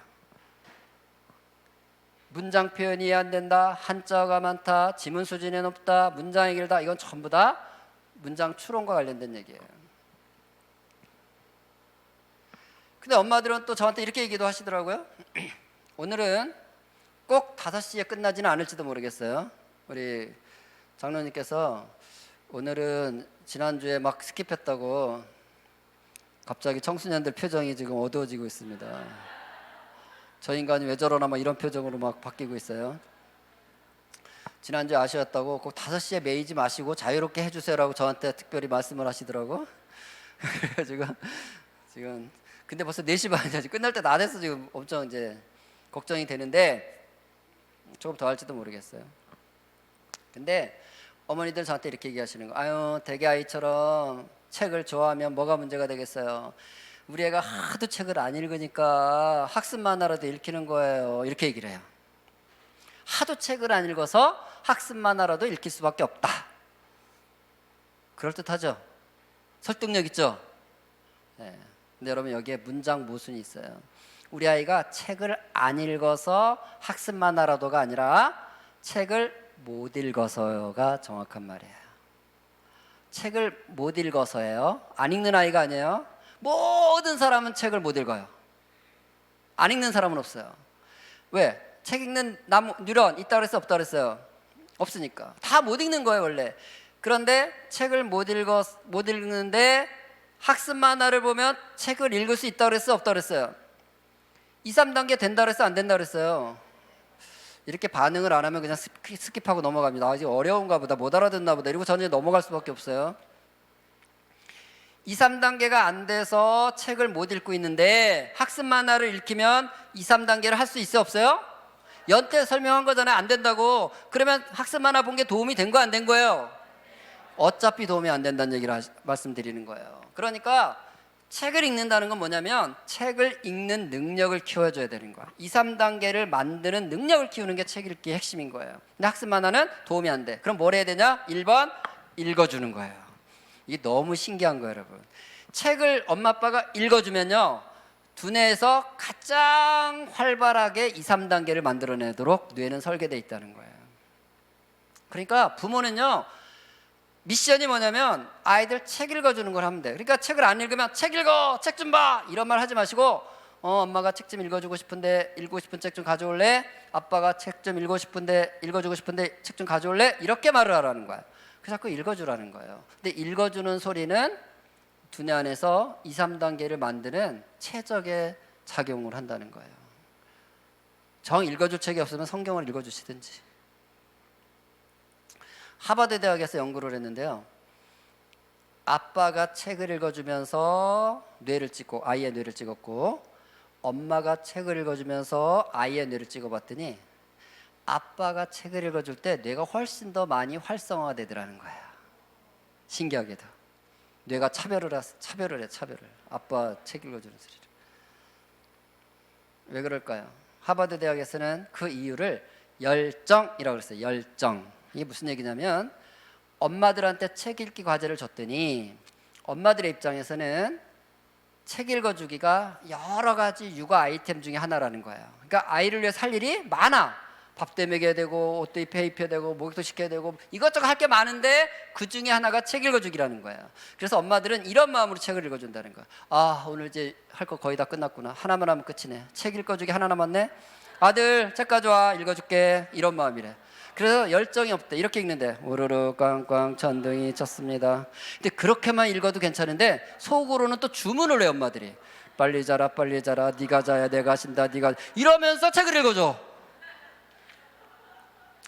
문장 표현이 이해 안 된다, 한자가 많다, 지문 수준이 높다, 문장이 길다. 이건 전부 다 문장 추론과 관련된 얘기예요. 근데 엄마들은 또 저한테 이렇게 얘기도 하시더라고요. 오늘은 꼭 5시에 끝나지는 않을지도 모르겠어요. 우리 장로님께서 오늘은 지난주에 막 스킵했다고 갑자기 청소년들 표정이 지금 어두워지고 있습니다. 저 인간이 왜 저러나 막 이런 표정으로 막 바뀌고 있어요. 지난주에 아쉬웠다고 꼭 5시에 매이지 마시고 자유롭게 해주세요라고 저한테 특별히 말씀을 하시더라고. 그래가지고 지금 근데 벌써 4시 반이야. 끝날 때 다 됐어. 지금 엄청 이제 걱정이 되는데 조금 더 할지도 모르겠어요. 근데 어머니들 저한테 이렇게 얘기하시는 거. 아유 대개 아이처럼 책을 좋아하면 뭐가 문제가 되겠어요. 우리 애가 하도 책을 안 읽으니까 학습 만화라도 읽히는 거예요. 이렇게 얘기를 해요. 하도 책을 안 읽어서 학습 만화라도 읽힐 수밖에 없다. 그럴듯하죠? 설득력 있죠? 네. 근데 여러분 여기에 문장 모순이 있어요. 우리 아이가 책을 안 읽어서 학습 만화라도가 아니라 책을 못 읽어서가 정확한 말이에요. 책을 못 읽어서예요. 안 읽는 아이가 아니에요. 모든 사람은 책을 못 읽어요. 안 읽는 사람은 없어요. 왜? 책 읽는 뉴런 있다 그랬어요? 없다 그랬어요? 없으니까. 다 못 읽는 거예요 원래. 그런데 책을 못 읽는데 학습 만화를 보면 책을 읽을 수 있다 그랬어요? 없다 그랬어요? 2, 3단계 된다 그랬어요? 안 된다 그랬어요? 이렇게 반응을 안 하면 그냥 스킵하고 넘어갑니다. 아, 이게 어려운가 보다, 못 알아듣나 보다 이러고 저는 넘어갈 수밖에 없어요. 2, 3단계가 안 돼서 책을 못 읽고 있는데 학습 만화를 읽히면 2, 3단계를 할 수 있어요? 없어요? 연태 설명한 거잖아요. 안 된다고. 그러면 학습 만화 본 게 도움이 된 거 안 된 거예요? 어차피 도움이 안 된다는 얘기를 말씀드리는 거예요. 그러니까 책을 읽는다는 건 뭐냐면 책을 읽는 능력을 키워줘야 되는 거야. 2, 3단계를 만드는 능력을 키우는 게 책 읽기의 핵심인 거예요. 근데 학습 만화는 도움이 안 돼. 그럼 뭘 해야 되냐? 1번 읽어주는 거예요. 이게 너무 신기한 거예요 여러분. 책을 엄마 아빠가 읽어주면요 두뇌에서 가장 활발하게 2, 3단계를 만들어내도록 뇌는 설계되어 있다는 거예요. 그러니까 부모는요 미션이 뭐냐면 아이들 책 읽어주는 걸 하면 돼요. 그러니까 책을 안 읽으면 책 읽어, 책 좀 봐 이런 말 하지 마시고 엄마가 책 좀 읽어주고 싶은데 읽고 싶은 책 좀 가져올래? 아빠가 책 좀 읽어주고 싶은데 책 좀 가져올래? 이렇게 말을 하라는 거야. 그래서 자꾸 읽어주라는 거예요. 근데 읽어주는 소리는 두뇌 안에서 2, 3단계를 만드는 최적의 작용을 한다는 거예요. 정 읽어줄 책이 없으면 성경을 읽어주시든지. 하버드 대학에서 연구를 했는데요. 아빠가 책을 읽어주면서 아이의 뇌를 찍었고 엄마가 책을 읽어주면서 아이의 뇌를 찍어봤더니 아빠가 책을 읽어줄 때 뇌가 훨씬 더 많이 활성화가 되더라는 거예요. 신기하게도. 뇌가 차별을 해. 아빠 책 읽어주는 소리를. 왜 그럴까요? 하버드 대학에서는 그 이유를 열정이라고 그랬어요. 열정. 이게 무슨 얘기냐면 엄마들한테 책 읽기 과제를 줬더니 엄마들의 입장에서는 책 읽어주기가 여러 가지 육아 아이템 중에 하나라는 거예요. 그러니까 아이를 위해 살 일이 많아. 밥도 먹여야 되고 옷도 입혀야 되고 목욕도 시켜야 되고 이것저것 할 게 많은데 그 중에 하나가 책 읽어주기라는 거예요. 그래서 엄마들은 이런 마음으로 책을 읽어준다는 거예요. 아, 오늘 이제 할 거 거의 다 끝났구나. 하나만 하면 끝이네. 책 읽어주기 하나 남았네. 아들 책 가져와 읽어줄게. 이런 마음이래. 그래서 열정이 없대. 이렇게 읽는데 우르르 꽝꽝 천둥이 쳤습니다. 근데 그렇게만 읽어도 괜찮은데 속으로는 또 주문을 해요. 엄마들이 빨리 자라 빨리 자라 네가 자야 내가 신다 네가 이러면서 책을 읽어줘.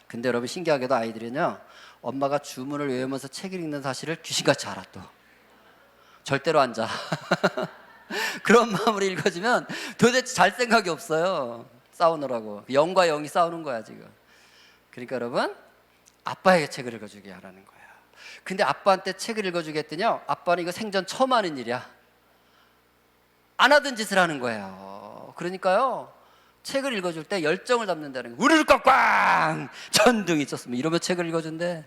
근데 여러분 신기하게도 아이들은요 엄마가 주문을 외우면서 책을 읽는 사실을 귀신같이 알아. 또 절대로 안 자. 그런 마음으로 읽어주면 도대체 잘 생각이 없어요. 싸우느라고 영과 영이 싸우는 거야 지금. 그러니까 여러분 아빠에게 책을 읽어주게 하라는 거예요. 근데 아빠한테 책을 읽어주게 했더니요 아빠는 이거 생전 처음 하는 일이야. 안 하던 짓을 하는 거예요. 그러니까요 책을 읽어줄 때 열정을 담는다는 거예요. 우르르 꽝꽝 천둥이 쳤으면 이러면 책을 읽어준대.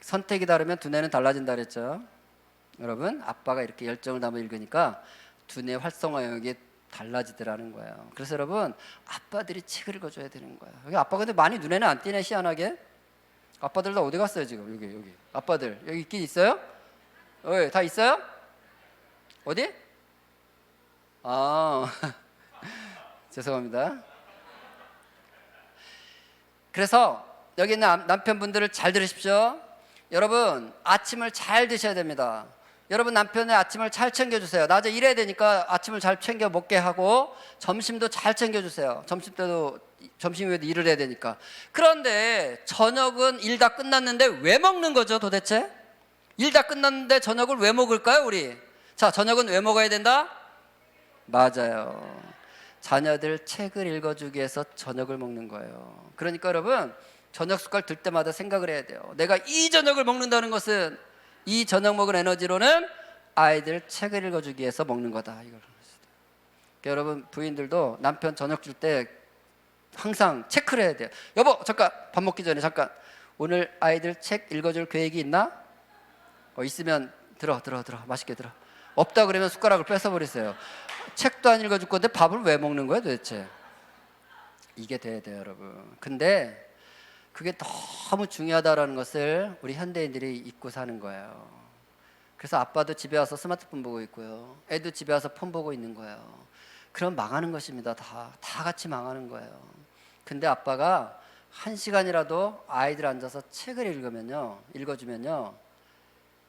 선택이 다르면 두뇌는 달라진다 그랬죠. 여러분 아빠가 이렇게 열정을 담아 읽으니까 두뇌 활성화 영역이 달라지더라는 거예요. 그래서 여러분 아빠들이 책을 읽어줘야 되는 거예요. 여기 아빠 근데 많이 눈에는 안 띄네. 희한하게 아빠들 다 어디 갔어요 지금. 여기 아빠들 여기 있긴 있어요? 다 있어요? 어디? 아 죄송합니다. 그래서 여기 있는 남편분들을 잘 들으십시오. 여러분 아침을 잘 드셔야 됩니다. 여러분 남편의 아침을 잘 챙겨주세요. 낮에 일해야 되니까 아침을 잘 챙겨 먹게 하고 점심도 잘 챙겨주세요. 점심 후에도 일을 해야 되니까. 그런데 저녁은 일 다 끝났는데 왜 먹는 거죠 도대체? 일 다 끝났는데 저녁을 왜 먹을까요 우리? 자, 저녁은 왜 먹어야 된다? 맞아요. 자녀들 책을 읽어주기 위해서 저녁을 먹는 거예요. 그러니까 여러분 저녁 숟갈 들 때마다 생각을 해야 돼요. 내가 이 저녁을 먹는다는 것은 이 저녁 먹은 에너지로는 아이들 책을 읽어주기 위해서 먹는 거다. 이걸. 그러니까 여러분 부인들도 남편 저녁 줄 때 항상 체크를 해야 돼요. 여보 잠깐 밥 먹기 전에 잠깐 오늘 아이들 책 읽어줄 계획이 있나? 있으면 들어 맛있게 들어. 없다 그러면 숟가락을 뺏어버리세요. 책도 안 읽어줄 건데 밥을 왜 먹는 거야 도대체? 이게 돼야 돼요 여러분. 근데 그게 너무 중요하다는 것을 우리 현대인들이 잊고 사는 거예요. 그래서 아빠도 집에 와서 스마트폰 보고 있고요. 애도 집에 와서 폰 보고 있는 거예요. 그럼 망하는 것입니다. 다 같이 망하는 거예요. 근데 아빠가 1시간이라도 아이들 앉아서 책을 읽어주면요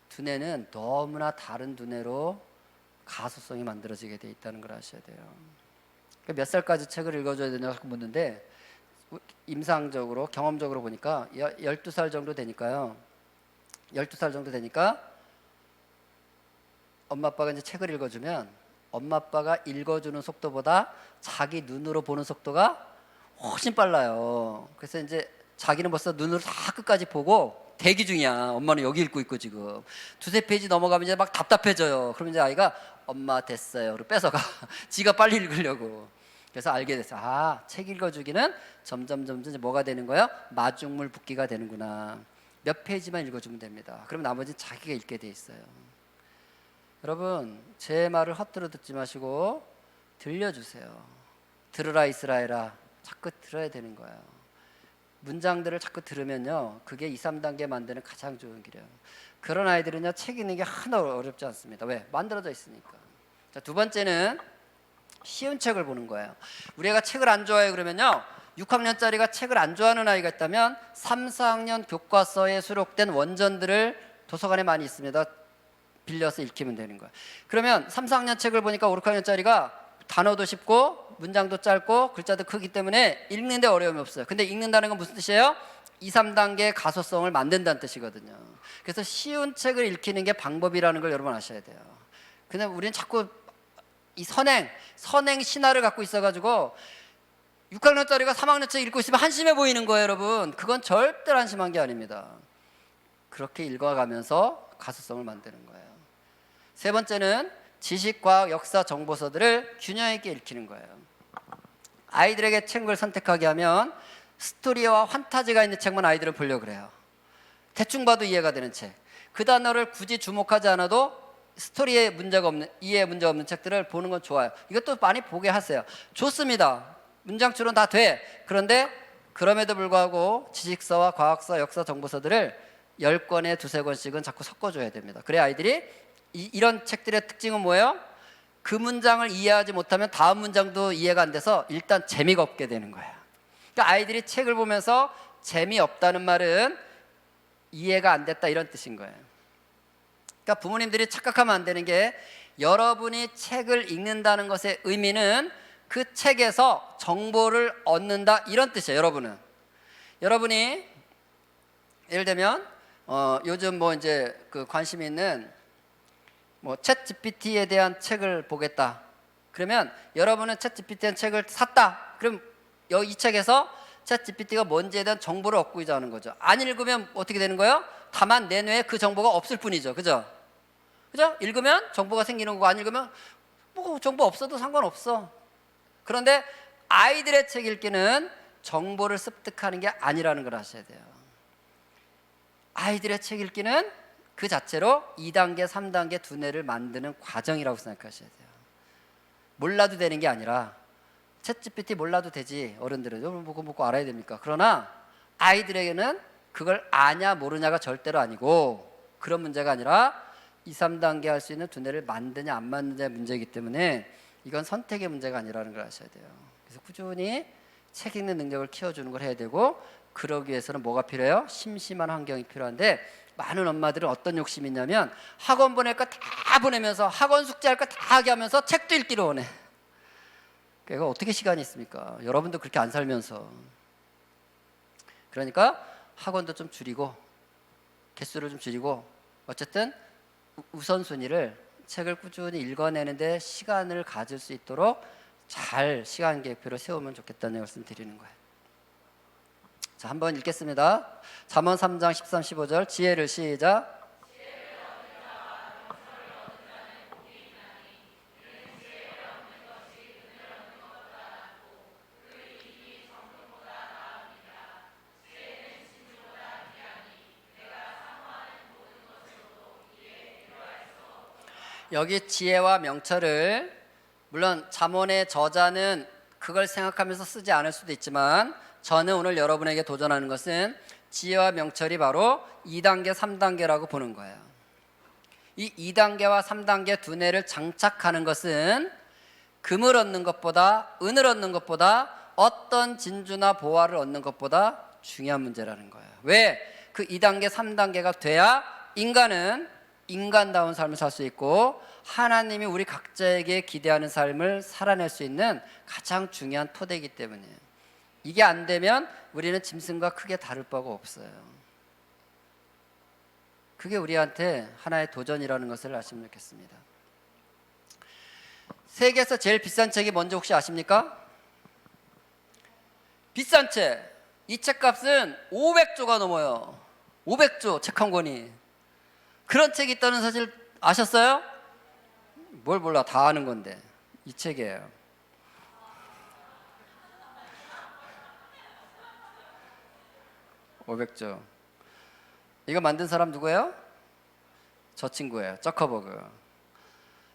두뇌는 너무나 다른 두뇌로 가소성이 만들어지게 돼 있다는 걸 아셔야 돼요. 몇 살까지 책을 읽어줘야 되냐고 묻는데 임상적으로 경험적으로 보니까 12살 정도 되니까요. 12살 정도 되니까 엄마 아빠가 이제 책을 읽어주면 엄마 아빠가 읽어주는 속도보다 자기 눈으로 보는 속도가 훨씬 빨라요. 그래서 이제 자기는 벌써 눈으로 다 끝까지 보고 대기 중이야. 엄마는 여기 읽고 있고 지금 두세 페이지 넘어가면 이제 막 답답해져요. 그러면 이제 아이가 엄마 됐어요. 그리고 뺏어가. 지가 빨리 읽으려고. 그래서 알게 됐어요. 아, 책 읽어주기는 점점 이제 뭐가 되는 거예요? 마중물 붓기가 되는구나. 몇 페이지만 읽어주면 됩니다. 그럼 나머지는 자기가 읽게 돼 있어요. 여러분 제 말을 헛들어 듣지 마시고 들려주세요. 들으라 이스라엘아. 자꾸 들어야 되는 거예요. 문장들을 자꾸 들으면요 그게 2, 3단계 만드는 가장 좋은 길이에요. 그런 아이들은요 책 읽는 게 하나 어렵지 않습니다. 왜? 만들어져 있으니까. 자, 두 번째는 쉬운 책을 보는 거예요. 우리 애가 책을 안 좋아해요 그러면요 6학년짜리가 책을 안 좋아하는 아이가 있다면 3, 4학년 교과서에 수록된 원전들을 도서관에 많이 있습니다. 빌려서 읽히면 되는 거예요. 그러면 3, 4학년 책을 보니까 5, 6학년짜리가 단어도 쉽고 문장도 짧고 글자도 크기 때문에 읽는데 어려움이 없어요. 근데 읽는다는 건 무슨 뜻이에요? 2, 3단계 가소성을 만든다는 뜻이거든요. 그래서 쉬운 책을 읽히는 게 방법이라는 걸 여러분 아셔야 돼요. 근데 우리는 자꾸 이 선행 신화를 갖고 있어가지고 6학년짜리가 3학년 책 읽고 있으면 한심해 보이는 거예요 여러분. 그건 절대로 한심한 게 아닙니다. 그렇게 읽어가면서 가소성을 만드는 거예요. 세 번째는 지식, 과학, 역사, 정보서들을 균형 있게 읽히는 거예요. 아이들에게 책을 선택하게 하면 스토리와 환타지가 있는 책만 아이들은 보려고 그래요. 대충 봐도 이해가 되는 책. 그 단어를 굳이 주목하지 않아도 스토리에 문제가 없는, 이해에 문제가 없는 책들을 보는 건 좋아요. 이것도 많이 보게 하세요. 좋습니다. 문장 추론 다 돼. 그런데 그럼에도 불구하고 지식서와 과학서, 역사, 정보서들을 10권에 두세 권씩은 자꾸 섞어줘야 됩니다. 그래 아이들이 이런 책들의 특징은 뭐예요? 그 문장을 이해하지 못하면 다음 문장도 이해가 안 돼서 일단 재미가 없게 되는 거예요. 그러니까 아이들이 책을 보면서 재미없다는 말은 이해가 안 됐다 이런 뜻인 거예요. 그러니까 부모님들이 착각하면 안 되는 게 여러분이 책을 읽는다는 것의 의미는 그 책에서 정보를 얻는다 이런 뜻이에요. 여러분이 예를 들면 요즘 뭐 이제 그 관심이 있는 뭐 챗 GPT에 대한 책을 보겠다. 그러면 여러분은 챗 GPT에 대한 책을 샀다. 그럼 이 책에서 챗 GPT가 뭔지에 대한 정보를 얻고 있자는 거죠. 안 읽으면 어떻게 되는 거예요? 다만 내 뇌에 그 정보가 없을 뿐이죠. 그죠? 읽으면 정보가 생기는 거고 안 읽으면 뭐 정보 없어도 상관없어. 그런데 아이들의 책 읽기는 정보를 습득하는 게 아니라는 걸 아셔야 돼요. 아이들의 책 읽기는 그 자체로 2단계, 3단계 두뇌를 만드는 과정이라고 생각하셔야 돼요. 몰라도 되는 게 아니라 챗GPT 몰라도 되지. 어른들은 뭐 알아야 됩니까? 그러나 아이들에게는 그걸 아냐 모르냐가 절대로 아니고 그런 문제가 아니라 2, 3단계 할 수 있는 두뇌를 만드냐 안 만드냐의 문제이기 때문에 이건 선택의 문제가 아니라는 걸 아셔야 돼요. 그래서 꾸준히 책 읽는 능력을 키워주는 걸 해야 되고 그러기 위해서는 뭐가 필요해요? 심심한 환경이 필요한데 많은 엄마들은 어떤 욕심이 있냐면 학원 보낼 거 다 보내면서 학원 숙제할 거 다 하게 하면서 책도 읽기를 원해. 그러니까 어떻게 시간이 있습니까? 여러분도 그렇게 안 살면서. 그러니까 학원도 좀 줄이고 개수를 좀 줄이고 어쨌든 우선순위를 책을 꾸준히 읽어내는데 시간을 가질 수 있도록 잘 시간 계획표를 세우면 좋겠다는 말씀 드리는 거예요. 자, 한번 읽겠습니다. 잠언 3장 13, 15절 지혜를 시작. 여기 지혜와 명철을 물론 잠언의 저자는 그걸 생각하면서 쓰지 않을 수도 있지만 저는 오늘 여러분에게 도전하는 것은 지혜와 명철이 바로 2단계, 3단계라고 보는 거예요. 이 2단계와 3단계 두뇌를 장착하는 것은 금을 얻는 것보다 은을 얻는 것보다 어떤 진주나 보화를 얻는 것보다 중요한 문제라는 거예요. 왜? 그 2단계, 3단계가 돼야 인간은 인간다운 삶을 살 수 있고 하나님이 우리 각자에게 기대하는 삶을 살아낼 수 있는 가장 중요한 토대이기 때문이에요. 이게 안 되면 우리는 짐승과 크게 다를 바가 없어요. 그게 우리한테 하나의 도전이라는 것을 아시면 좋겠습니다. 세계에서 제일 비싼 책이 뭔지 혹시 아십니까? 비싼 책. 이 책값은 500조가 넘어요. 500조 책 한 권이. 그런 책이 있다는 사실 아셨어요? 뭘 몰라, 다 아는 건데. 이 책이에요. (500조) 이거 만든 사람 누구예요? 저 친구예요.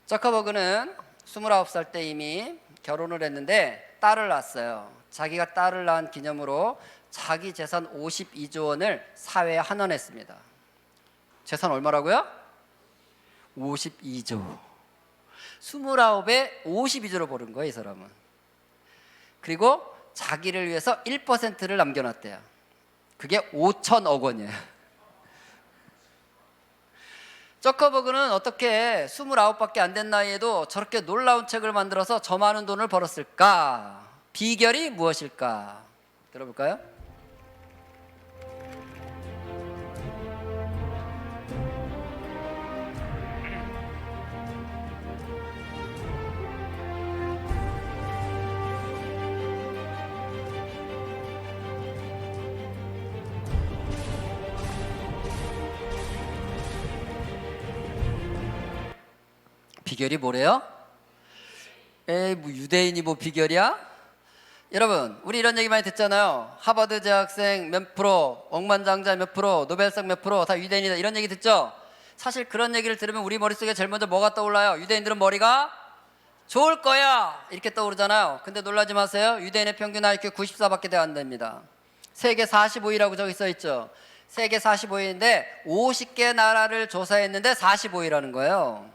저커버그는 29살 때 이미 결혼을 했는데 딸을 낳았어요. 자기가 딸을 낳은 기념으로 자기 재산 52조 원을 사회에 환원했습니다. 재산 얼마라고요? 52조. 29에 52조로 버는 거예요, 이 사람은. 그리고 자기를 위해서 1%를 남겨놨대요. 그게 5천억 원이에요. 저커버그는 어떻게 29밖에 안 된 나이에도 저렇게 놀라운 책을 만들어서 저 많은 돈을 벌었을까? 비결이 무엇일까? 들어볼까요? 비결이 뭐래요? 에이, 뭐 유대인이 뭐 비결이야? 여러분, 우리 이런 얘기 많이 듣잖아요. 하버드 재학생 몇 프로, 억만장자 몇 프로, 노벨상 몇 프로 다 유대인이다 이런 얘기 듣죠? 사실 그런 얘기를 들으면 우리 머릿속에 제일 먼저 뭐가 떠올라요? 유대인들은 머리가 좋을 거야 이렇게 떠오르잖아요. 근데 놀라지 마세요. 유대인의 평균 IQ 94밖에 안 됩니다. 세계 45위라고 저기 써 있죠. 세계 45위인데 50개 나라를 조사했는데 45위라는 거예요.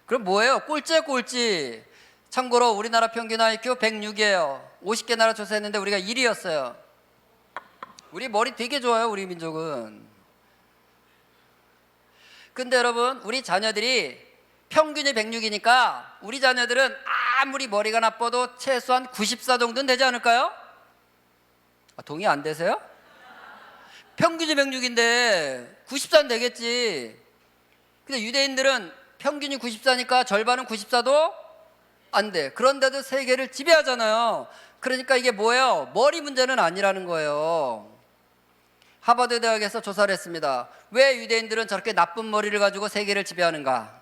그럼 뭐예요? 꼴찌예요, 꼴찌. 참고로 우리나라 평균 IQ 106이에요. 50개 나라 조사했는데 우리가 1위였어요. 우리 머리 되게 좋아요, 우리 민족은. 근데 여러분, 우리 자녀들이 평균이 106이니까 우리 자녀들은 아무리 머리가 나빠도 최소한 94 정도는 되지 않을까요? 동의 안 되세요? 평균이 106인데 94는 되겠지. 근데 유대인들은 평균이 94니까 절반은 94도 안 돼. 그런데도 세계를 지배하잖아요. 그러니까 이게 뭐예요? 머리 문제는 아니라는 거예요. 하버드 대학에서 조사를 했습니다. 왜 유대인들은 저렇게 나쁜 머리를 가지고 세계를 지배하는가?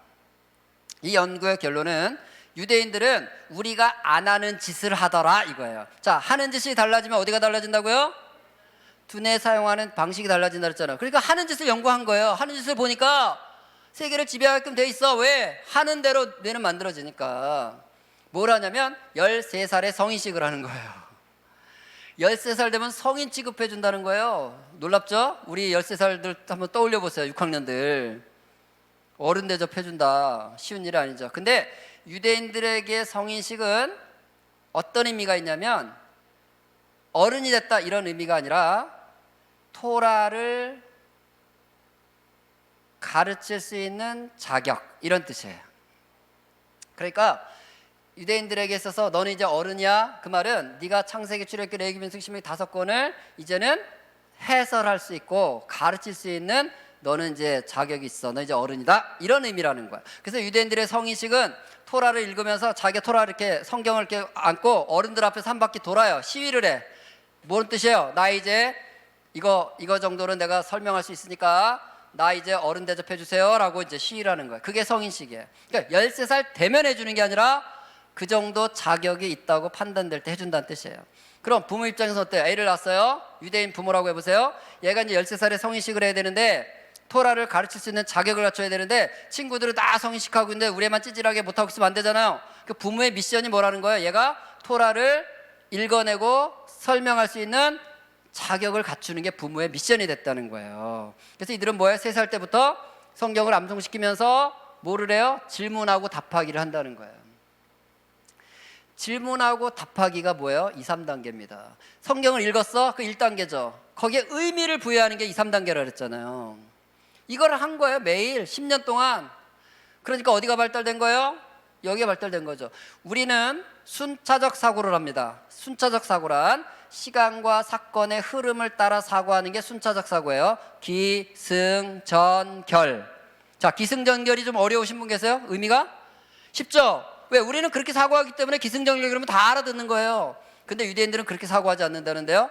이 연구의 결론은 유대인들은 우리가 안 하는 짓을 하더라 이거예요. 자, 하는 짓이 달라지면 어디가 달라진다고요? 두뇌 사용하는 방식이 달라진다 그랬잖아요. 그러니까 하는 짓을 연구한 거예요. 하는 짓을 보니까 세계를 지배하게끔 돼 있어. 왜? 하는 대로 뇌는 만들어지니까. 뭘 하냐면 13살에 성인식을 하는 거예요. 13살 되면 성인 취급해 준다는 거예요. 놀랍죠? 우리 13살들 한번 떠올려 보세요. 6학년들. 어른 대접해 준다. 쉬운 일이 아니죠. 근데 유대인들에게 성인식은 어떤 의미가 있냐면 어른이 됐다 이런 의미가 아니라 토라를 가르칠 수 있는 자격 이런 뜻이에요. 그러니까 유대인들에게 있어서 너는 이제 어른이야. 그 말은 네가 창세기, 출애굽기, 레위기, 민수기, 신명기 5권을 이제는 해설할 수 있고 가르칠 수 있는 너는 이제 자격이 있어. 너 이제 어른이다. 이런 의미라는 거야. 그래서 유대인들의 성인식은 토라를 읽으면서 자기 토라 이렇게 성경을 이렇게 안고 어른들 앞에서 한 바퀴 돌아요. 시위를 해. 뭔 뜻이에요? 나 이제 이거 정도는 내가 설명할 수 있으니까 나 이제 어른 대접해 주세요 라고 이제 시위를 하는 거예요. 그게 성인식이에요. 그러니까 13살 되면 해주는 게 아니라 그 정도 자격이 있다고 판단될 때 해준다는 뜻이에요. 그럼 부모 입장에서 어때요? 애를 낳았어요. 유대인 부모라고 해보세요. 얘가 이제 13살에 성인식을 해야 되는데 토라를 가르칠 수 있는 자격을 갖춰야 되는데 친구들은 다 성인식하고 있는데 우리 애만 찌질하게 못하고 있으면 안 되잖아요. 그 부모의 미션이 뭐라는 거예요? 얘가 토라를 읽어내고 설명할 수 있는 자격을 갖추는 게 부모의 미션이 됐다는 거예요. 그래서 이들은 뭐예요? 3살 때부터 성경을 암송시키면서 뭐를 해요? 질문하고 답하기를 한다는 거예요. 질문하고 답하기가 뭐예요? 2, 3단계입니다. 성경을 읽었어? 그 1단계죠. 거기에 의미를 부여하는 게 2, 3단계라 그랬잖아요. 이걸 한 거예요. 매일 10년 동안. 그러니까 어디가 발달된 거예요? 여기가 발달된 거죠. 우리는 순차적 사고를 합니다. 순차적 사고란 시간과 사건의 흐름을 따라 사고하는 게 순차적 사고예요. 기승전결. 자, 기승전결이 좀 어려우신 분 계세요? 의미가? 쉽죠? 왜? 우리는 그렇게 사고하기 때문에 기승전결 그러면 다 알아듣는 거예요. 근데 유대인들은 그렇게 사고하지 않는다는데요.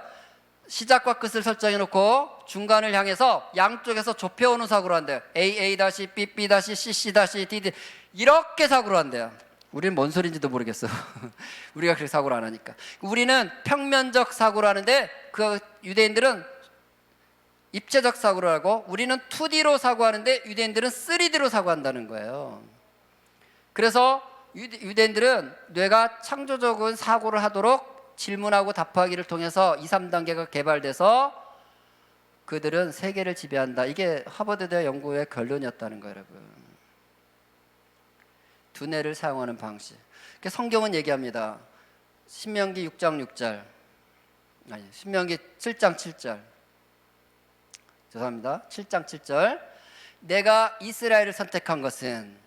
시작과 끝을 설정해 놓고 중간을 향해서 양쪽에서 좁혀오는 사고를 한대요. AA-, BB-, CC-, DD 이렇게 사고를 한대요. 우리는 뭔 소리인지도 모르겠어. 우리가 그렇게 사고를 안 하니까. 우리는 평면적 사고를 하는데 그 유대인들은 입체적 사고를 하고 우리는 2D로 사고하는데 유대인들은 3D로 사고한다는 거예요. 그래서 유대인들은 뇌가 창조적인 사고를 하도록 질문하고 답하기를 통해서 2, 3단계가 개발돼서 그들은 세계를 지배한다. 이게 하버드대 연구의 결론이었다는 거예요, 여러분. 두뇌를 사용하는 방식. 성경은 얘기합니다. 신명기 6장 6절. 아니, 신명기 7장 7절. 죄송합니다. 7장 7절. 내가 이스라엘을 선택한 것은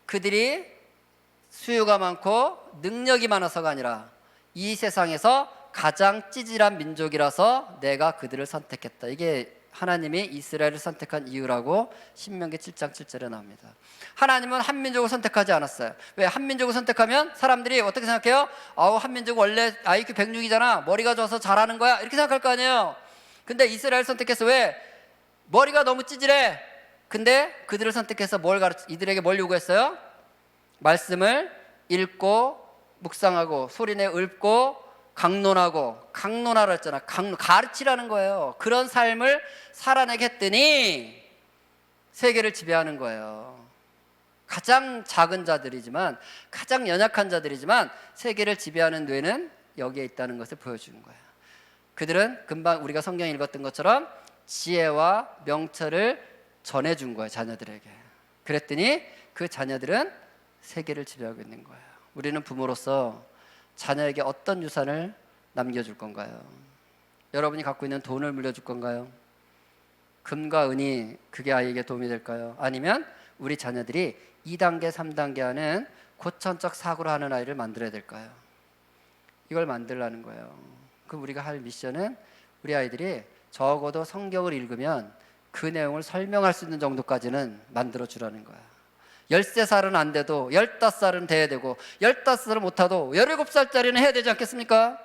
그들이 수요가 많고 능력이 많아서가 아니라 이 세상에서 가장 찌질한 민족이라서 내가 그들을 선택했다. 이게 하나님이 이스라엘을 선택한 이유라고 신명기 7장 7절에 나옵니다. 하나님은 한 민족을 선택하지 않았어요. 왜? 한 민족을 선택하면 사람들이 어떻게 생각해요? 한 민족 원래 IQ 106이잖아. 머리가 좋아서 잘하는 거야. 이렇게 생각할 거 아니에요. 근데 이스라엘을 선택했어. 왜? 머리가 너무 찌질해. 근데 그들을 선택해서 이들에게 뭘 요구했어요? 말씀을 읽고 묵상하고 소리내 읊고 강론하고 강론하라 했잖아. 가르치라는 거예요. 그런 삶을 살아내게 했더니 세계를 지배하는 거예요. 가장 작은 자들이지만, 가장 연약한 자들이지만 세계를 지배하는 뇌는 여기에 있다는 것을 보여주는 거예요. 그들은 금방 우리가 성경 읽었던 것처럼 지혜와 명철을 전해준 거예요, 자녀들에게. 그랬더니 그 자녀들은 세계를 지배하고 있는 거예요. 우리는 부모로서 자녀에게 어떤 유산을 남겨줄 건가요? 여러분이 갖고 있는 돈을 물려줄 건가요? 금과 은이 그게 아이에게 도움이 될까요? 아니면 우리 자녀들이 2단계, 3단계 하는 고천적 사고를 하는 아이를 만들어야 될까요? 이걸 만들라는 거예요. 그럼 우리가 할 미션은 우리 아이들이 적어도 성경을 읽으면 그 내용을 설명할 수 있는 정도까지는 만들어주라는 거야. 13살은 안 돼도 15살은 돼야 되고, 15살은 못해도 17살짜리는 해야 되지 않겠습니까?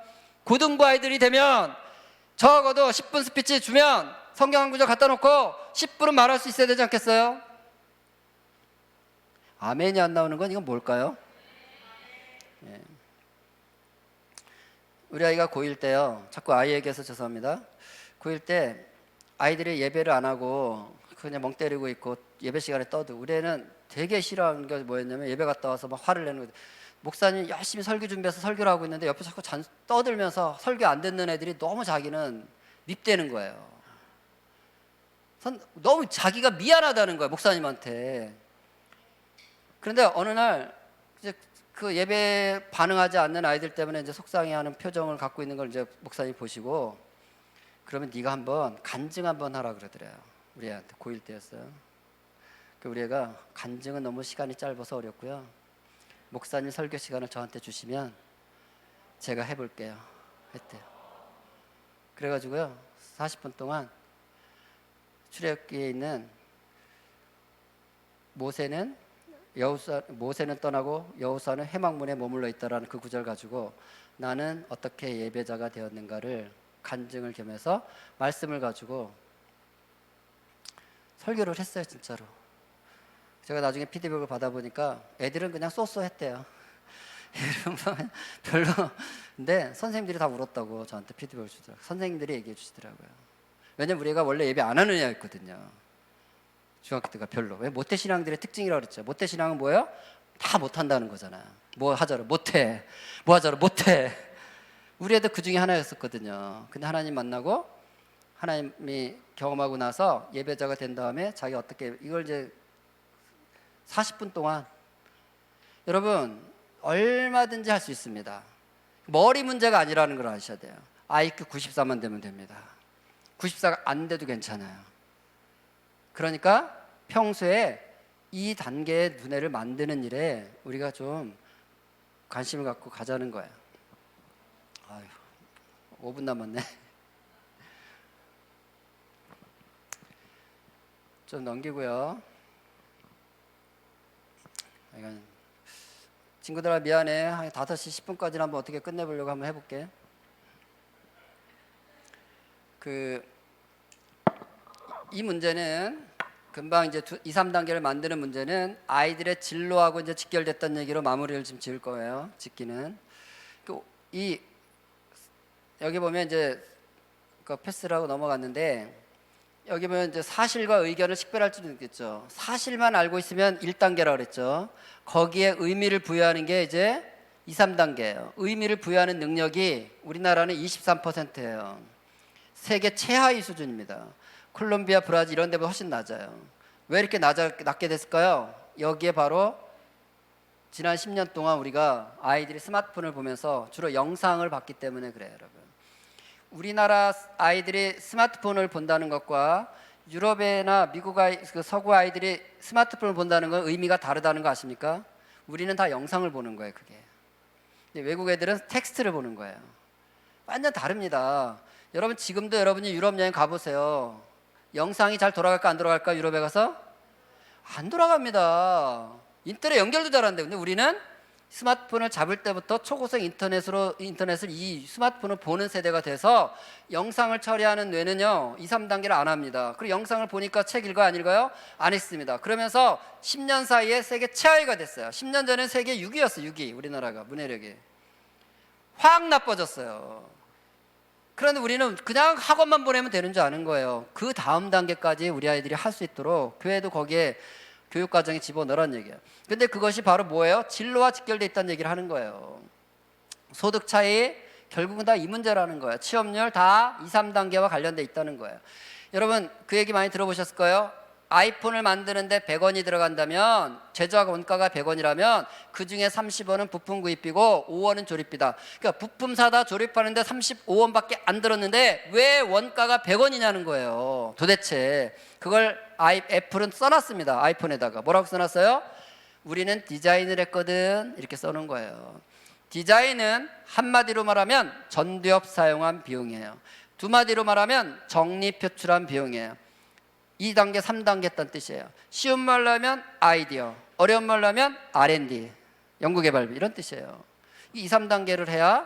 고등부 아이들이 되면 적어도 10분 스피치 주면 성경 한 구절 갖다 놓고 10분은 말할 수 있어야 되지 않겠어요? 아멘이 안 나오는 건 이건 뭘까요? 예. 우리 아이가 고1 때요, 자꾸 아이 얘기해서 죄송합니다. 고1 때 아이들이 예배를 안 하고 그냥 멍 때리고 있고 예배 시간에 떠도, 우리 애는 되게 싫어하는 게 뭐였냐면 예배 갔다 와서 막 화를 내는 거예요. 목사님 열심히 설교 준비해서 설교를 하고 있는데 옆에 자꾸 떠들면서 설교 안 듣는 애들이 너무 자기는 밉대는 거예요. 너무 자기가 미안하다는 거예요, 목사님한테. 그런데 어느 날 이제 그 예배에 반응하지 않는 아이들 때문에 이제 속상해하는 표정을 갖고 있는 걸 이제 목사님 보시고, 그러면 네가 한번 간증 한번 하라 그러더래요. 우리 애한테 고1 때였어요. 우리 애가 간증은 너무 시간이 짧아서 어렵고요, 목사님 설교 시간을 저한테 주시면 제가 해볼게요 했대요. 그래가지고요 40분 동안 출애굽기에 있는 모세는 떠나고 여호수아는 해막문에 머물러 있다라는 그 구절 가지고 나는 어떻게 예배자가 되었는가를 간증을 겸해서 말씀을 가지고 설교를 했어요, 진짜로. 제가 나중에 피드백을 받아보니까 애들은 그냥 쏘쏘했대요. 애들은 별로. 근데 선생님들이 다 울었다고 저한테 피드백을 주더라고요. 선생님들이 얘기해 주시더라고요. 왜냐면 우리가 원래 예배 안 하는 애였거든요. 중학교 때가 별로. 왜? 모태신앙들의 특징이라고 그랬죠. 모태신앙은 뭐예요? 다 못한다는 거잖아요. 뭐 하자로 못해, 뭐 하자로 못해. 우리 애도 그 중에 하나였었거든요. 근데 하나님 만나고 하나님이 경험하고 나서 예배자가 된 다음에 자기 어떻게, 이걸 이제 40분 동안, 여러분 얼마든지 할 수 있습니다. 머리 문제가 아니라는 걸 아셔야 돼요. IQ 94만 되면 됩니다. 94가 안 돼도 괜찮아요. 그러니까 평소에 이 단계의 두뇌를 만드는 일에 우리가 좀 관심을 갖고 가자는 거예요. 아유, 5분 남았네. 좀 넘기고요. 이건 친구들아 미안해. 한 5시 10분까지는 한번 어떻게 끝내보려고 한번 해볼게. 이 문제는 금방 이제 2, 3단계를 만드는 문제는 아이들의 진로하고 이제 직결됐다는 얘기로 마무리를 좀 지을 거예요. 짓기는. 여기 보면 이제 그 패스를 하고 넘어갔는데, 여기 보면 이제 사실과 의견을 식별할 줄 있겠죠. 사실만 알고 있으면 1단계라고 그랬죠. 거기에 의미를 부여하는 게 이제 2, 3단계예요. 의미를 부여하는 능력이 우리나라는 23%예요. 세계 최하위 수준입니다. 콜롬비아, 브라질 이런 데보다 훨씬 낮아요. 왜 이렇게 낮게 됐을까요? 여기에 바로 지난 10년 동안 우리가 아이들이 스마트폰을 보면서 주로 영상을 봤기 때문에 그래요, 여러분. 우리나라 아이들이 스마트폰을 본다는 것과 유럽이나 미국 서구 아이들이 스마트폰을 본다는 건 의미가 다르다는 거 아십니까? 우리는 다 영상을 보는 거예요, 그게. 근데 외국 애들은 텍스트를 보는 거예요. 완전 다릅니다. 여러분 지금도 여러분이 유럽 여행 가보세요. 영상이 잘 돌아갈까 안 돌아갈까? 유럽에 가서? 안 돌아갑니다. 인터넷 연결도 잘하는데, 근데 우리는 스마트폰을 잡을 때부터 초고속 인터넷을 이 스마트폰을 보는 세대가 돼서 영상을 처리하는 뇌는요 2, 3단계를 안 합니다. 그리고 영상을 보니까 책 읽어요, 안 읽어요? 안 읽습니다. 그러면서 10년 사이에 세계 최하위가 됐어요. 10년 전에 세계 6위였어요. 6위 우리나라가 문해력이. 확 나빠졌어요. 그런데 우리는 그냥 학원만 보내면 되는 줄 아는 거예요. 그 다음 단계까지 우리 아이들이 할 수 있도록 교회도 거기에 교육과정에 집어넣으라는 얘기예요. 근데 그것이 바로 뭐예요? 진로와 직결되어 있다는 얘기를 하는 거예요. 소득 차이, 결국은 다 이 문제라는 거예요. 취업률 다 2, 3단계와 관련돼 있다는 거예요. 여러분 그 얘기 많이 들어보셨을 거예요. 아이폰을 만드는데 100원이 들어간다면 제조하고 원가가 100원이라면 그중에 30원은 부품 구입비고 5원은 조립비다. 그러니까 부품 사다 조립하는데 35원밖에 안 들었는데 왜 원가가 100원이냐는 거예요. 도대체 그걸 애플은 써놨습니다. 아이폰에다가 뭐라고 써놨어요? 우리는 디자인을 했거든 이렇게 써놓은 거예요. 디자인은 한마디로 말하면 전두엽 사용한 비용이에요. 두 마디로 말하면 정리 표출한 비용이에요. 2단계, 3단계 했다는 뜻이에요. 쉬운 말로 하면 아이디어, 어려운 말로 하면 R&D, 연구개발비 이런 뜻이에요. 이 2, 3단계를 해야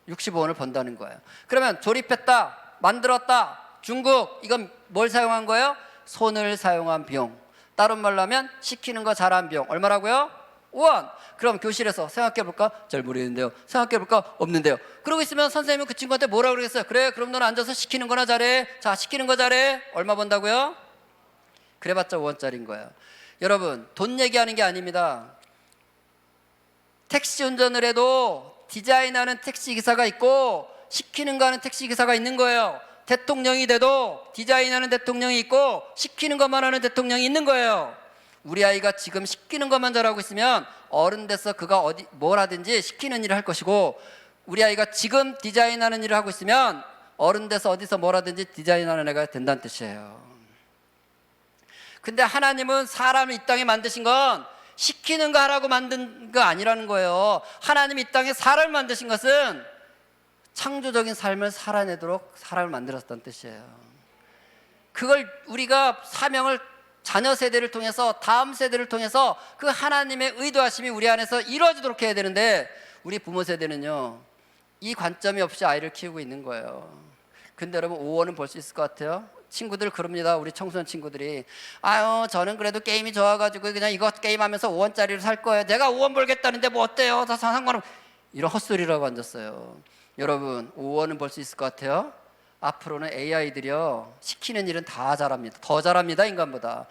65원을 번다는 거예요. 그러면 조립했다, 만들었다, 중국 이건 뭘 사용한 거예요? 손을 사용한 비용. 다른 말로 하면 시키는 거 잘한 비용. 얼마라고요? 5원. 그럼 교실에서 생각해볼까? 잘 모르겠는데요. 생각해볼까? 없는데요. 그러고 있으면 선생님은 그 친구한테 뭐라고 그러겠어요? 그래 그럼 너는 앉아서 시키는 거나 잘해. 자 시키는 거 잘해. 얼마 번다고요? 그래봤자 5원짜리인 거예요. 여러분 돈 얘기하는 게 아닙니다. 택시 운전을 해도 디자인하는 택시기사가 있고 시키는 거 하는 택시기사가 있는 거예요. 대통령이 돼도 디자인하는 대통령이 있고 시키는 것만 하는 대통령이 있는 거예요. 우리 아이가 지금 시키는 것만 잘하고 있으면 어른 돼서 그가 뭘 하든지 시키는 일을 할 것이고 우리 아이가 지금 디자인하는 일을 하고 있으면 어른 돼서 어디서 뭘 하든지 디자인하는 애가 된다는 뜻이에요. 근데 하나님은 사람을 이 땅에 만드신 건 시키는 거 하라고 만든 거 아니라는 거예요. 하나님이 이 땅에 사람을 만드신 것은 창조적인 삶을 살아내도록 사람을 만들었다는 뜻이에요. 그걸 우리가 사명을 자녀 세대를 통해서 다음 세대를 통해서 그 하나님의 의도하심이 우리 안에서 이루어지도록 해야 되는데 우리 부모 세대는요 이 관점이 없이 아이를 키우고 있는 거예요. 근데 여러분 5원은 벌 수 있을 것 같아요? 친구들 그럽니다. 우리 청소년 친구들이 아유 저는 그래도 게임이 좋아가지고 그냥 이거 게임하면서 5원짜리를 살 거예요. 내가 5원 벌겠다는데 뭐 어때요? 다 상관없 이런 헛소리라고 앉았어요. 여러분 5원은 벌 수 있을 것 같아요? 앞으로는 AI들이요 시키는 일은 다 잘합니다. 더 잘합니다. 인간보다.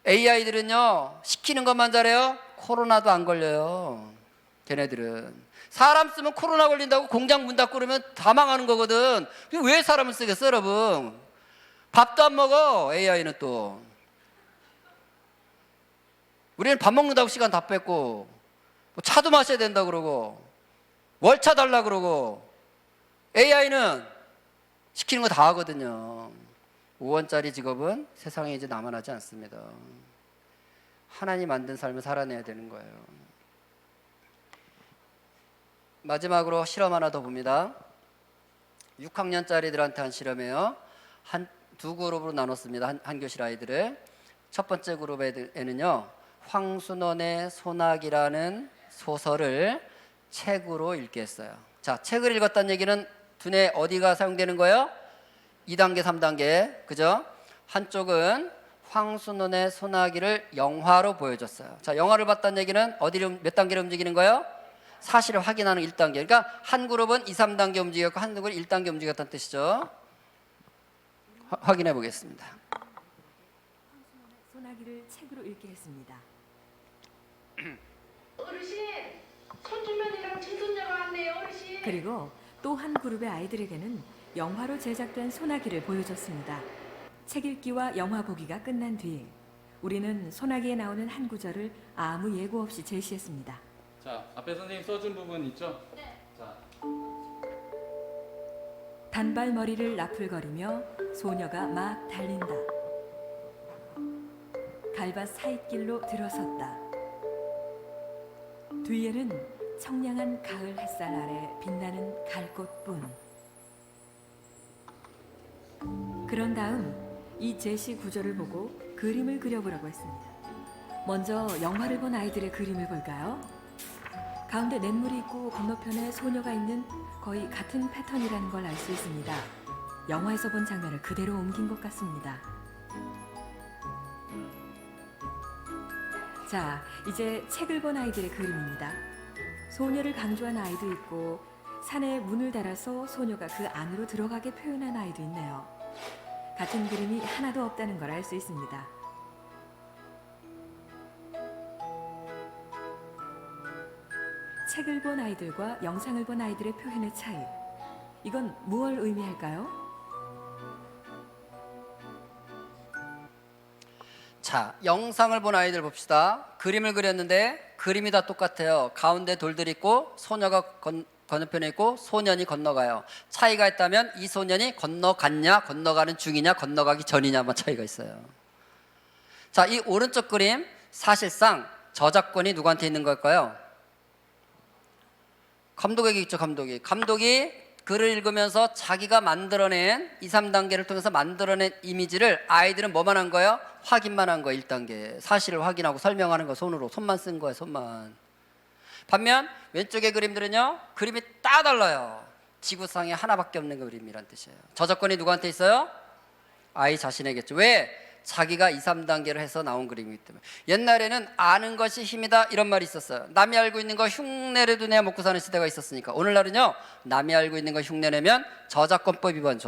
AI들은요 시키는 것만 잘해요. 코로나도 안 걸려요. 걔네들은 사람 쓰면 코로나 걸린다고 공장 문 닫고 그러면 다 망하는 거거든. 왜 사람을 쓰겠어요 여러분? 밥도 안 먹어 AI는 또. 우리는 밥 먹는다고 시간 다 뺐고 뭐 차도 마셔야 된다 그러고 월차 달라 그러고 AI는 시키는 거 다 하거든요. 5원짜리 직업은 세상에 이제 남아나지 않습니다. 하나님 만든 삶을 살아내야 되는 거예요. 마지막으로 실험 하나 더 봅니다. 6학년짜리들한테 한 실험이에요. 두 그룹으로 나눴습니다. 한 교실 아이들을. 첫 번째 그룹에는요 황순원의 소나기라는 소설을 책으로 읽게 했어요. 자, 책을 읽었다는 얘기는 두뇌 어디가 사용되는 거예요? 2단계, 3단계. 그죠? 한쪽은 황순원의 소나기를 영화로 보여줬어요. 자, 영화를 봤다는 얘기는 어디를 몇 단계로 움직이는 거예요? 사실을 확인하는 1단계. 그러니까 한 그룹은 2, 3단계 움직였고 한 그룹은 1단계 움직였다는 뜻이죠. 확인해 보겠습니다. 소나기를 책으로 읽게 했습니다. 어르신, 손주면이랑 친손자가 왔네요, 어르신. 그리고 또 한 그룹의 아이들에게는 영화로 제작된 소나기를 보여줬습니다. 책 읽기와 영화 보기가 끝난 뒤 우리는 소나기에 나오는 한 구절을 아무 예고 없이 제시했습니다. 자, 앞에 선생님 써준 부분 있죠? 네. 자. 단발머리를 나풀거리며 소녀가 막 달린다. 갈밭 사이길로 들어섰다. 뒤에는 청량한 가을 햇살 아래 빛나는 갈꽃뿐. 그런 다음 이 제시 구조를 보고 그림을 그려보라고 했습니다. 먼저 영화를 본 아이들의 그림을 볼까요? 가운데 냇물이 있고 건너편에 소녀가 있는 거의 같은 패턴이라는 걸 알 수 있습니다. 영화에서 본 장면을 그대로 옮긴 것 같습니다. 자, 이제 책을 본 아이들의 그림입니다. 소녀를 강조한 아이도 있고 산에 문을 달아서 소녀가 그 안으로 들어가게 표현한 아이도 있네요. 같은 그림이 하나도 없다는 걸 알 수 있습니다. 책을 본 아이들과 영상을 본 아이들의 표현의 차이. 이건 무엇을 의미할까요? 자, 영상을 본 아이들 봅시다. 그림을 그렸는데 그림이 다 똑같아요. 가운데 돌들이 있고 소녀가 건너편에 있고 소년이 건너가요. 차이가 있다면 이 소년이 건너갔냐, 건너가는 중이냐, 건너가기 전이냐만 차이가 있어요. 자, 이 오른쪽 그림 사실상 저작권이 누구한테 있는 걸까요? 감독에게 있죠. 감독이 글을 읽으면서 자기가 만들어낸 2, 3단계를 통해서 만들어낸 이미지를 아이들은 뭐만 한 거예요? 확인만 한 거예요. 1단계 사실을 확인하고 설명하는 거 손으로 손만 쓴 거예요. 손만. 반면 왼쪽의 그림들은요, 그림이 딱 달라요. 지구상에 하나밖에 없는 그림이란 뜻이에요. 저작권이 누구한테 있어요? 아이 자신에겠죠. 왜? 자기가 2, 3단계를 해서 나온 그림이기 때문에. 옛날에는 아는 것이 힘이다 이런 말이 있었어요. 남이 알고 있는 거 흉내내도 내야 먹고 사는 시대가 있었으니까. 오늘날은요, 남이 알고 있는 거 흉내내면 저작권법 위반.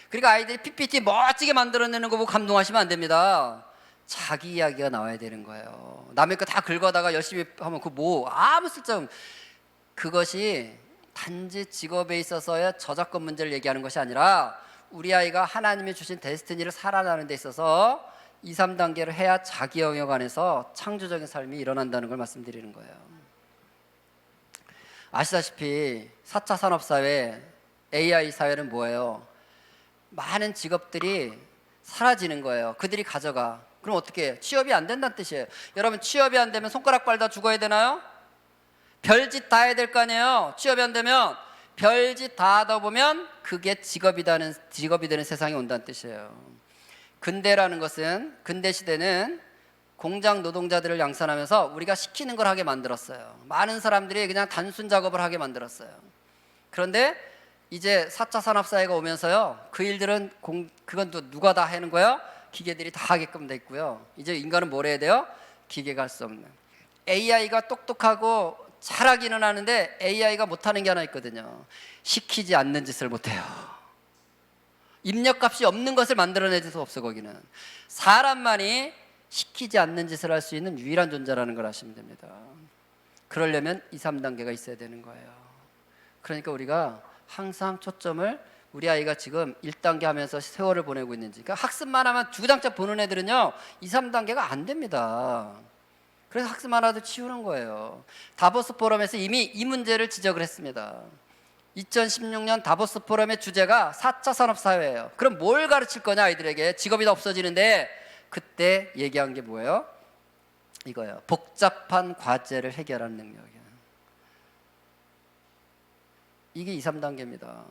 그러니까 아이들이 PPT 멋지게 만들어내는 거 보고 감동하시면 안 됩니다. 자기 이야기가 나와야 되는 거예요. 남의 거 다 긁어다가 열심히 하면 그 뭐 아무 쓸데없는. 그것이 단지 직업에 있어서의 저작권 문제를 얘기하는 것이 아니라 우리 아이가 하나님이 주신 데스티니를 살아나는 데 있어서 2, 3단계를 해야 자기 영역 안에서 창조적인 삶이 일어난다는 걸 말씀드리는 거예요. 아시다시피 4차 산업사회, AI 사회는 뭐예요? 많은 직업들이 사라지는 거예요. 그들이 가져가. 그럼 어떻게 해요? 취업이 안 된다는 뜻이에요. 여러분, 취업이 안 되면 손가락 빨다 죽어야 되나요? 별짓 다 해야 될 거 아니에요? 취업이 안 되면 별짓 다 하다 보면 그게 직업이 되는 세상이 온다는 뜻이에요. 근대 시대는 공장 노동자들을 양산하면서 우리가 시키는 걸 하게 만들었어요. 많은 사람들이 그냥 단순 작업을 하게 만들었어요. 그런데 이제 4차 산업사회가 오면서요, 그 일들은 그건 또 누가 다 하는 거예요? 기계들이 다 하게끔 돼 있고요. 이제 인간은 뭘 해야 돼요? 기계가 할 수 없는. AI가 똑똑하고 잘하기는 하는데 AI가 못하는 게 하나 있거든요. 시키지 않는 짓을 못해요. 입력값이 없는 것을 만들어내줄 수 없어. 거기는 사람만이 시키지 않는 짓을 할 수 있는 유일한 존재라는 걸 아시면 됩니다. 그러려면 2, 3단계가 있어야 되는 거예요. 그러니까 우리가 항상 초점을 우리 아이가 지금 1단계 하면서 세월을 보내고 있는지. 그러니까 학습만 하면 주구장창 보는 애들은요 2, 3단계가 안 됩니다. 그래서 학습만 하도 치우는 거예요. 다보스 포럼에서 이미 이 문제를 지적을 했습니다. 2016년 다보스 포럼의 주제가 4차 산업사회예요. 그럼 뭘 가르칠 거냐 아이들에게. 직업이 다 없어지는데 그때 얘기한 게 뭐예요? 이거예요. 복잡한 과제를 해결하는 능력이에요. 이게 2, 3단계입니다.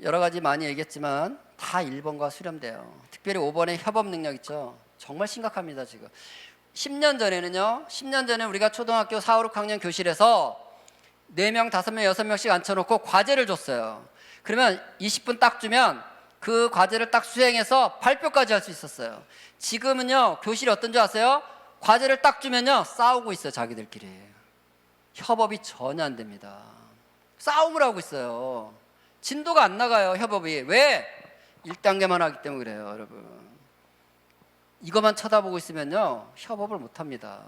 여러 가지 많이 얘기했지만 다 1번과 수렴돼요. 특별히 5번의 협업 능력 있죠. 정말 심각합니다. 지금 10년 전에 우리가 초등학교 4, 5, 6학년 교실에서 4명, 5명, 6명씩 앉혀놓고 과제를 줬어요. 그러면 20분 딱 주면 그 과제를 딱 수행해서 발표까지 할 수 있었어요. 지금은요, 교실이 어떤 줄 아세요? 과제를 딱 주면요, 싸우고 있어요. 자기들끼리. 협업이 전혀 안 됩니다. 싸움을 하고 있어요. 진도가 안 나가요, 협업이. 왜? 1단계만 하기 때문에 그래요, 여러분. 이것만 쳐다보고 있으면요, 협업을 못 합니다.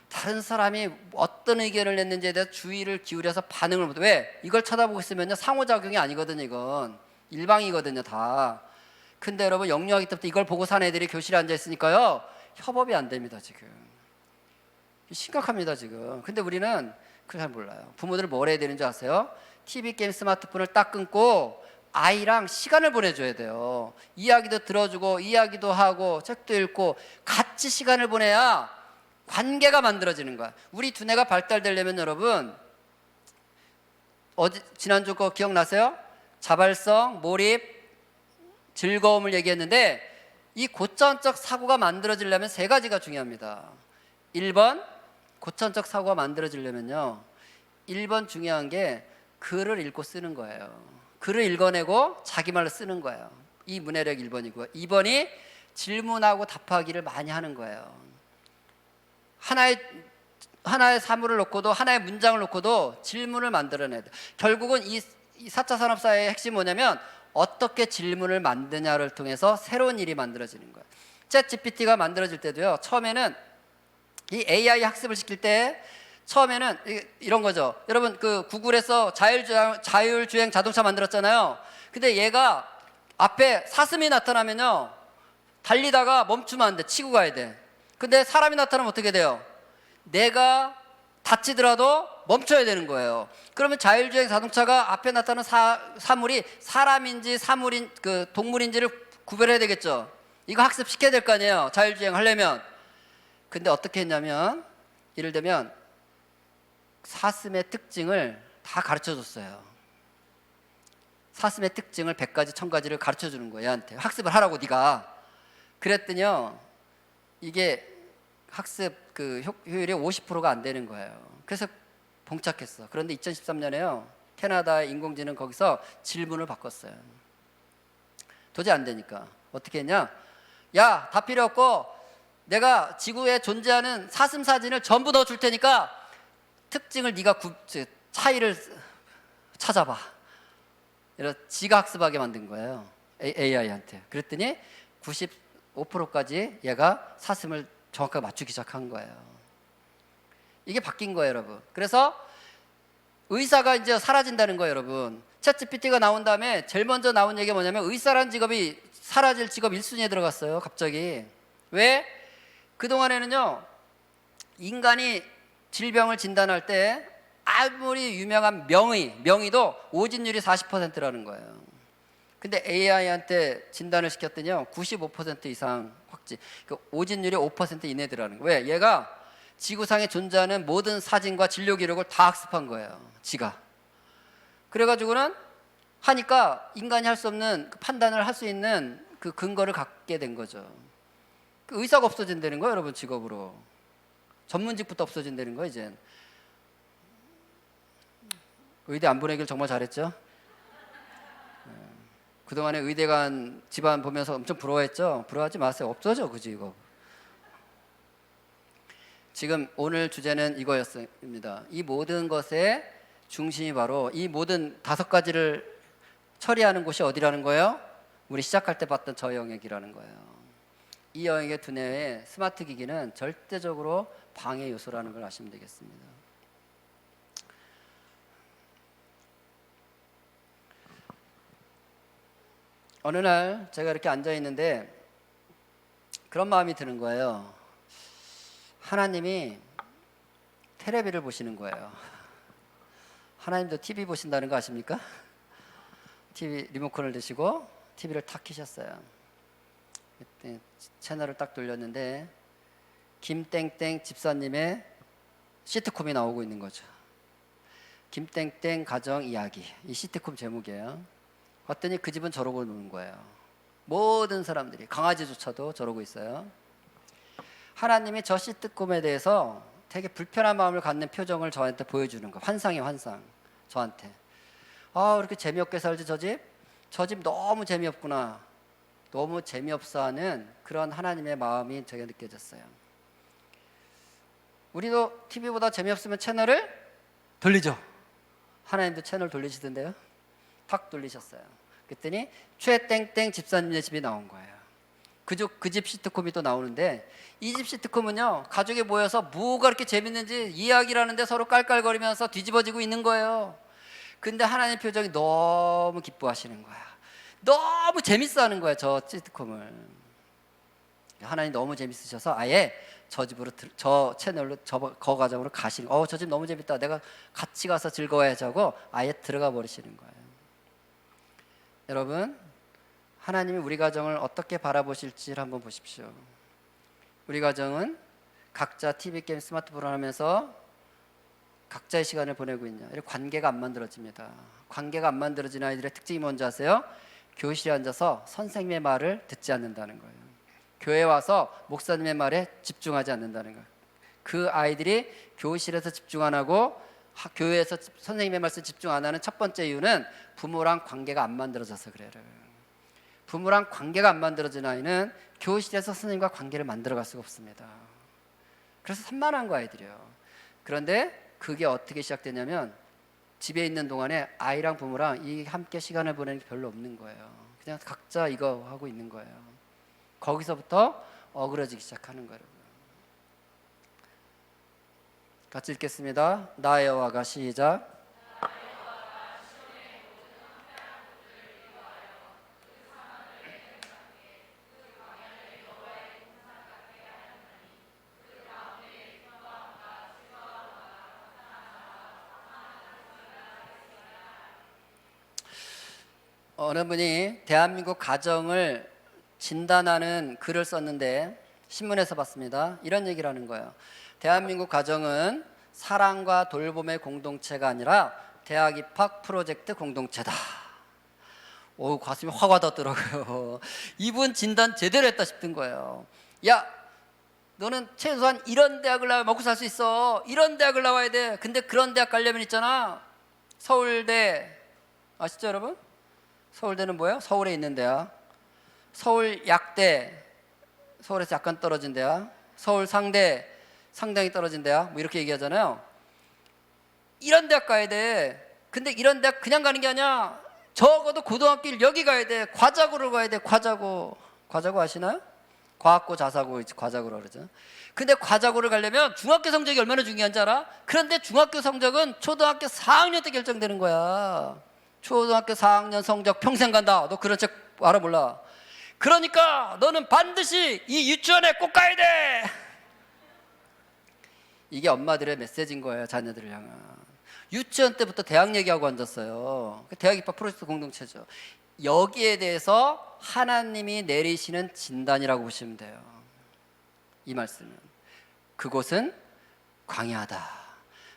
다른 사람이 어떤 의견을 냈는지에 대해서 주의를 기울여서 반응을 못 해요. 왜? 이걸 쳐다보고 있으면요, 상호작용이 아니거든요. 이건 일방이거든요, 다. 근데 여러분, 영유아기 때부터 이걸 보고 산 애들이 교실에 앉아 있으니까요, 협업이 안 됩니다. 지금 심각합니다. 지금. 근데 우리는 그걸 잘 몰라요. 부모들은 뭘 해야 되는지 아세요? TV 게임, 스마트폰을 딱 끊고 아이랑 시간을 보내줘야 돼요. 이야기도 들어주고 이야기도 하고 책도 읽고 같이 시간을 보내야 관계가 만들어지는 거야. 우리 두뇌가 발달되려면 여러분, 지난주 거 기억나세요? 자발성, 몰입, 즐거움을 얘기했는데 이 고차원적 사고가 만들어지려면 3가지가 중요합니다. 1번, 고차원적 사고가 만들어지려면요, 1번 중요한 게 글을 읽고 쓰는 거예요. 글을 읽어내고 자기 말로 쓰는 거예요. 이 문해력 1번이고요. 2번이 질문하고 답하기를 많이 하는 거예요. 하나의 하나의 사물을 놓고도 하나의 문장을 놓고도 질문을 만들어내야 돼. 결국은 이 4차 산업사회의 핵심이 뭐냐면 어떻게 질문을 만드냐를 통해서 새로운 일이 만들어지는 거예요. 챗 GPT가 만들어질 때도요. 처음에는 이 AI 학습을 시킬 때 처음에는 이런 거죠. 여러분 그 구글에서 자율주행 자동차 만들었잖아요. 근데 얘가 앞에 사슴이 나타나면요. 달리다가 멈추면 안 돼. 치고 가야 돼. 근데 사람이 나타나면 어떻게 돼요? 내가 다치더라도 멈춰야 되는 거예요. 그러면 자율주행 자동차가 앞에 나타나는 사물이 사람인지 사물인 그 동물인지를 구별해야 되겠죠. 이거 학습시켜야 될 거 아니에요. 자율주행 하려면. 근데 어떻게 했냐면 예를 들면 사슴의 특징을 다 가르쳐 줬어요. 사슴의 특징을 100가지 1000가지를 가르쳐 주는 거예요. 얘한테 학습을 하라고 네가. 그랬더니요. 이게 학습 그 효율이 50%가 안 되는 거예요. 그래서 봉착했어. 그런데 2013년에요. 캐나다의 인공지능 거기서 질문을 바꿨어요. 도저히 안 되니까 어떻게 했냐? 야, 다 필요 없고 내가 지구에 존재하는 사슴 사진을 전부 넣어 줄 테니까 특징을 네가 차이를 찾아봐. 이런 지가 학습하게 만든 거예요. AI한테. 그랬더니 95%까지 얘가 사슴을 정확하게 맞추기 시작한 거예요. 이게 바뀐 거예요, 여러분. 그래서 의사가 이제 사라진다는 거예요, 여러분. 챗GPT가 나온 다음에 제일 먼저 나온 얘기가 뭐냐면 의사라는 직업이 사라질 직업 1순위에 들어갔어요, 갑자기. 왜? 그동안에는요, 인간이 질병을 진단할 때 아무리 유명한 명의도 오진율이 40%라는 거예요. 근데 AI한테 진단을 시켰더니요 95% 이상 확진, 그 오진율이 5% 이내더라는 거예요. 왜? 얘가 지구상에 존재하는 모든 사진과 진료 기록을 다 학습한 거예요. 지가. 그래가지고는 하니까 인간이 할 수 없는 그 판단을 할 수 있는 그 근거를 갖게 된 거죠. 그 의사가 없어진다는 거예요, 여러분. 직업으로 전문직부터 없어진다는 거예요. 이제 의대 안 보내길 정말 잘했죠. 그동안에 의대 간 집안 보면서 엄청 부러워했죠. 부러워하지 마세요. 없어져 그 직업. 지금 오늘 주제는 이거였습니다. 이 모든 것의 중심이 바로 이 모든 5가지를 처리하는 곳이 어디라는 거예요? 우리 시작할 때 봤던 저 영역이라는 거예요. 이 영역의 두뇌에 스마트 기기는 절대적으로 방해 요소라는 걸 아시면 되겠습니다. 어느 날 제가 이렇게 앉아 있는데 그런 마음이 드는 거예요. 하나님이 테레비를 보시는 거예요. 하나님도 TV 보신다는 거 아십니까? TV 리모컨을 드시고 TV를 탁 켜셨어요. 그때 채널을 딱 돌렸는데 김땡땡 집사님의 시트콤이 나오고 있는 거죠. 김땡땡 가정 이야기, 이 시트콤 제목이에요. 봤더니 그 집은 저러고 노는 거예요. 모든 사람들이, 강아지조차도 저러고 있어요. 하나님이 저 시트콤에 대해서 되게 불편한 마음을 갖는 표정을 저한테 보여주는 거예요. 환상이에요, 환상. 저한테. 아, 이렇게 재미없게 살지 저 집? 저 집 너무 재미없구나. 너무 재미없어 하는 그런 하나님의 마음이 제게 느껴졌어요. 우리도 TV보다 재미없으면 채널을 돌리죠. 하나님도 채널 돌리시던데요. 탁 돌리셨어요. 그랬더니 최땡땡 집사님의 집이 나온 거예요. 그 집 시트콤이 또 나오는데 이 집 시트콤은요 가족이 모여서 뭐가 그렇게 재밌는지 이야기를 하는데 서로 깔깔거리면서 뒤집어지고 있는 거예요. 근데 하나님 표정이 너무 기뻐하시는 거야. 너무 재밌어하는 거야, 저 시트콤을. 하나님 너무 재밌으셔서 아예 저 집으로 저 채널로 거 가정으로 가시는. 저 집 너무 재밌다. 내가 같이 가서 즐거워야지 하고 아예 들어가 버리시는 거예요. 여러분, 하나님이 우리 가정을 어떻게 바라보실지를 한번 보십시오. 우리 가정은 각자 TV 게임 스마트폰을 하면서 각자의 시간을 보내고 있냐. 이런 관계가 안 만들어집니다. 관계가 안 만들어진 아이들의 특징이 뭔지 아세요? 교실에 앉아서 선생님의 말을 듣지 않는다는 거예요. 교회 와서 목사님의 말에 집중하지 않는다는 거예요. 그 아이들이 교실에서 집중 안 하고 교회에서 선생님의 말씀 집중 안 하는 첫 번째 이유는 부모랑 관계가 안 만들어져서 그래요. 부모랑 관계가 안 만들어진 아이는 교실에서 선생님과 관계를 만들어갈 수가 없습니다. 그래서 산만한 거 아이들이요. 그런데 그게 어떻게 시작되냐면 집에 있는 동안에 아이랑 부모랑 이 함께 시간을 보내는 게 별로 없는 거예요. 그냥 각자 이거 하고 있는 거예요. 거기서부터 어그러지기 시작하는 거예요. 같이 읽겠습니다. 나 여호와가 시작. 어느 분이 대한민국 가정을 진단하는 글을 썼는데 신문에서 봤습니다. 이런 얘기를 하는 거예요. 대한민국 가정은 사랑과 돌봄의 공동체가 아니라 대학 입학 프로젝트 공동체다. 오, 가슴이 확 와닿더라고요. 이분 진단 제대로 했다 싶은 거예요. 야, 너는 최소한 이런 대학을 나와야 먹고 살 수 있어. 이런 대학을 나와야 돼. 근데 그런 대학 가려면 있잖아. 서울대 아시죠, 여러분? 서울대는 뭐예요? 서울에 있는 대학. 서울약대, 서울에서 약간 떨어진 대학. 서울상대, 상당히 떨어진 대학. 뭐 이렇게 얘기하잖아요. 이런 대학 가야 돼. 근데 이런 대학 그냥 가는 게 아니야. 적어도 고등학교를 여기 가야 돼. 과자고를 가야 돼. 과자고. 과자고 아시나요? 과학고, 자사고, 과자고라고 그러죠. 근데 과자고를 가려면 중학교 성적이 얼마나 중요한지 알아? 그런데 중학교 성적은 초등학교 4학년 때 결정되는 거야. 초등학교 4학년 성적 평생 간다. 너 그런 책 알아 몰라? 그러니까 너는 반드시 이 유치원에 꼭 가야 돼. 이게 엄마들의 메시지인 거예요. 자녀들을 향한. 유치원 때부터 대학 얘기하고 앉았어요. 대학 입학 프로젝트 공동체죠. 여기에 대해서 하나님이 내리시는 진단이라고 보시면 돼요. 이 말씀은 그곳은 광야다.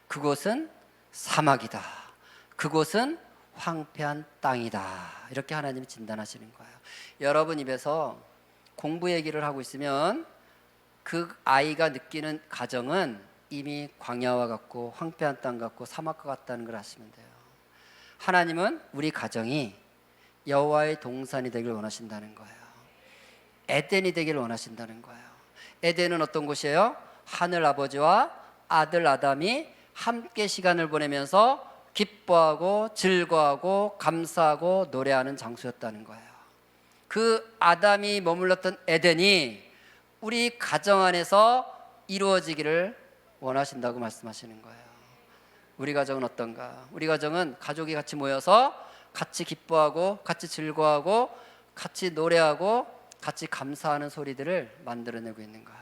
그곳은 사막이다. 그곳은 황폐한 땅이다. 이렇게 하나님이 진단하시는 거예요. 여러분 입에서 공부 얘기를 하고 있으면 그 아이가 느끼는 가정은 이미 광야와 같고 황폐한 땅 같고 사막과 같다는 걸 아시면 돼요. 하나님은 우리 가정이 여호와의 동산이 되길 원하신다는 거예요. 에덴이 되길 원하신다는 거예요. 에덴은 어떤 곳이에요? 하늘 아버지와 아들 아담이 함께 시간을 보내면서 기뻐하고 즐거워하고 감사하고 노래하는 장소였다는 거예요. 그 아담이 머물렀던 에덴이 우리 가정 안에서 이루어지기를 원하신다고 말씀하시는 거예요. 우리 가정은 어떤가? 우리 가정은 가족이 같이 모여서 같이 기뻐하고 같이 즐거워하고 같이 노래하고 같이 감사하는 소리들을 만들어내고 있는 거야.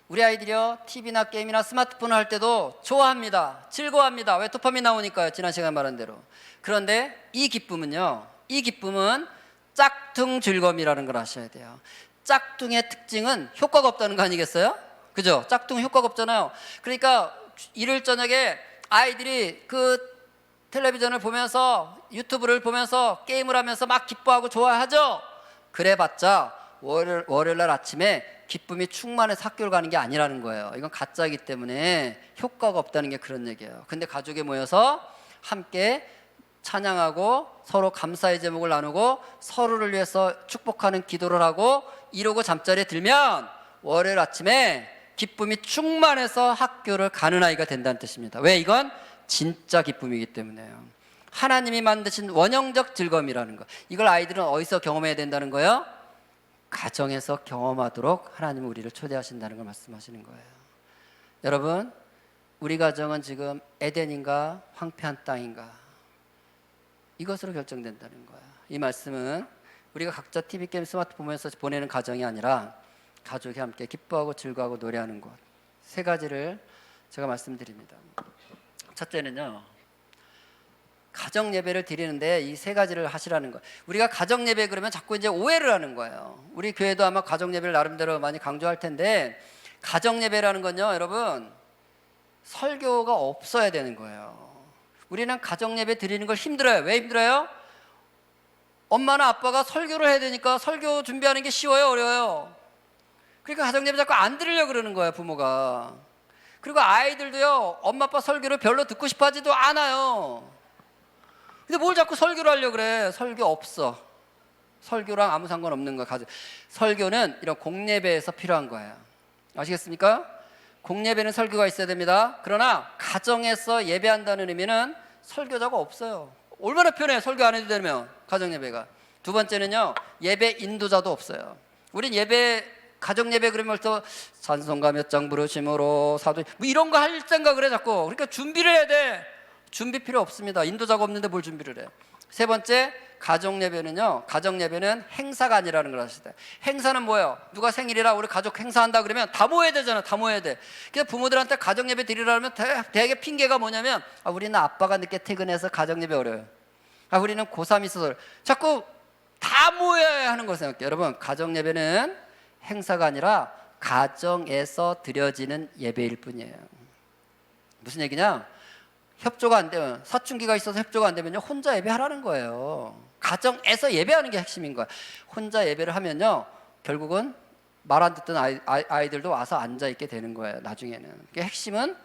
우리 아이들이요, TV나 게임이나 스마트폰을 할 때도 좋아합니다. 즐거워합니다. 왜? 도파민 나오니까요. 지난 시간 말한 대로. 그런데 이 기쁨은요, 이 기쁨은 짝퉁 즐거움이라는 걸 아셔야 돼요. 짝퉁의 특징은 효과가 없다는 거 아니겠어요? 그죠? 짝퉁 효과가 없잖아요. 그러니까 일요일 저녁에 아이들이 그 텔레비전을 보면서 유튜브를 보면서 게임을 하면서 막 기뻐하고 좋아하죠? 그래봤자 월요일 날 아침에 기쁨이 충만해서 학교를 가는 게 아니라는 거예요. 이건 가짜이기 때문에 효과가 없다는 게 그런 얘기예요. 근데 가족이 모여서 함께 찬양하고 서로 감사의 제목을 나누고 서로를 위해서 축복하는 기도를 하고 이러고 잠자리에 들면 월요일 아침에 기쁨이 충만해서 학교를 가는 아이가 된다는 뜻입니다. 왜? 이건 진짜 기쁨이기 때문에요. 하나님이 만드신 원형적 즐거움이라는 거. 이걸 아이들은 어디서 경험해야 된다는 거예요? 가정에서 경험하도록 하나님은 우리를 초대하신다는 걸 말씀하시는 거예요. 여러분, 우리 가정은 지금 에덴인가 황폐한 땅인가? 이것으로 결정된다는 거예요. 이 말씀은 우리가 각자 TV 게임 스마트폰 보면서 보내는 가정이 아니라 가족이 함께 기뻐하고 즐거워하고 노래하는 곳. 세 가지를 제가 말씀드립니다. 첫째는요, 가정 예배를 드리는데 이 세 가지를 하시라는 거예요. 우리가 가정 예배 그러면 자꾸 이제 오해를 하는 거예요. 우리 교회도 아마 가정 예배를 나름대로 많이 강조할 텐데, 가정 예배라는 건요, 여러분, 설교가 없어야 되는 거예요. 우리는 가정 예배 드리는 걸 힘들어요. 왜 힘들어요? 엄마나 아빠가 설교를 해야 되니까 설교 준비하는 게 쉬워요, 어려워요? 그러니까 가정 예배 자꾸 안 들으려고 그러는 거예요, 부모가. 그리고 아이들도요, 엄마 아빠 설교를 별로 듣고 싶어 하지도 않아요. 근데 뭘 자꾸 설교를 하려고 그래? 설교 없어. 설교랑 아무 상관없는 거예요. 설교는 이런 공예배에서 필요한 거예요. 아시겠습니까? 공예배는 설교가 있어야 됩니다. 그러나 가정에서 예배한다는 의미는 설교자가 없어요. 얼마나 편해요. 설교 안 해도 되면 가정 예배가. 두 번째는요, 예배 인도자도 없어요. 우린 가정 예배 그러면 또 찬송가 몇 장 부르심으로 사도 뭐 이런 거 할 생각을 해 자꾸. 그러니까 준비를 해야 돼. 준비 필요 없습니다. 인도자가 없는데 뭘 준비를 해. 세 번째, 가정 예배는요, 가정 예배는 행사가 아니라는 걸 아시죠? 행사는 뭐예요? 누가 생일이라 우리 가족 행사한다 그러면 다 모여야 되잖아. 다 모여야 돼. 그래서 부모들한테 가정 예배 드리라면 대개 핑계가 뭐냐면, 우리는 아빠가 늦게 퇴근해서 가정 예배 어려워요. 우리는 고3 있어서 어려워요. 자꾸 다 모여야 하는 걸 생각해요. 여러분, 가정 예배는 행사가 아니라 가정에서 드려지는 예배일 뿐이에요. 무슨 얘기냐? 협조가 안 되면, 사춘기가 있어서 협조가 안 되면요, 혼자 예배하라는 거예요. 가정에서 예배하는 게 핵심인 거야. 혼자 예배를 하면요, 결국은 말 안 듣던 아이들도 와서 앉아있게 되는 거예요. 나중에는. 그 핵심은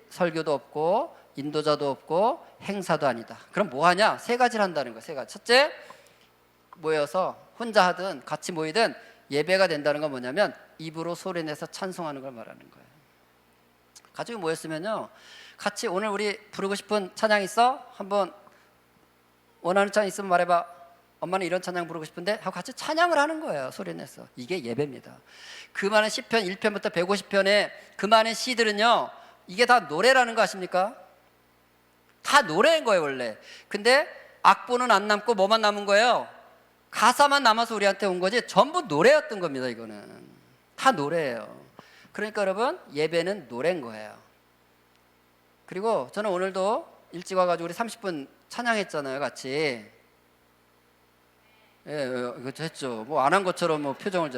설교도 없고 인도자도 없고 행사도 아니다. 그럼 뭐 하냐? 세 가지를 한다는 거예요. 세 가지. 첫째, 모여서 혼자 하든 같이 모이든 예배가 된다는 건 뭐냐면 입으로 소리내서 찬송하는 걸 말하는 거예요. 가족이 모였으면요, 같이 오늘 우리 부르고 싶은 찬양 있어? 한번 원하는 찬양 있으면 말해봐. 엄마는 이런 찬양 부르고 싶은데 하고 같이 찬양을 하는 거예요. 소리내서. 이게 예배입니다. 그 많은 시편 1편부터 150편의 그 많은 시들은요, 이게 다 노래라는 거 아십니까? 다 노래인 거예요 원래. 근데 악보는 안 남고 뭐만 남은 거예요? 가사만 남아서 우리한테 온 거지 전부 노래였던 겁니다. 이거는 다 노래예요. 그러니까 여러분, 예배는 노래인 거예요. 그리고 저는 오늘도 일찍 와가지고 우리 30분 찬양했잖아요, 같이. 예, 이거 했죠. 뭐 안 한 것처럼 뭐 표정을.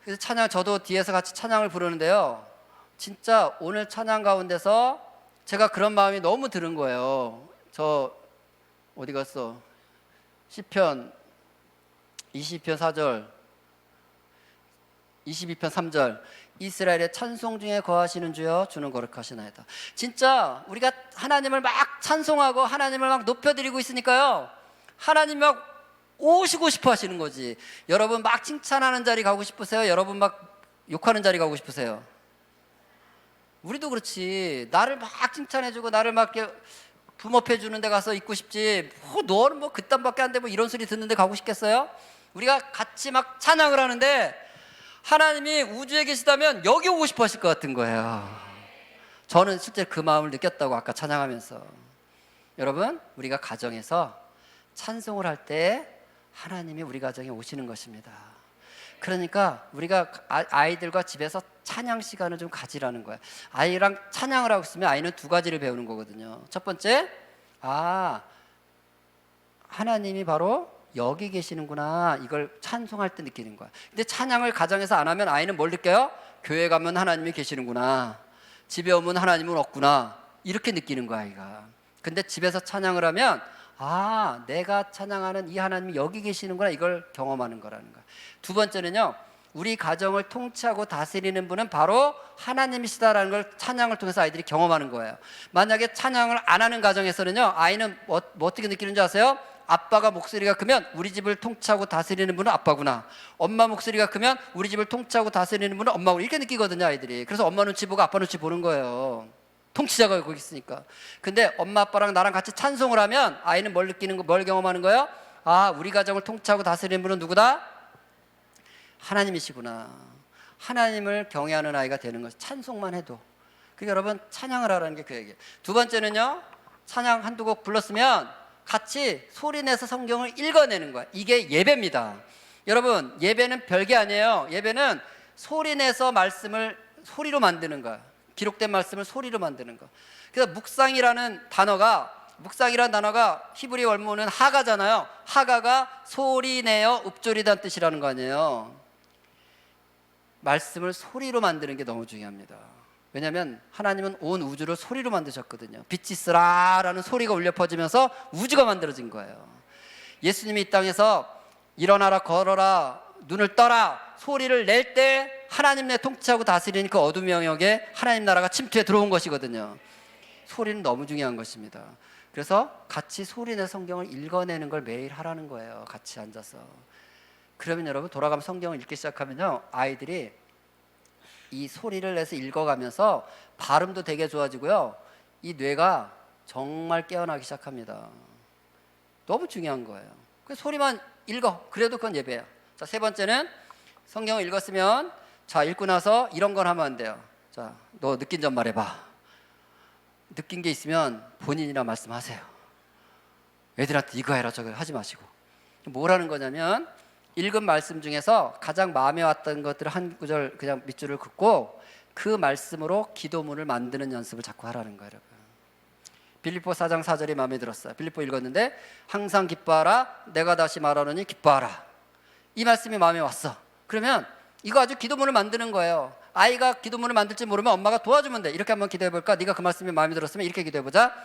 그래서 찬양, 저도 뒤에서 같이 찬양을 부르는데요, 진짜 오늘 찬양 가운데서 제가 그런 마음이 너무 드는 거예요. 저 어디 갔어? 시편 20편 4절, 22편 3절. 이스라엘의 찬송 중에 거하시는 주여 주는 거룩하시나이다. 진짜 우리가 하나님을 막 찬송하고 하나님을 막 높여드리고 있으니까요, 하나님 막 오시고 싶어 하시는 거지. 여러분 막 칭찬하는 자리 가고 싶으세요? 여러분 막 욕하는 자리 가고 싶으세요? 우리도 그렇지. 나를 막 칭찬해주고 나를 막 이렇게 붐업해주는 데 가서 있고 싶지. 너는 뭐 그딴밖에 안 돼 뭐 이런 소리 듣는 데 가고 싶겠어요? 우리가 같이 막 찬양을 하는데 하나님이 우주에 계시다면 여기 오고 싶어 하실 것 같은 거예요. 저는 실제 그 마음을 느꼈다고 아까 찬양하면서. 여러분, 우리가 가정에서 찬송을 할 때 하나님이 우리 가정에 오시는 것입니다. 그러니까 우리가 아이들과 집에서 찬양 시간을 좀 가지라는 거예요. 아이랑 찬양을 하고 있으면 아이는 두 가지를 배우는 거거든요. 첫 번째, 하나님이 바로 여기 계시는구나, 이걸 찬송할 때 느끼는 거야. 근데 찬양을 가정에서 안 하면 아이는 뭘 느껴요? 교회 가면 하나님이 계시는구나, 집에 오면 하나님은 없구나, 이렇게 느끼는 거야 아이가. 근데 집에서 찬양을 하면 내가 찬양하는 이 하나님이 여기 계시는구나, 이걸 경험하는 거라는 거야. 두 번째는요, 우리 가정을 통치하고 다스리는 분은 바로 하나님이시다라는 걸 찬양을 통해서 아이들이 경험하는 거예요. 만약에 찬양을 안 하는 가정에서는요, 아이는 뭐 어떻게 느끼는 줄 아세요? 아빠가 목소리가 크면 우리 집을 통치하고 다스리는 분은 아빠구나, 엄마 목소리가 크면 우리 집을 통치하고 다스리는 분은 엄마구나, 이렇게 느끼거든요 아이들이. 그래서 엄마 눈치 보고 아빠 눈치 보는 거예요. 통치자가 거기 있으니까. 근데 엄마 아빠랑 나랑 같이 찬송을 하면 아이는 뭘 느끼는 거, 뭘 경험하는 거예요? 우리 가정을 통치하고 다스리는 분은 누구다? 하나님이시구나. 하나님을 경외하는 아이가 되는 것이 찬송만 해도. 그러니까 여러분, 찬양을 하라는 게 그 얘기예요. 두 번째는요, 찬양 한두 곡 불렀으면 같이 소리내서 성경을 읽어내는 거야. 이게 예배입니다. 여러분, 예배는 별게 아니에요. 예배는 소리내서 말씀을 소리로 만드는 거야. 기록된 말씀을 소리로 만드는 거. 그래서 묵상이라는 단어가 히브리 원문은 하가잖아요. 하가가 소리내어 읊조리다는 뜻이라는 거 아니에요. 말씀을 소리로 만드는 게 너무 중요합니다. 왜냐하면 하나님은 온 우주를 소리로 만드셨거든요. 빛이 있으라라는 소리가 울려 퍼지면서 우주가 만들어진 거예요. 예수님이 이 땅에서 일어나라, 걸어라, 눈을 떠라 소리를 낼 때 하나님 내 통치하고 다스리는 그 어둠 영역에 하나님 나라가 침투해 들어온 것이거든요. 소리는 너무 중요한 것입니다. 그래서 같이 소리내 성경을 읽어내는 걸 매일 하라는 거예요. 같이 앉아서. 그러면 여러분 돌아가면 성경을 읽기 시작하면요, 아이들이 이 소리를 내서 읽어가면서 발음도 되게 좋아지고요, 이 뇌가 정말 깨어나기 시작합니다. 너무 중요한 거예요. 그 소리만 읽어. 그래도 그건 예배야. 자, 세 번째는 성경을 읽었으면, 자, 읽고 나서 이런 걸 하면 안 돼요. 자, 너 느낀 점 말해봐. 느낀 게 있으면 본인이나 말씀하세요. 애들한테 이거 해라 저거 하지 마시고. 뭐라는 거냐면, 읽은 말씀 중에서 가장 마음에 왔던 것들을 한 구절 그냥 밑줄을 긋고 그 말씀으로 기도문을 만드는 연습을 자꾸 하라는 거예요, 여러분. 빌립보 4장 4절이 마음에 들었어요. 빌립보 읽었는데 항상 기뻐하라, 내가 다시 말하노니 기뻐하라. 이 말씀이 마음에 왔어. 그러면 이거 아주 기도문을 만드는 거예요. 아이가 기도문을 만들지 모르면 엄마가 도와주면 돼. 이렇게 한번 기도해볼까? 네가 그 말씀이 마음에 들었으면 이렇게 기도해보자.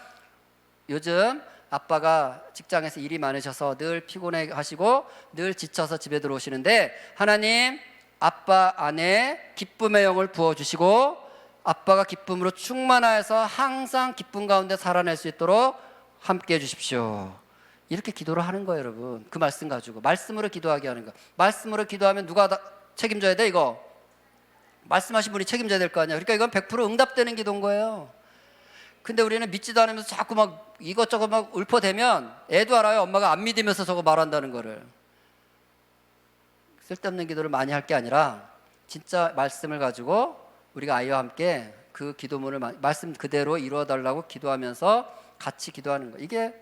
요즘 아빠가 직장에서 일이 많으셔서 늘 피곤해 하시고 늘 지쳐서 집에 들어오시는데, 하나님 아빠 안에 기쁨의 영을 부어주시고 아빠가 기쁨으로 충만하여서 항상 기쁨 가운데 살아낼 수 있도록 함께 해주십시오. 이렇게 기도를 하는 거예요, 여러분. 그 말씀 가지고 말씀으로 기도하게 하는 거. 말씀으로 기도하면 누가 다 책임져야 돼? 이거 말씀하신 분이 책임져야 될 거 아니야. 그러니까 이건 100% 응답되는 기도인 거예요. 근데 우리는 믿지도 않으면서 자꾸 막 이것저것 막 읊어대면 애도 알아요. 엄마가 안 믿으면서 저거 말한다는 거를. 쓸데없는 기도를 많이 할 게 아니라 진짜 말씀을 가지고 우리가 아이와 함께 그 기도문을 말씀 그대로 이루어달라고 기도하면서 같이 기도하는 거. 이게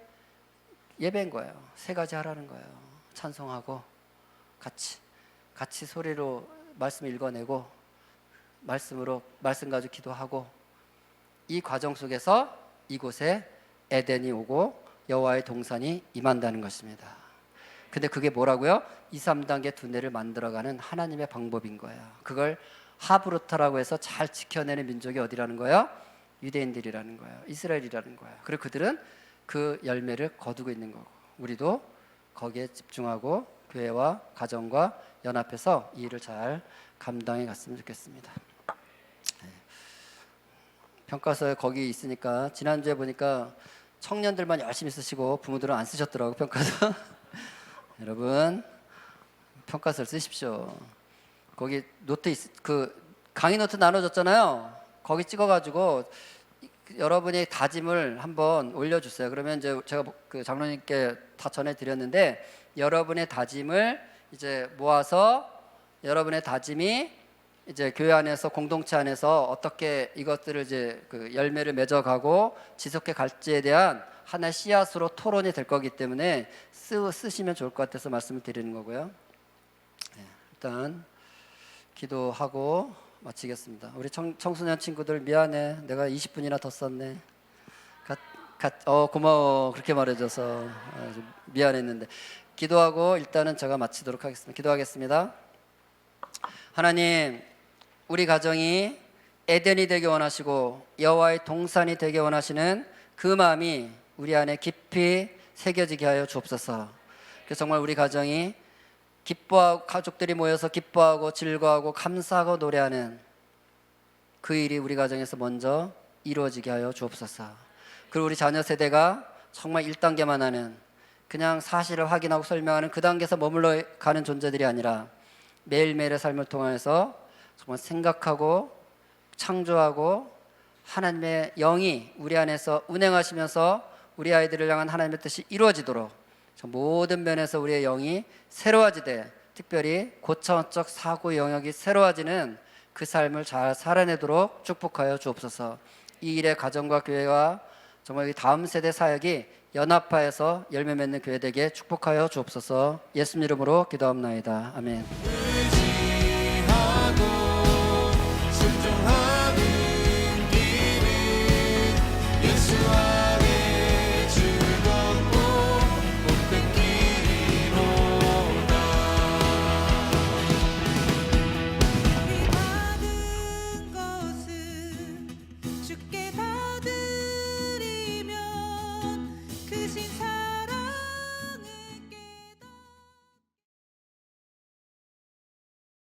예배인 거예요. 세 가지 하라는 거예요. 찬송하고 같이 소리로 말씀 읽어내고 말씀으로 말씀 가지고 기도하고, 이 과정 속에서 이곳에 에덴이 오고 여호와의 동산이 임한다는 것입니다. 근데 그게 뭐라고요? 2, 3단계 두뇌를 만들어가는 하나님의 방법인 거예요. 그걸 하브루타라고 해서 잘 지켜내는 민족이 어디라는 거예요? 유대인들이라는 거예요. 이스라엘이라는 거예요. 그리고 그들은 그 열매를 거두고 있는 거고, 우리도 거기에 집중하고 교회와 가정과 연합해서 이 일을 잘 감당해 갔으면 좋겠습니다. 평가서에 거기 있으니까 지난주에 보니까 청년들만 열심히 쓰시고 부모들은 안 쓰셨더라고요, 평가서. 여러분 평가서를 쓰십시오. 거기 노트 그 강의 노트 나눠줬잖아요. 거기 찍어가지고 여러분의 다짐을 한번 올려주세요. 그러면 이제 제가 그 장로님께 다 전해드렸는데, 여러분의 다짐을 이제 모아서 여러분의 다짐이 이제 교회 안에서 공동체 안에서 어떻게 이것들을 이제 그 열매를 맺어가고 지속해 갈지에 대한 하나의 씨앗으로 토론이 될 거기 때문에 쓰시면 좋을 것 같아서 말씀을 드리는 거고요. 일단 기도하고 마치겠습니다. 우리 청소년 친구들 미안해. 내가 20분이나 더 썼네. 고마워. 그렇게 말해줘서 미안했는데. 기도하고 일단은 제가 마치도록 하겠습니다. 기도하겠습니다. 하나님, 우리 가정이 에덴이 되게 원하시고 여호와의 동산이 되게 원하시는 그 마음이 우리 안에 깊이 새겨지게 하여 주옵소서. 그래서 정말 우리 가정이 기뻐하고 가족들이 모여서 기뻐하고 즐거워하고 감사하고 노래하는 그 일이 우리 가정에서 먼저 이루어지게 하여 주옵소서. 그리고 우리 자녀 세대가 정말 1단계만 하는, 그냥 사실을 확인하고 설명하는 그 단계에서 머물러 가는 존재들이 아니라 매일매일의 삶을 통해서 정말 생각하고 창조하고 하나님의 영이 우리 안에서 운행하시면서 우리 아이들을 향한 하나님의 뜻이 이루어지도록 모든 면에서 우리의 영이 새로워지되, 특별히 고차원적 사고 영역이 새로워지는 그 삶을 잘 살아내도록 축복하여 주옵소서. 이 일에 가정과 교회와 정말 다음 세대 사역이 연합하여서 열매 맺는 교회 되게 축복하여 주옵소서. 예수님 이름으로 기도합나이다. 아멘.